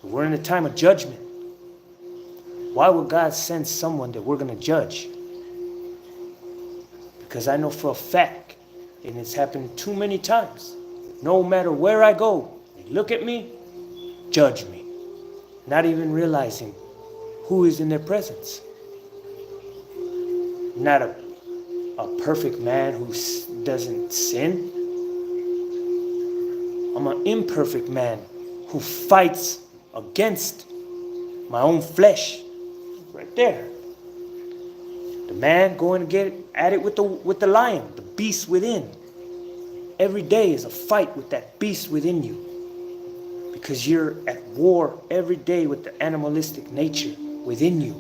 We're in a time of judgment. Why would God send someone that we're going to judge? Because I know for a fact, and it's happened too many times, no matter where I go, they look at me, judge me. Not even realizing who is in their presence. Not a perfect man who doesn't sin. I'm an imperfect man who fights against my own flesh. Right there. The man going to get at it with the lion, the beast within. Every day is a fight with that beast within you. Because you're at war every day with the animalistic nature within you.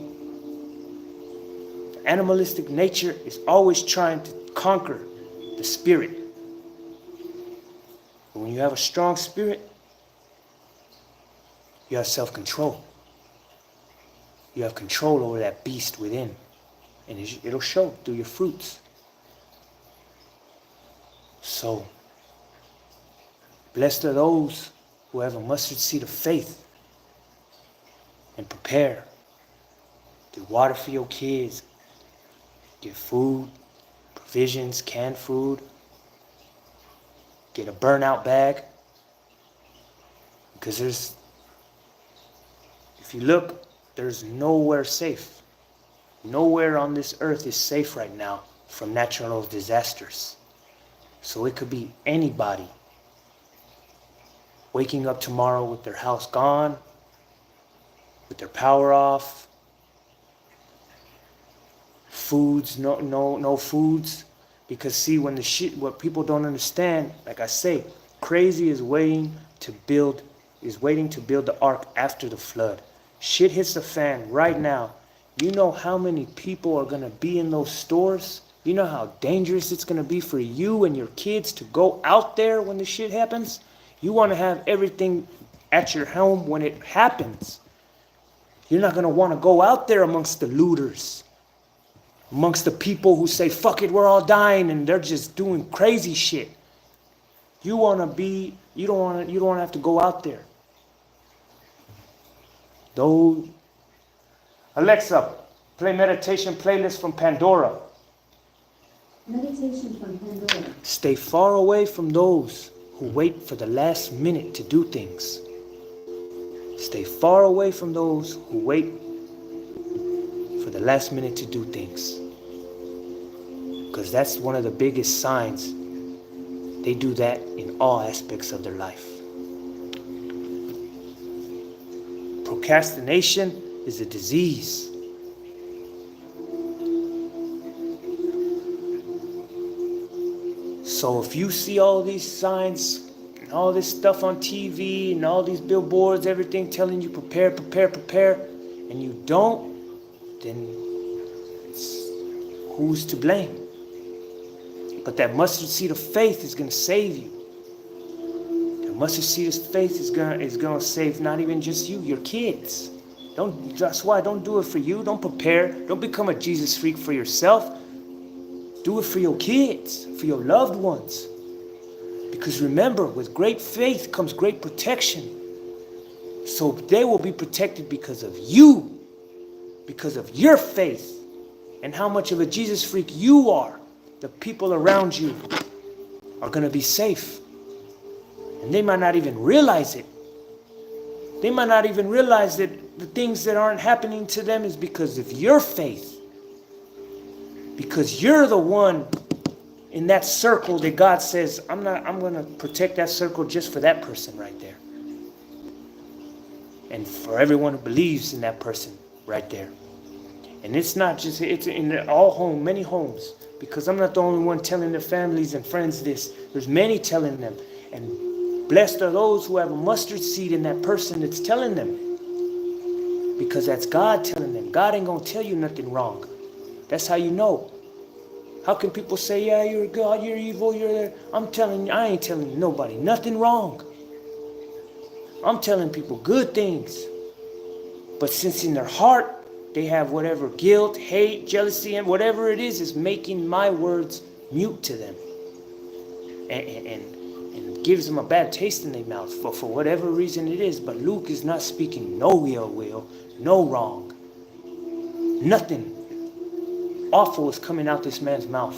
The animalistic nature is always trying to conquer the spirit. But when you have a strong spirit, you have self-control. You have control over that beast within. And it'll show through your fruits. So, blessed are those who have a mustard seed of faith and prepare. Get water for your kids. Get food, provisions, canned food. Get a burnout bag. Because if you look, there's nowhere safe. Nowhere on this earth is safe right now from natural disasters. So it could be anybody waking up tomorrow with their house gone, with their power off, foods, no foods. Because see, what people don't understand, like I say, crazy is waiting to build the ark after the flood. Shit hits the fan right now. You know how many people are going to be in those stores? You know how dangerous it's going to be for you and your kids to go out there when the shit happens? You want to have everything at your home when it happens. You're not going to want to go out there amongst the looters, amongst the people who say, fuck it, we're all dying, and they're just doing crazy shit. You don't want to have to go out there. Though, Alexa, play meditation playlist from Pandora. Meditation from Pandora. Stay far away from those who wait for the last minute to do things. Stay far away from those who wait for the last minute to do things. Because that's one of the biggest signs. They do that in all aspects of their life. Procrastination is a disease. So if you see all these signs, and all this stuff on TV, and all these billboards, everything telling you prepare, and you don't, then who's to blame? But that mustard seed of faith is going to save you. That mustard seed of faith is going to save not even just you, your kids. That's why don't do it for you. Don't prepare. Don't become a Jesus freak for yourself. Do it for your kids, for your loved ones. Because remember, with great faith comes great protection. So they will be protected because of you, because of your faith, and how much of a Jesus freak you are. The people around you are going to be safe. And they might not even realize it. They might not even realize that the things that aren't happening to them is because of your faith. Because you're the one in that circle that God says, I'm going to protect that circle just for that person right there. And for everyone who believes in that person right there. And it's not just, it's in all homes, many homes. Because I'm not the only one telling their families and friends this. There's many telling them. And blessed are those who have a mustard seed in that person that's telling them. Because that's God telling them. God ain't going to tell you nothing wrong. That's how you know. How can people say, yeah, you're God, you're evil, you're there? I'm telling you, I ain't telling nobody nothing wrong. I'm telling people good things. But since in their heart, they have whatever guilt, hate, jealousy, and whatever it is making my words mute to them. And gives them a bad taste in their mouth for whatever reason it is. But Luke is not speaking no ill will, no wrong. Nothing awful is coming out this man's mouth.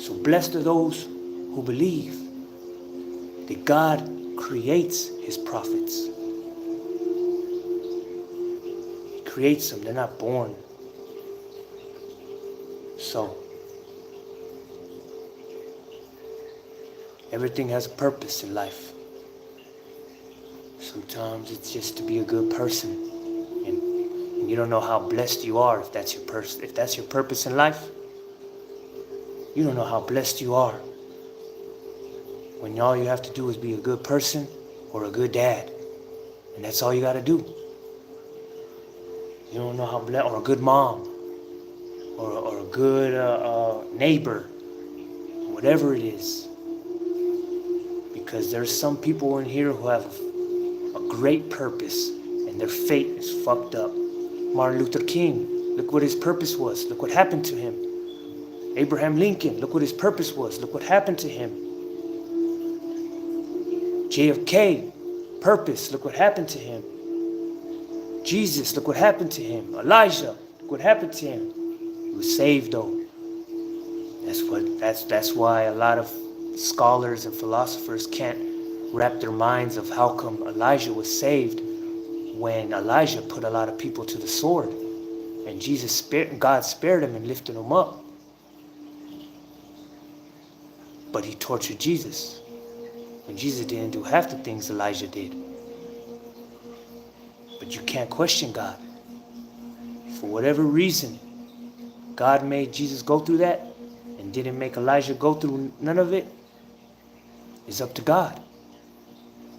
So blessed are those who believe that God creates his prophets. He creates them. They're not born. So everything has a purpose in life. Sometimes it's just to be a good person. And you don't know how blessed you are if that's your purpose in life. You don't know how blessed you are when all you have to do is be a good person or a good dad. And that's all you got to do. You don't know how blessed, or a good mom, or a good neighbor, whatever it is. Because there's some people in here who have a great purpose and their fate is fucked up. Martin Luther King, look what his purpose was. Look what happened to him. Abraham Lincoln, look what his purpose was. Look what happened to him. JFK, purpose, look what happened to him. Jesus, look what happened to him. Elijah, look what happened to him. He was saved though. That's why a lot of scholars and philosophers can't wrap their minds of how come Elijah was saved when Elijah put a lot of people to the sword. And God spared him and lifted him up. But he tortured Jesus. And Jesus didn't do half the things Elijah did. But you can't question God. For whatever reason, God made Jesus go through that and didn't make Elijah go through none of it. It's up to God.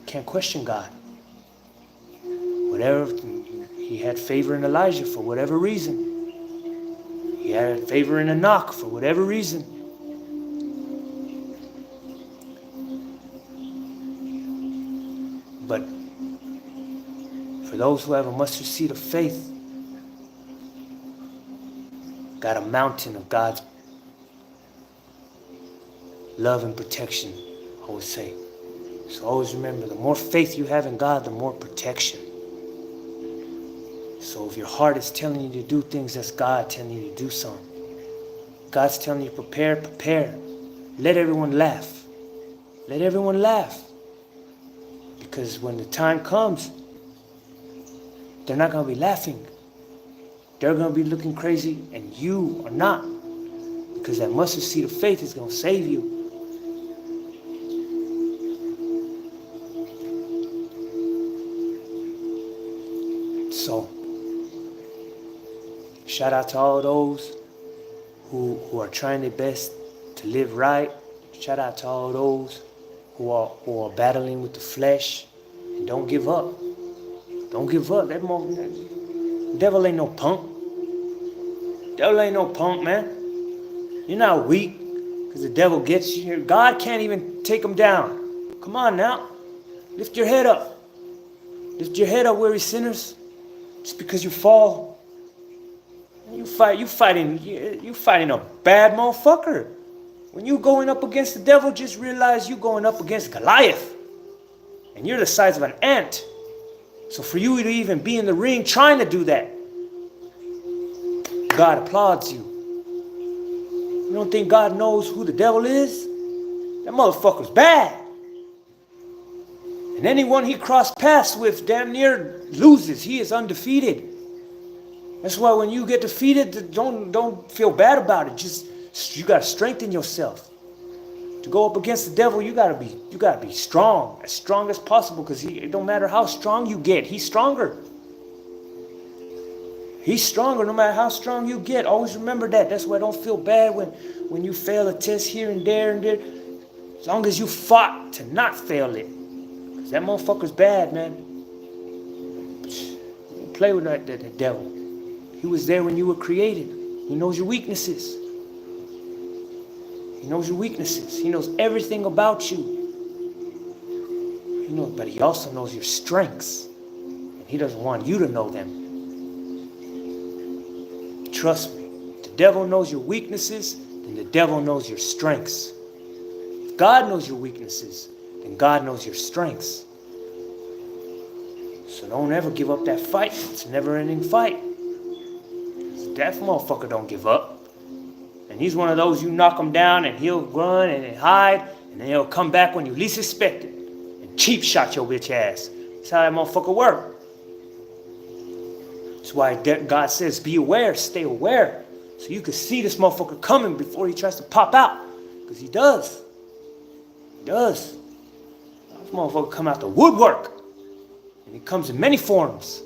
Can't question God. Whatever, he had favor in Elijah for whatever reason. He had favor in Enoch for whatever reason. those who have a mustard seed of faith, got a mountain of God's love and protection, I would say. So always remember, the more faith you have in God, the more protection. So if your heart is telling you to do things, that's God telling you to do something. God's telling you prepare, prepare. Let everyone laugh. Let everyone laugh. Because when the time comes, they're not going to be laughing. They're going to be looking crazy, and you are not. Because that mustard seed of faith is going to save you. So, shout out to all those who are trying their best to live right. Shout out to all those who are battling with the flesh. And don't give up. Don't give up. That devil ain't no punk. Devil ain't no punk, man. You're not weak because the devil gets you here. God can't even take him down. Come on now. Lift your head up. Lift your head up, weary sinners. Just because you fall, you fighting a bad motherfucker. When you going up against the devil, just realize you going up against Goliath. And you're the size of an ant. So for you to even be in the ring trying to do that, God applauds you. You don't think God knows who the devil is? That motherfucker's bad. And anyone he crossed paths with damn near loses. He is undefeated. That's why when you get defeated, don't feel bad about it. Just you gotta strengthen yourself. To go up against the devil, you gotta be strong as possible, because it don't matter how strong you get, he's stronger. He's stronger no matter how strong you get. Always remember that. That's why don't feel bad when you fail a test here and there and there. As long as you fought to not fail it. Because that motherfucker's bad, man. Don't play with that devil. He was there when you were created. He knows your weaknesses. He knows your weaknesses. He knows everything about you. But he also knows your strengths. And he doesn't want you to know them. Trust me. If the devil knows your weaknesses, then the devil knows your strengths. If God knows your weaknesses, then God knows your strengths. So don't ever give up that fight. It's a never-ending fight. That motherfucker don't give up. And he's one of those, you knock him down and he'll run and hide, and then he'll come back when you least expect it and cheap shot your bitch ass. That's how that motherfucker works. That's why God says be aware, stay aware, so you can see this motherfucker coming before he tries to pop out. Because he does. He does. This motherfucker come out the woodwork. And he comes in many forms.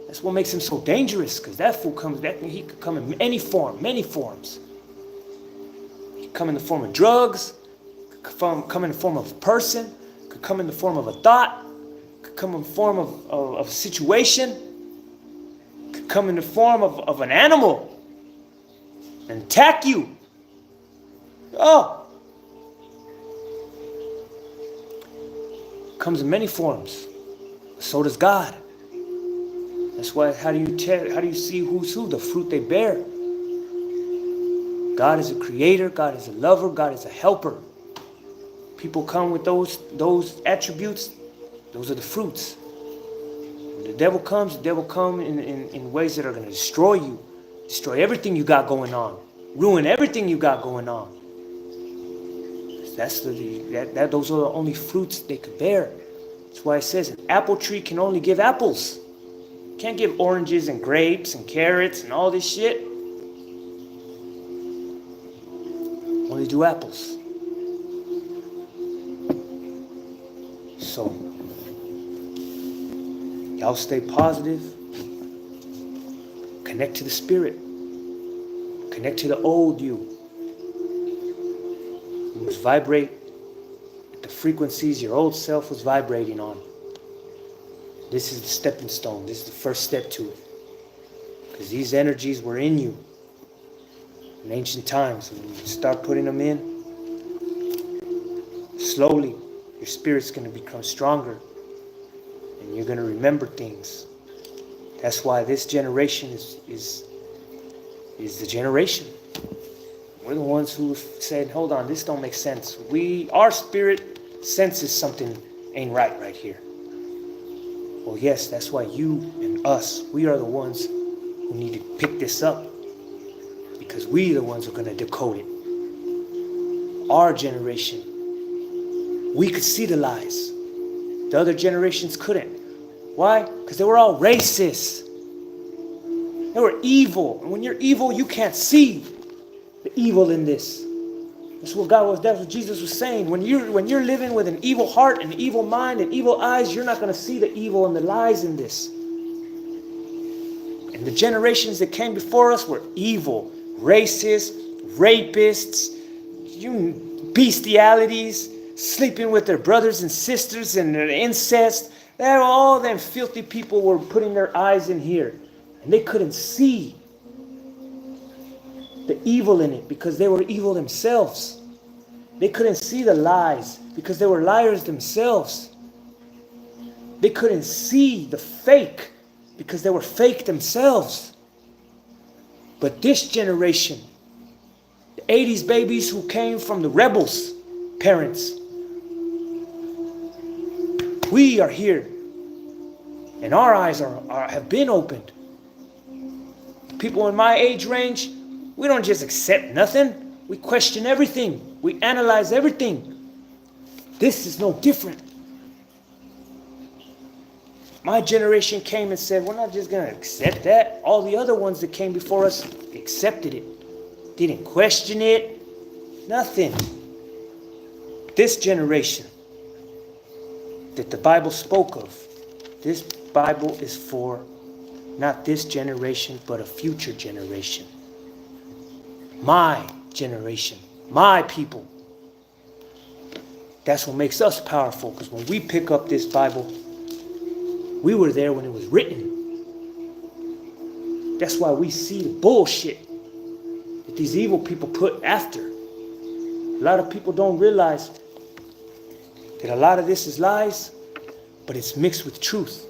That's what makes him so dangerous, because that fool he could come in any form, many forms. He could come in the form of drugs, could come in the form of a person, could come in the form of a thought, could come in the form of a situation, could come in the form of an animal and attack you. Oh! Comes in many forms. So does God. That's why, how do you see who's who? The fruit they bear. God is a creator, God is a lover, God is a helper. People come with those attributes, those are the fruits. When the devil comes in ways that are going to destroy you, destroy everything you got going on, ruin everything you got going on. Those are the only fruits they could bear. That's why it says an apple tree can only give apples. Can't give oranges and grapes and carrots and all this shit. Only do apples. So, y'all stay positive. Connect to the spirit. Connect to the old you. You must vibrate at the frequencies your old self was vibrating on. This is the stepping stone. This is the first step to it. Because these energies were in you in ancient times. When you start putting them in, slowly your spirit's going to become stronger. And you're going to remember things. That's why this generation is the generation. We're the ones who said, hold on, this don't make sense. Our spirit senses something ain't right here. Well, yes, that's why you and us, we are the ones who need to pick this up, because we the ones who are going to decode it. Our generation, we could see the lies. The other generations couldn't. Why? Because they were all racist. They were evil. And when you're evil, you can't see the evil in this. That's what Jesus was saying. When you're living with an evil heart, an evil mind, and evil eyes, you're not going to see the evil and the lies in this. And the generations that came before us were evil, racist, rapists, bestialities, sleeping with their brothers and sisters, and their incest. All them filthy people were putting their eyes in here. And they couldn't see the evil in it because they were evil themselves. They couldn't see the lies because they were liars themselves. They couldn't see the fake because they were fake themselves. But this generation, the 80s babies who came from the rebels' parents, we are here, and our eyes have been opened. People in my age range, we don't just accept nothing. We question everything. We analyze everything. This is no different. My generation came and said, we're not just going to accept that. All the other ones that came before us accepted it. Didn't question it. Nothing. This generation that the Bible spoke of, this Bible is for not this generation, but a future generation. My generation, my people. That's what makes us powerful, because when we pick up this Bible, we were there when it was written. That's why we see the bullshit that these evil people put after. A lot of people don't realize that a lot of this is lies, but it's mixed with truth.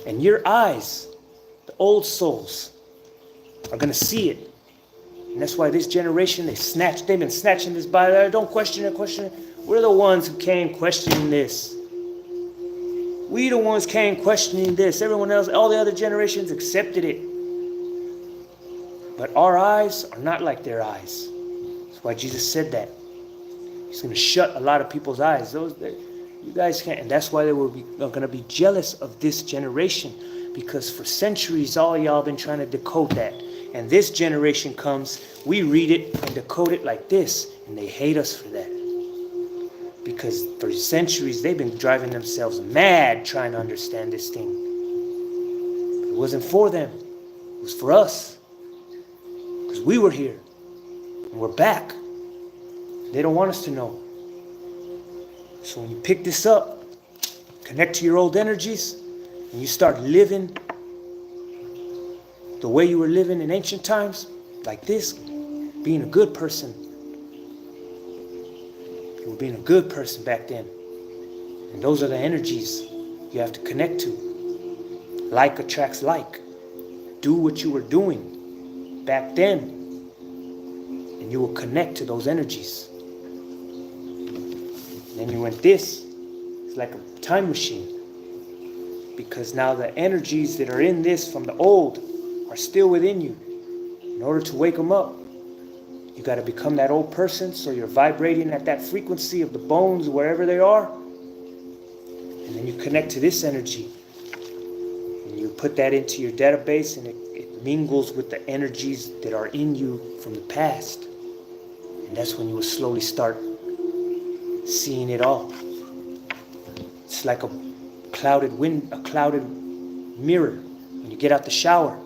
And your eyes, the old souls, are going to see it. And that's why this generation, they've been snatching this Bible. Don't question it, question it. We're the ones who came questioning this. We the ones came questioning this. Everyone else, all the other generations accepted it. But our eyes are not like their eyes. That's why Jesus said that. He's going to shut a lot of people's eyes. You guys can't. And that's why they were going to be jealous of this generation. Because for centuries, all y'all been trying to decode that. And this generation comes, we read it and decode it like this. And they hate us for that. Because for centuries, they've been driving themselves mad trying to understand this thing. But it wasn't for them. It was for us. Because we were here. And we're back. They don't want us to know. So when you pick this up, connect to your old energies, and you start living the way you were living in ancient times, like this, being a good person. You were being a good person back then. And those are the energies you have to connect to. Like attracts like. Do what you were doing back then, and you will connect to those energies. And then you went this. It's like a time machine. Because now the energies that are in this from the old are still within you. In order to wake them up, you got to become that old person, so you're vibrating at that frequency of the bones wherever they are. And then you connect to this energy. And you put that into your database, and it mingles with the energies that are in you from the past. And that's when you will slowly start seeing it all. It's like a clouded mirror. When you get out the shower,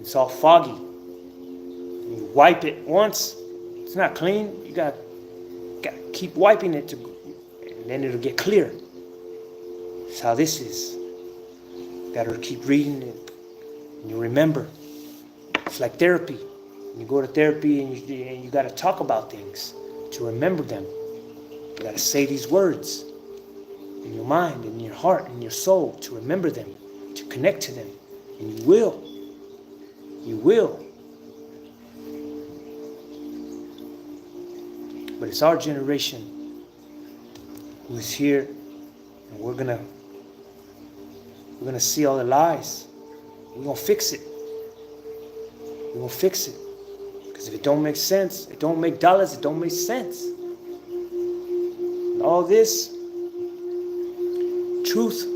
it's all foggy. And you wipe it once, it's not clean. You got to keep wiping it, and then it'll get clear. That's how this is. You got to keep reading it, and you remember. It's like therapy. You go to therapy, and you got to talk about things to remember them. You got to say these words in your mind, in your heart, in your soul, to remember them, to connect to them. And you will. You will. But it's our generation who is here, and we're gonna see all the lies. We're gonna fix it. We're gonna fix it. Because if it don't make sense, it don't make dollars, it don't make sense. And all this, truth,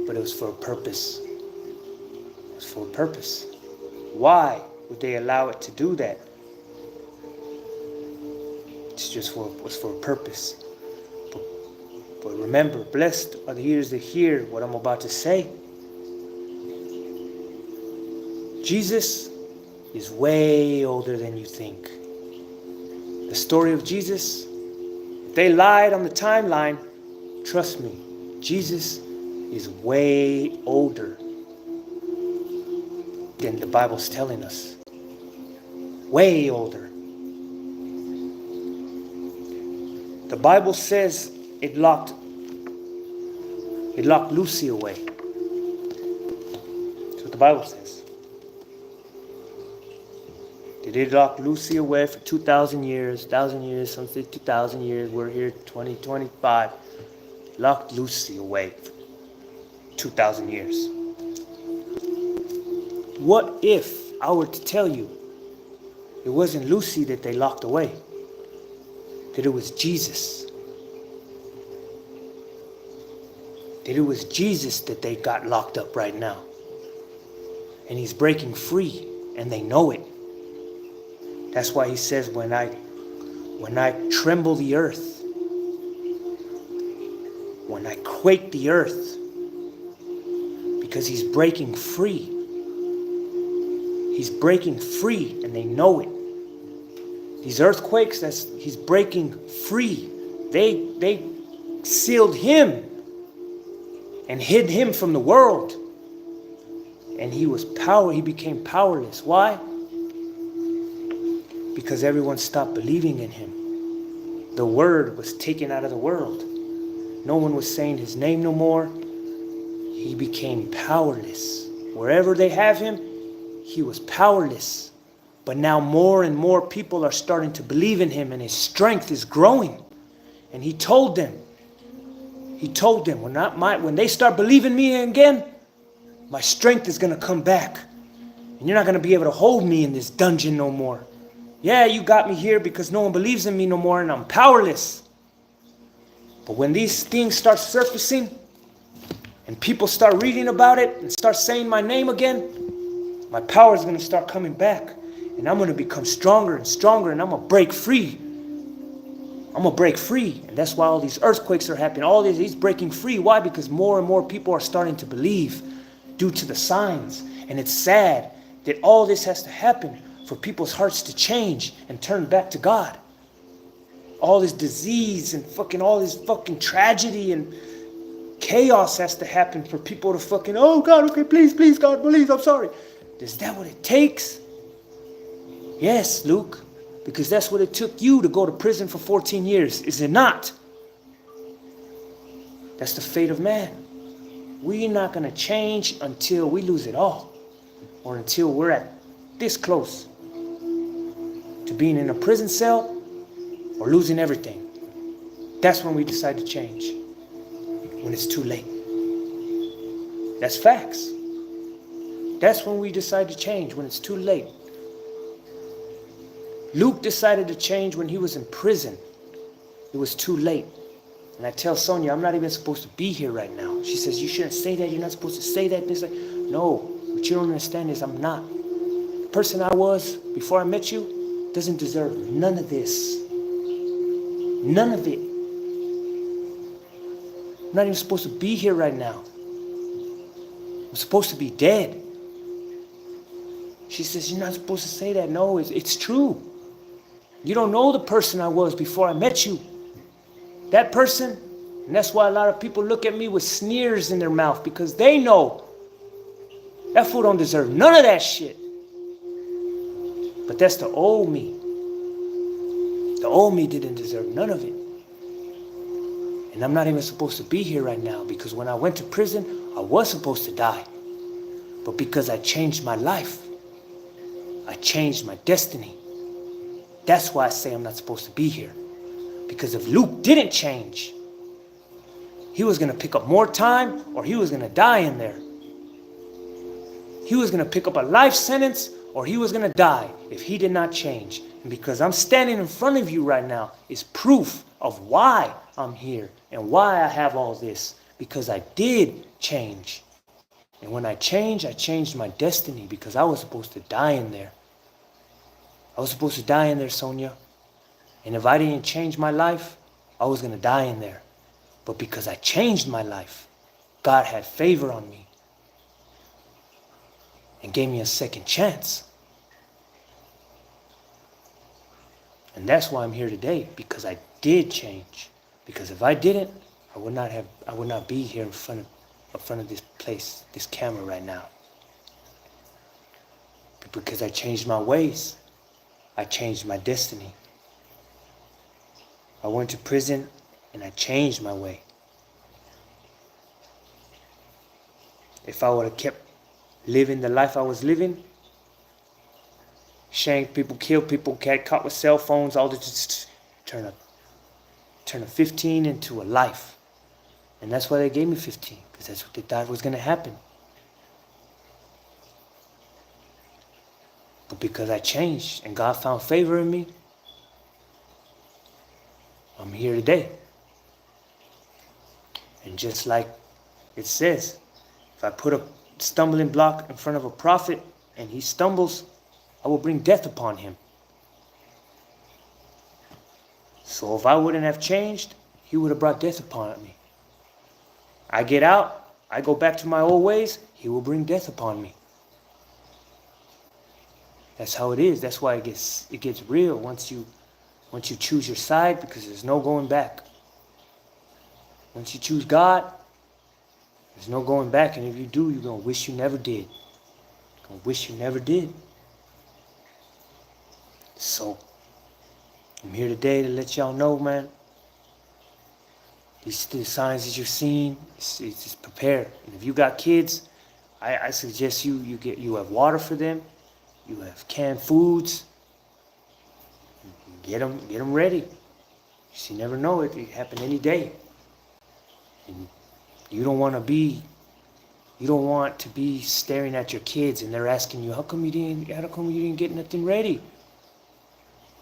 but it was for a purpose. It was for a purpose. Why would they allow it to do that? It was for a purpose. But remember, blessed are the ears that hear what I'm about to say. Jesus is way older than you think. The story of Jesus, if they lied on the timeline, trust me, Jesus is way older than the Bible's telling us. Way older. The Bible says it locked Lucy away. That's what the Bible says. Did it lock Lucy away for 2,000 years, 1,000 years, some say 2,000 years, we're here 2025. Locked Lucy away for 2,000 years. What if I were to tell you it wasn't Lucy that they locked away? That it was Jesus. That it was Jesus that they got locked up right now. And he's breaking free, and they know it. That's why he says, when I tremble the earth, when I quake the earth, because he's breaking free. He's breaking free, and they know it. These earthquakes, he's breaking free. They sealed him and hid him from the world. And he became powerless. Why? Because everyone stopped believing in him. The word was taken out of the world. No one was saying his name no more. He became powerless. Wherever they have him, he was powerless. But now more and more people are starting to believe in him, and his strength is growing. And he told them, when they start believing me again, my strength is going to come back. And you're not going to be able to hold me in this dungeon no more. Yeah, you got me here because no one believes in me no more, and I'm powerless. But when these things start surfacing, and people start reading about it, and start saying my name again, my power is going to start coming back. And I'm going to become stronger and stronger, and I'm going to break free. I'm going to break free. And that's why all these earthquakes are happening. All this, he's breaking free. Why? Because more and more people are starting to believe due to the signs. And it's sad that all this has to happen for people's hearts to change and turn back to God. All this disease and all this fucking tragedy and chaos has to happen for people to oh God, okay, please, God, please, I'm sorry. Is that what it takes? Yes, Luke, because that's what it took you to go to prison for 14 years, is it not? That's the fate of man. We're not going to change until we lose it all, or until we're at this close to being in a prison cell or losing everything. That's when we decide to change, when it's too late. That's facts. That's when we decide to change, when it's too late. Luke decided to change when he was in prison. It was too late. And I tell Sonia, I'm not even supposed to be here right now. She says, you shouldn't say that. You're not supposed to say that. No, what you don't understand is I'm not. The person I was before I met you doesn't deserve none of this. None of it. I'm not even supposed to be here right now. I'm supposed to be dead. She says, you're not supposed to say that. No, it's true. You don't know the person I was before I met you. That person, and that's why a lot of people look at me with sneers in their mouth, because they know that fool don't deserve none of that shit. But that's the old me. The old me didn't deserve none of it. And I'm not even supposed to be here right now, because when I went to prison, I was supposed to die. But because I changed my life, I changed my destiny. That's why I say I'm not supposed to be here. Because if Luke didn't change, he was going to pick up more time or he was going to die in there. He was going to pick up a life sentence or he was going to die if he did not change. And because I'm standing in front of you right now is proof of why I'm here and why I have all this. Because I did change. And when I changed my destiny because I was supposed to die in there. I was supposed to die in there, Sonia. And if I didn't change my life, I was going to die in there. But because I changed my life, God had favor on me and gave me a second chance. And that's why I'm here today, because I did change. Because if I didn't, I would not be here in front of this place, this camera right now. But because I changed my ways, I changed my destiny. I went to prison and I changed my way. If I would have kept living the life I was living, shank people, kill people, get caught with cell phones, all this, just turn a 15 into a life. And that's why they gave me 15, because that's what they thought was going to happen. But because I changed and God found favor in me, I'm here today. And just like it says, if I put a stumbling block in front of a prophet and he stumbles, I will bring death upon him. So if I wouldn't have changed, he would have brought death upon me. I get out, I go back to my old ways, he will bring death upon me. That's how it is. That's why it gets real once you choose your side, because there's no going back. Once you choose God, there's no going back. And if you do, you're going to wish you never did. You're going to wish you never did. So, I'm here today to let y'all know, man. These signs that you're seeing, it's just prepare. And if you got kids, I suggest you have water for them. You have canned foods. Get them ready. You never know, it can happen any day. And you don't want to be staring at your kids and they're asking you, how come you didn't get nothing ready?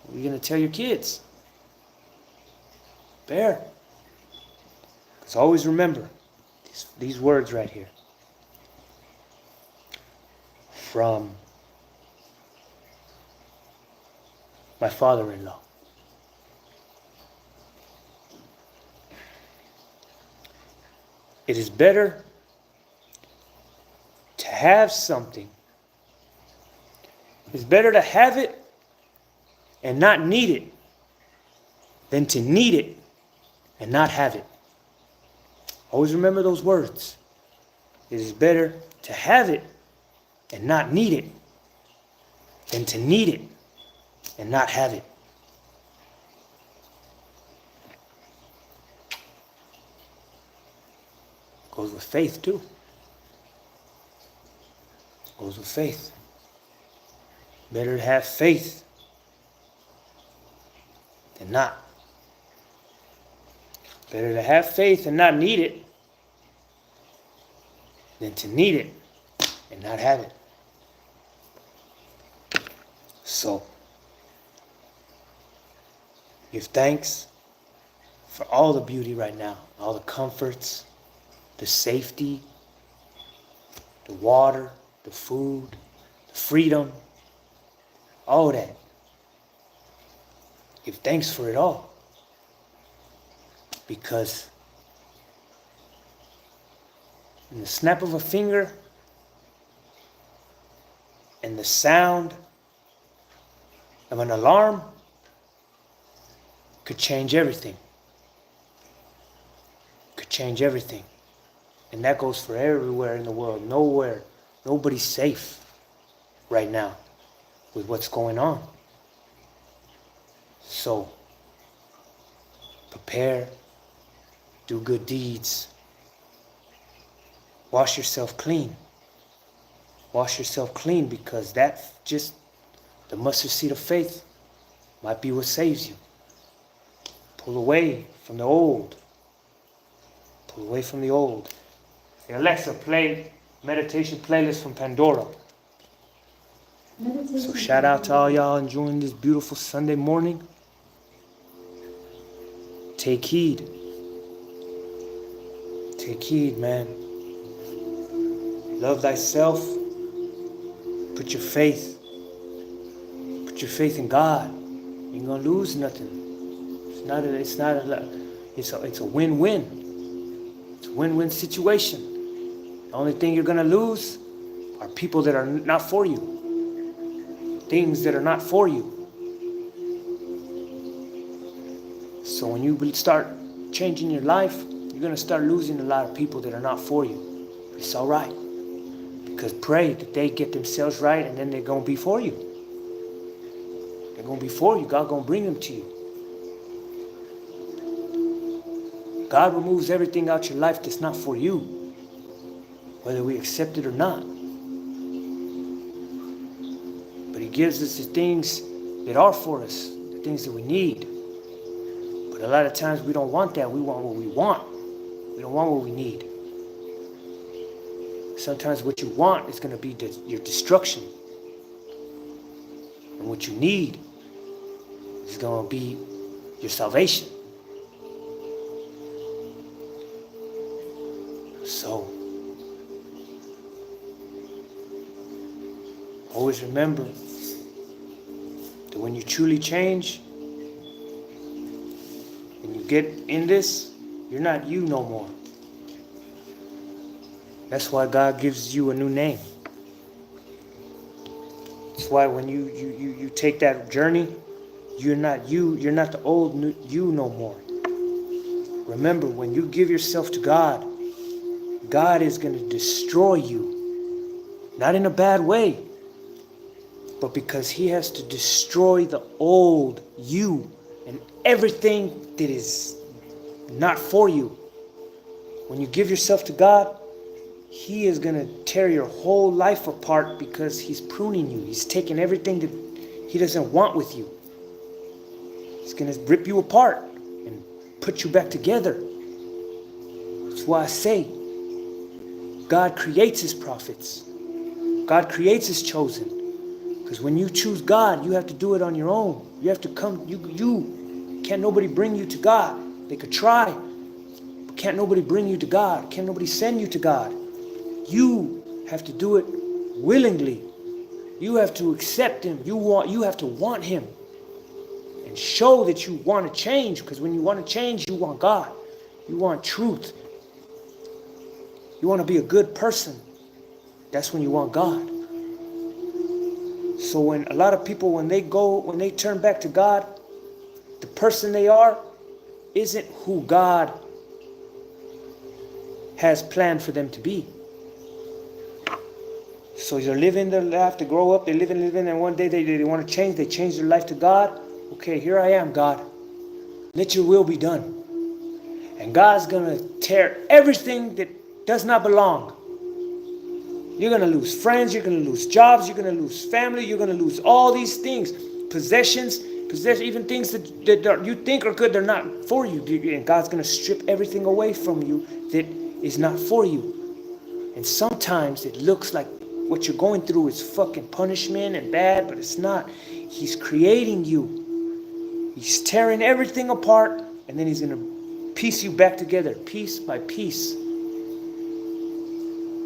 What are you gonna tell your kids? Bear. Because always remember these words right here. From my father-in-law. It is better to have something. It's better to have it and not need it than to need it and not have it. Always remember those words. It is better to have it and not need it than to need it and not have it. Goes with faith too. Goes with faith. Better to have faith than not. Better to have faith and not need it than to need it and not have it. So, give thanks for all the beauty right now, all the comforts, the safety, the water, the food, the freedom, all that. Give thanks for it all. Because in the snap of a finger and the sound of an alarm could change everything. Could change everything. And that goes for everywhere in the world. Nobody's safe right now with what's going on. So, prepare, do good deeds, wash yourself clean, Wash yourself clean, because that just the mustard seed of faith might be what saves you. Pull away from the old. Pull away from the old. Hey, Alexa, play meditation playlist from Pandora. So shout out to all y'all enjoying this beautiful Sunday morning. Take heed. Take heed, man. Love thyself. Put your faith in God. You ain't gonna lose nothing. It's a win-win. It's a win-win situation. The only thing you're gonna lose are people that are not for you. Things that are not for you. So when you start changing your life, you're gonna start losing a lot of people that are not for you. It's all right. Because pray that they get themselves right, and then they're going to be for you. They're going to be for you. God going to bring them to you. God removes everything out your life that's not for you, whether we accept it or not. But He gives us the things that are for us, the things that we need. But a lot of times we don't want that. We want what we want. We don't want what we need. Sometimes what you want is going to be your destruction. And what you need is going to be your salvation. So, always remember that when you truly change, and you get in this, you're not you no more. That's why God gives you a new name. That's why when you take that journey, you're not you. You're not the old you no more. Remember, when you give yourself to God, God is going to destroy you. Not in a bad way, but because He has to destroy the old you and everything that is not for you. When you give yourself to God, He is going to tear your whole life apart, because He's pruning you. He's taking everything that He doesn't want with you. He's going to rip you apart and put you back together. That's why I say God creates His prophets. God creates His chosen. Because when you choose God, you have to do it on your own. You have to come. You can't nobody bring you to God. They could try, but can't nobody bring you to God. Can't nobody send you to God. You have to do it willingly. You have to accept Him. You have to want Him. And show that you want to change. Because when you want to change, you want God. You want truth. You want to be a good person. That's when you want God. So when a lot of people, when they turn back to God, the person they are isn't who God has planned for them to be. So they're living their life to grow up, they're living, and one day they want to change, they change their life to God. Okay, here I am, God. Let your will be done. And God's going to tear everything that does not belong. You're going to lose friends, you're going to lose jobs, you're going to lose family, you're going to lose all these things. Possessions, even things that you think are good, they're not for you. And God's going to strip everything away from you that is not for you. And sometimes it looks like what you're going through is fucking punishment and bad, but it's not. He's creating you. He's tearing everything apart, and then He's going to piece you back together, piece by piece.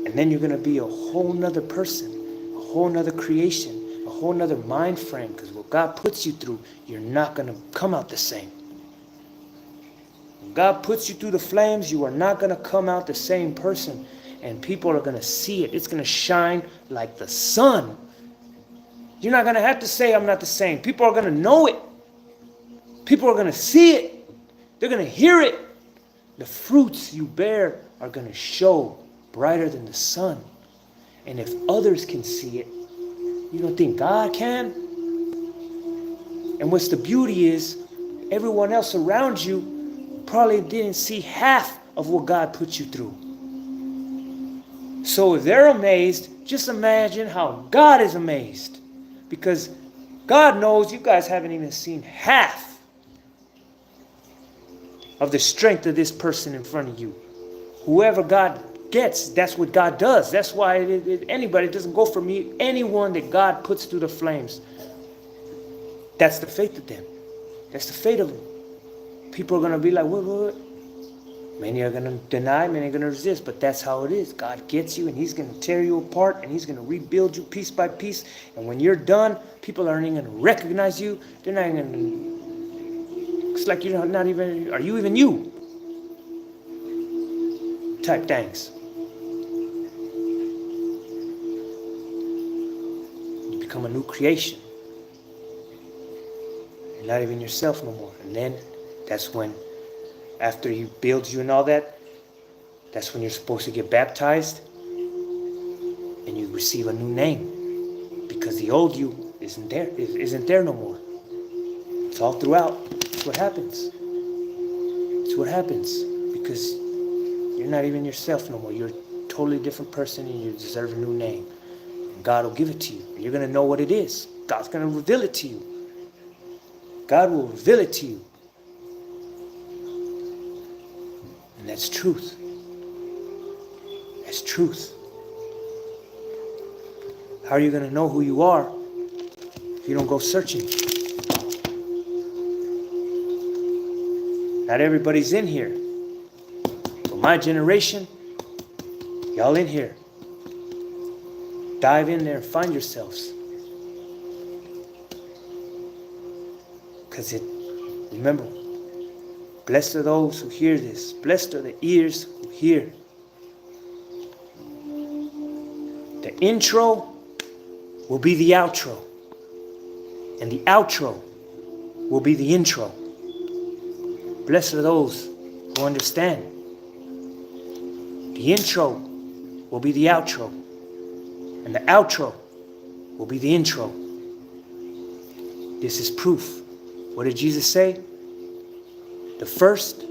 And then you're going to be a whole nother person, a whole nother creation, a whole nother mind frame. Because what God puts you through, you're not going to come out the same. When God puts you through the flames, you are not going to come out the same person. And people are going to see it. It's going to shine like the sun. You're not going to have to say, I'm not the same. People are going to know it. People are going to see it. They're going to hear it. The fruits you bear are going to show brighter than the sun. And if others can see it, you don't think God can? And what's the beauty is, everyone else around you probably didn't see half of what God put you through. So if they're amazed, Just imagine how God is amazed. Because God knows you guys haven't even seen half of the strength of this person in front of you. Whoever God gets, that's what God does. That's why anybody doesn't go for me. Anyone that God puts through the flames, that's the fate of them. That's the fate of them. People are going to be like, what? Many are going to deny, many are going to resist, but that's how it is. God gets you and he's going to tear you apart and he's going to rebuild you piece by piece. And when you're done, people aren't even going to recognize you. They're not even going to, it's like you're not even, are you even you? Type things. You become a new creation. You're not even yourself no more. And then that's when, after he builds you and all that, that's when you're supposed to get baptized and you receive a new name, because the old you isn't there no more. It's all throughout. It's what happens. It's what happens, because you're not even yourself no more. You're a totally different person and you deserve a new name. And God will give it to you. And you're going to know what it is. God's going to reveal it to you. God will reveal it to you. And that's truth. That's truth. How are you going to know who you are if you don't go searching? Not everybody's in here. But my generation, y'all in here. Dive in there and find yourselves. Because remember, blessed are those who hear this. Blessed are the ears who hear. The intro will be the outro. And the outro will be the intro. Blessed are those who understand. The intro will be the outro. And the outro will be the intro. This is proof. What did Jesus say? The first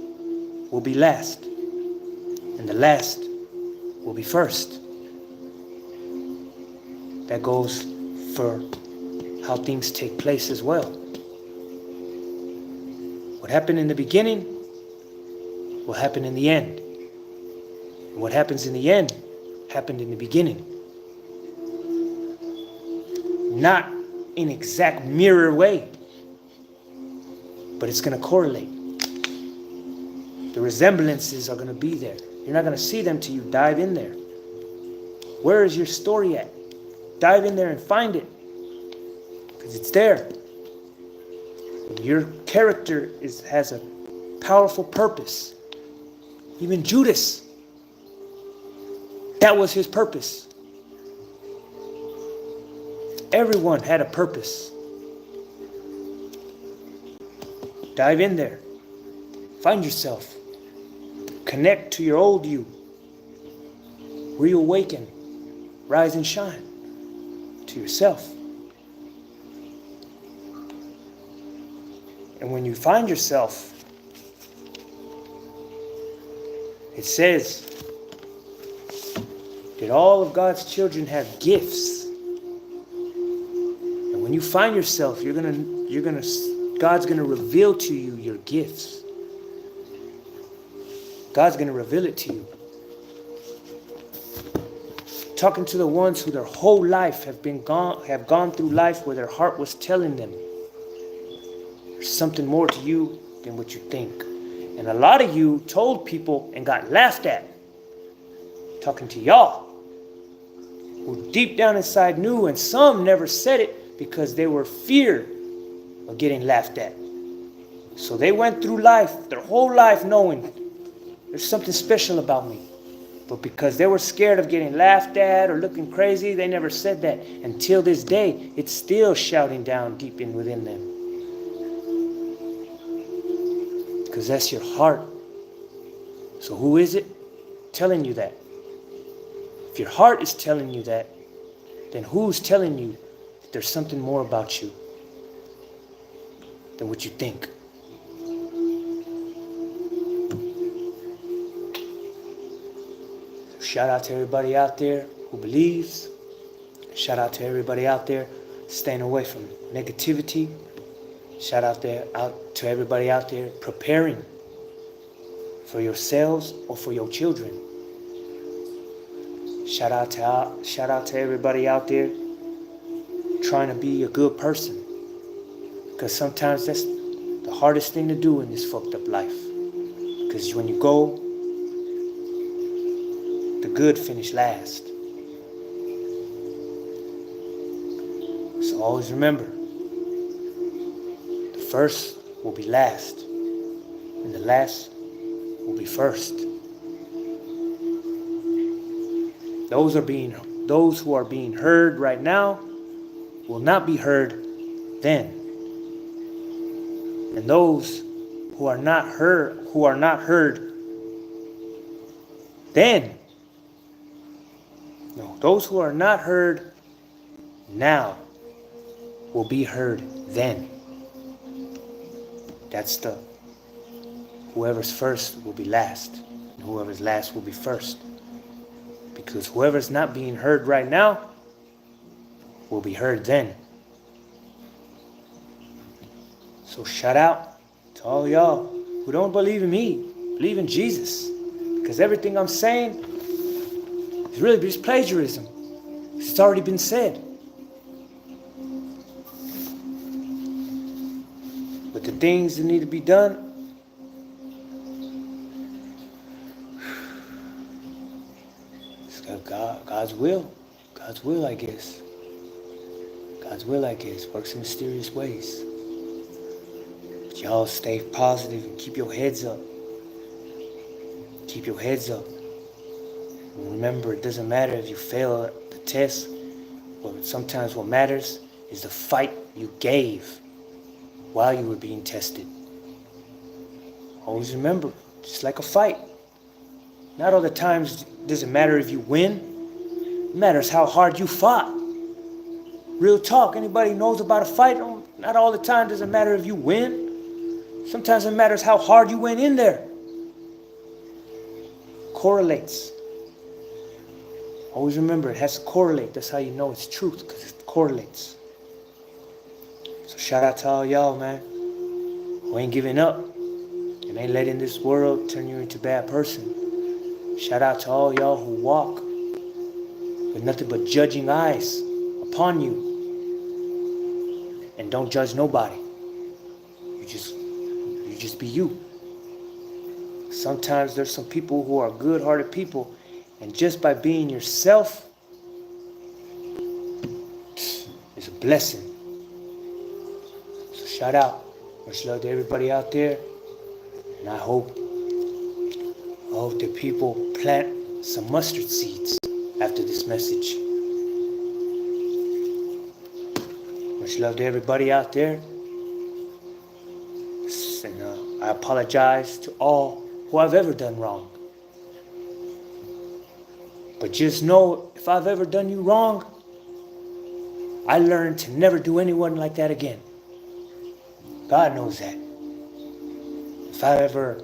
will be last, and the last will be first. That goes for how things take place as well. What happened in the beginning will happen in the end. And what happens in the end happened in the beginning. Not in exact mirror way, but it's going to correlate. The resemblances are going to be there. You're not going to see them till you dive in there. Where is your story at? Dive in there and find it. Because it's there. Your character has a powerful purpose. Even Judas, that was his purpose. Everyone had a purpose. Dive in there. Find yourself. Connect to your old you. Reawaken. Rise and shine to yourself. And when you find yourself, it says that all of God's children have gifts. And when you find yourself, God's gonna reveal to you your gifts. God's gonna reveal it to you. Talking to the ones who their whole life have gone through life where their heart was telling them there's something more to you than what you think. And a lot of you told people and got laughed at. Talking to y'all who deep down inside knew, and some never said it because they were feared of getting laughed at. So they went through life, their whole life, knowing there's something special about me. But because they were scared of getting laughed at or looking crazy, they never said that. Until this day, it's still shouting down deep in within them. Because that's your heart. So who is it telling you that? If your heart is telling you that, then who's telling you that there's something more about you than what you think? Shout out to everybody out there who believes, Shout out to everybody out there staying away from negativity. Shout out to everybody out there preparing for yourselves or for your children. Shout out to everybody out there trying to be a good person. Because sometimes that's the hardest thing to do in this fucked up life. Because when you go, the good finish last. So always remember, the first will be last, and the last will be first. Those who are being heard right now will not be heard then. And those who are not heard then. No, those who are not heard now will be heard then. That's whoever's first will be last, and whoever's last will be first. Because whoever's not being heard right now will be heard then. So shout out to all y'all who don't believe in me, believe in Jesus. Because everything I'm saying is really just plagiarism. It's already been said. But the things that need to be done, God's will. God's will, I guess. God's will, I guess, works in mysterious ways. But y'all stay positive and keep your heads up. Keep your heads up. And remember, it doesn't matter if you fail the test. Sometimes what matters is the fight you gave while you were being tested. Always remember, just like a fight. Not all the times does it matter if you win. It matters how hard you fought. Real talk, anybody knows about a fight, not all the time does it matter if you win. Sometimes it matters how hard you went in there. Correlates. Always remember, it has to correlate. That's how you know it's truth, because it correlates. So shout out to all y'all, man, who ain't giving up and ain't letting this world turn you into a bad person. Shout out to all y'all who walk with nothing but judging eyes upon you. And don't judge nobody. You just be you. Sometimes there's some people who are good-hearted people, and just by being yourself is a blessing. So shout out. Much love to everybody out there. And I hope that people plant some mustard seeds after this message. Much love to everybody out there. And I apologize to all who I've ever done wrong. But just know, if I've ever done you wrong, I learned to never do anyone like that again. God knows that. If I ever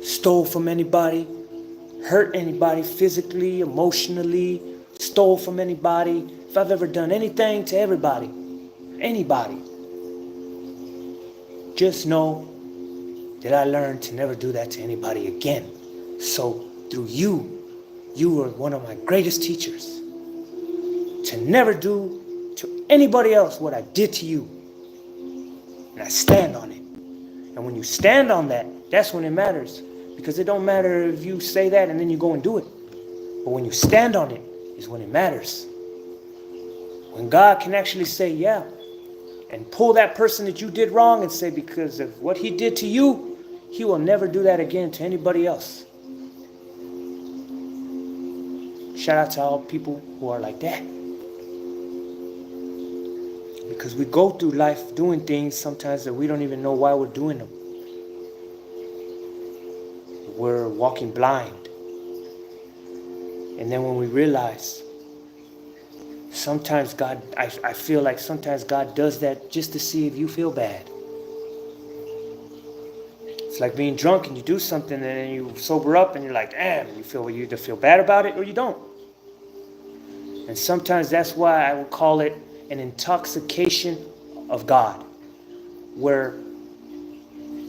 stole from anybody, hurt anybody physically, emotionally, stole from anybody, if I've ever done anything to anybody, just know that I learned to never do that to anybody again. So through you were one of my greatest teachers. To never do to anybody else what I did to you. And I stand on it. And when you stand on that, that's when it matters. Because it don't matter if you say that and then you go and do it. But when you stand on it is when it matters. When God can actually say, yeah, and pull that person that you did wrong and say, because of what he did to you, he will never do that again to anybody else. Shout out to all people who are like that. Because we go through life doing things sometimes that we don't even know why we're doing them. We're walking blind. And then when we realize, sometimes God, I feel like sometimes God does that just to see if you feel bad. It's like being drunk and you do something and then you sober up and you're like, damn, you either feel bad about it or you don't. And sometimes that's why I would call it an intoxication of God, where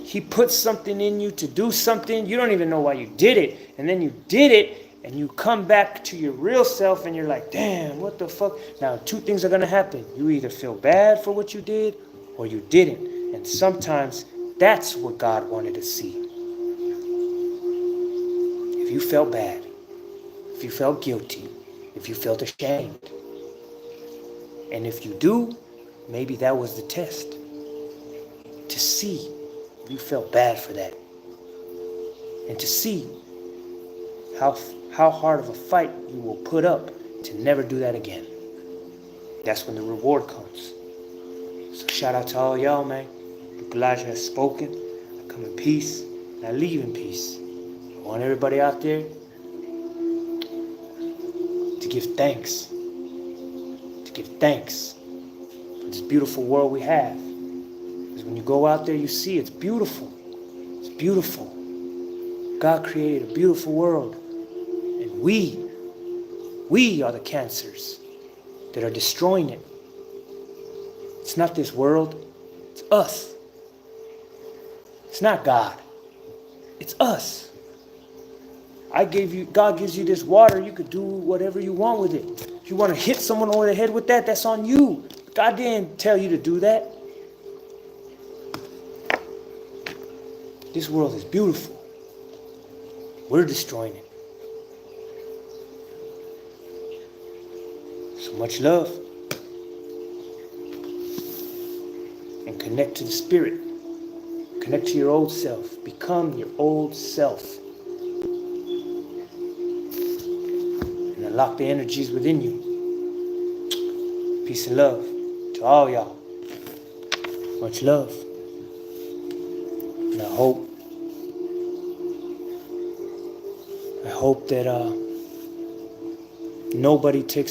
he puts something in you to do something. You don't even know why you did it. And then you did it, and you come back to your real self, and you're like, damn, what the fuck? Now, two things are going to happen. You either feel bad for what you did, or you didn't. And sometimes that's what God wanted to see. If you felt bad, if you felt guilty, if you felt ashamed, and if you do, maybe that was the test. To see if you felt bad for that. And to see how hard of a fight you will put up to never do that again. That's when the reward comes. So shout out to all y'all, man. Elijah has spoken. I come in peace, and I leave in peace. I want everybody out there to give thanks. To give thanks for this beautiful world we have. Because when you go out there, you see it's beautiful. It's beautiful. God created a beautiful world. And we are the cancers that are destroying it. It's not this world. It's us. It's not God. It's us. God gives you this water. You could do whatever you want with it. If you want to hit someone over the head with that, that's on you. God didn't tell you to do that. This world is beautiful. We're destroying it. So much love. And connect to the spirit. Connect to your old self. Become your old self. And unlock the energies within you. Peace and love to all y'all. Much love. And I hope that nobody takes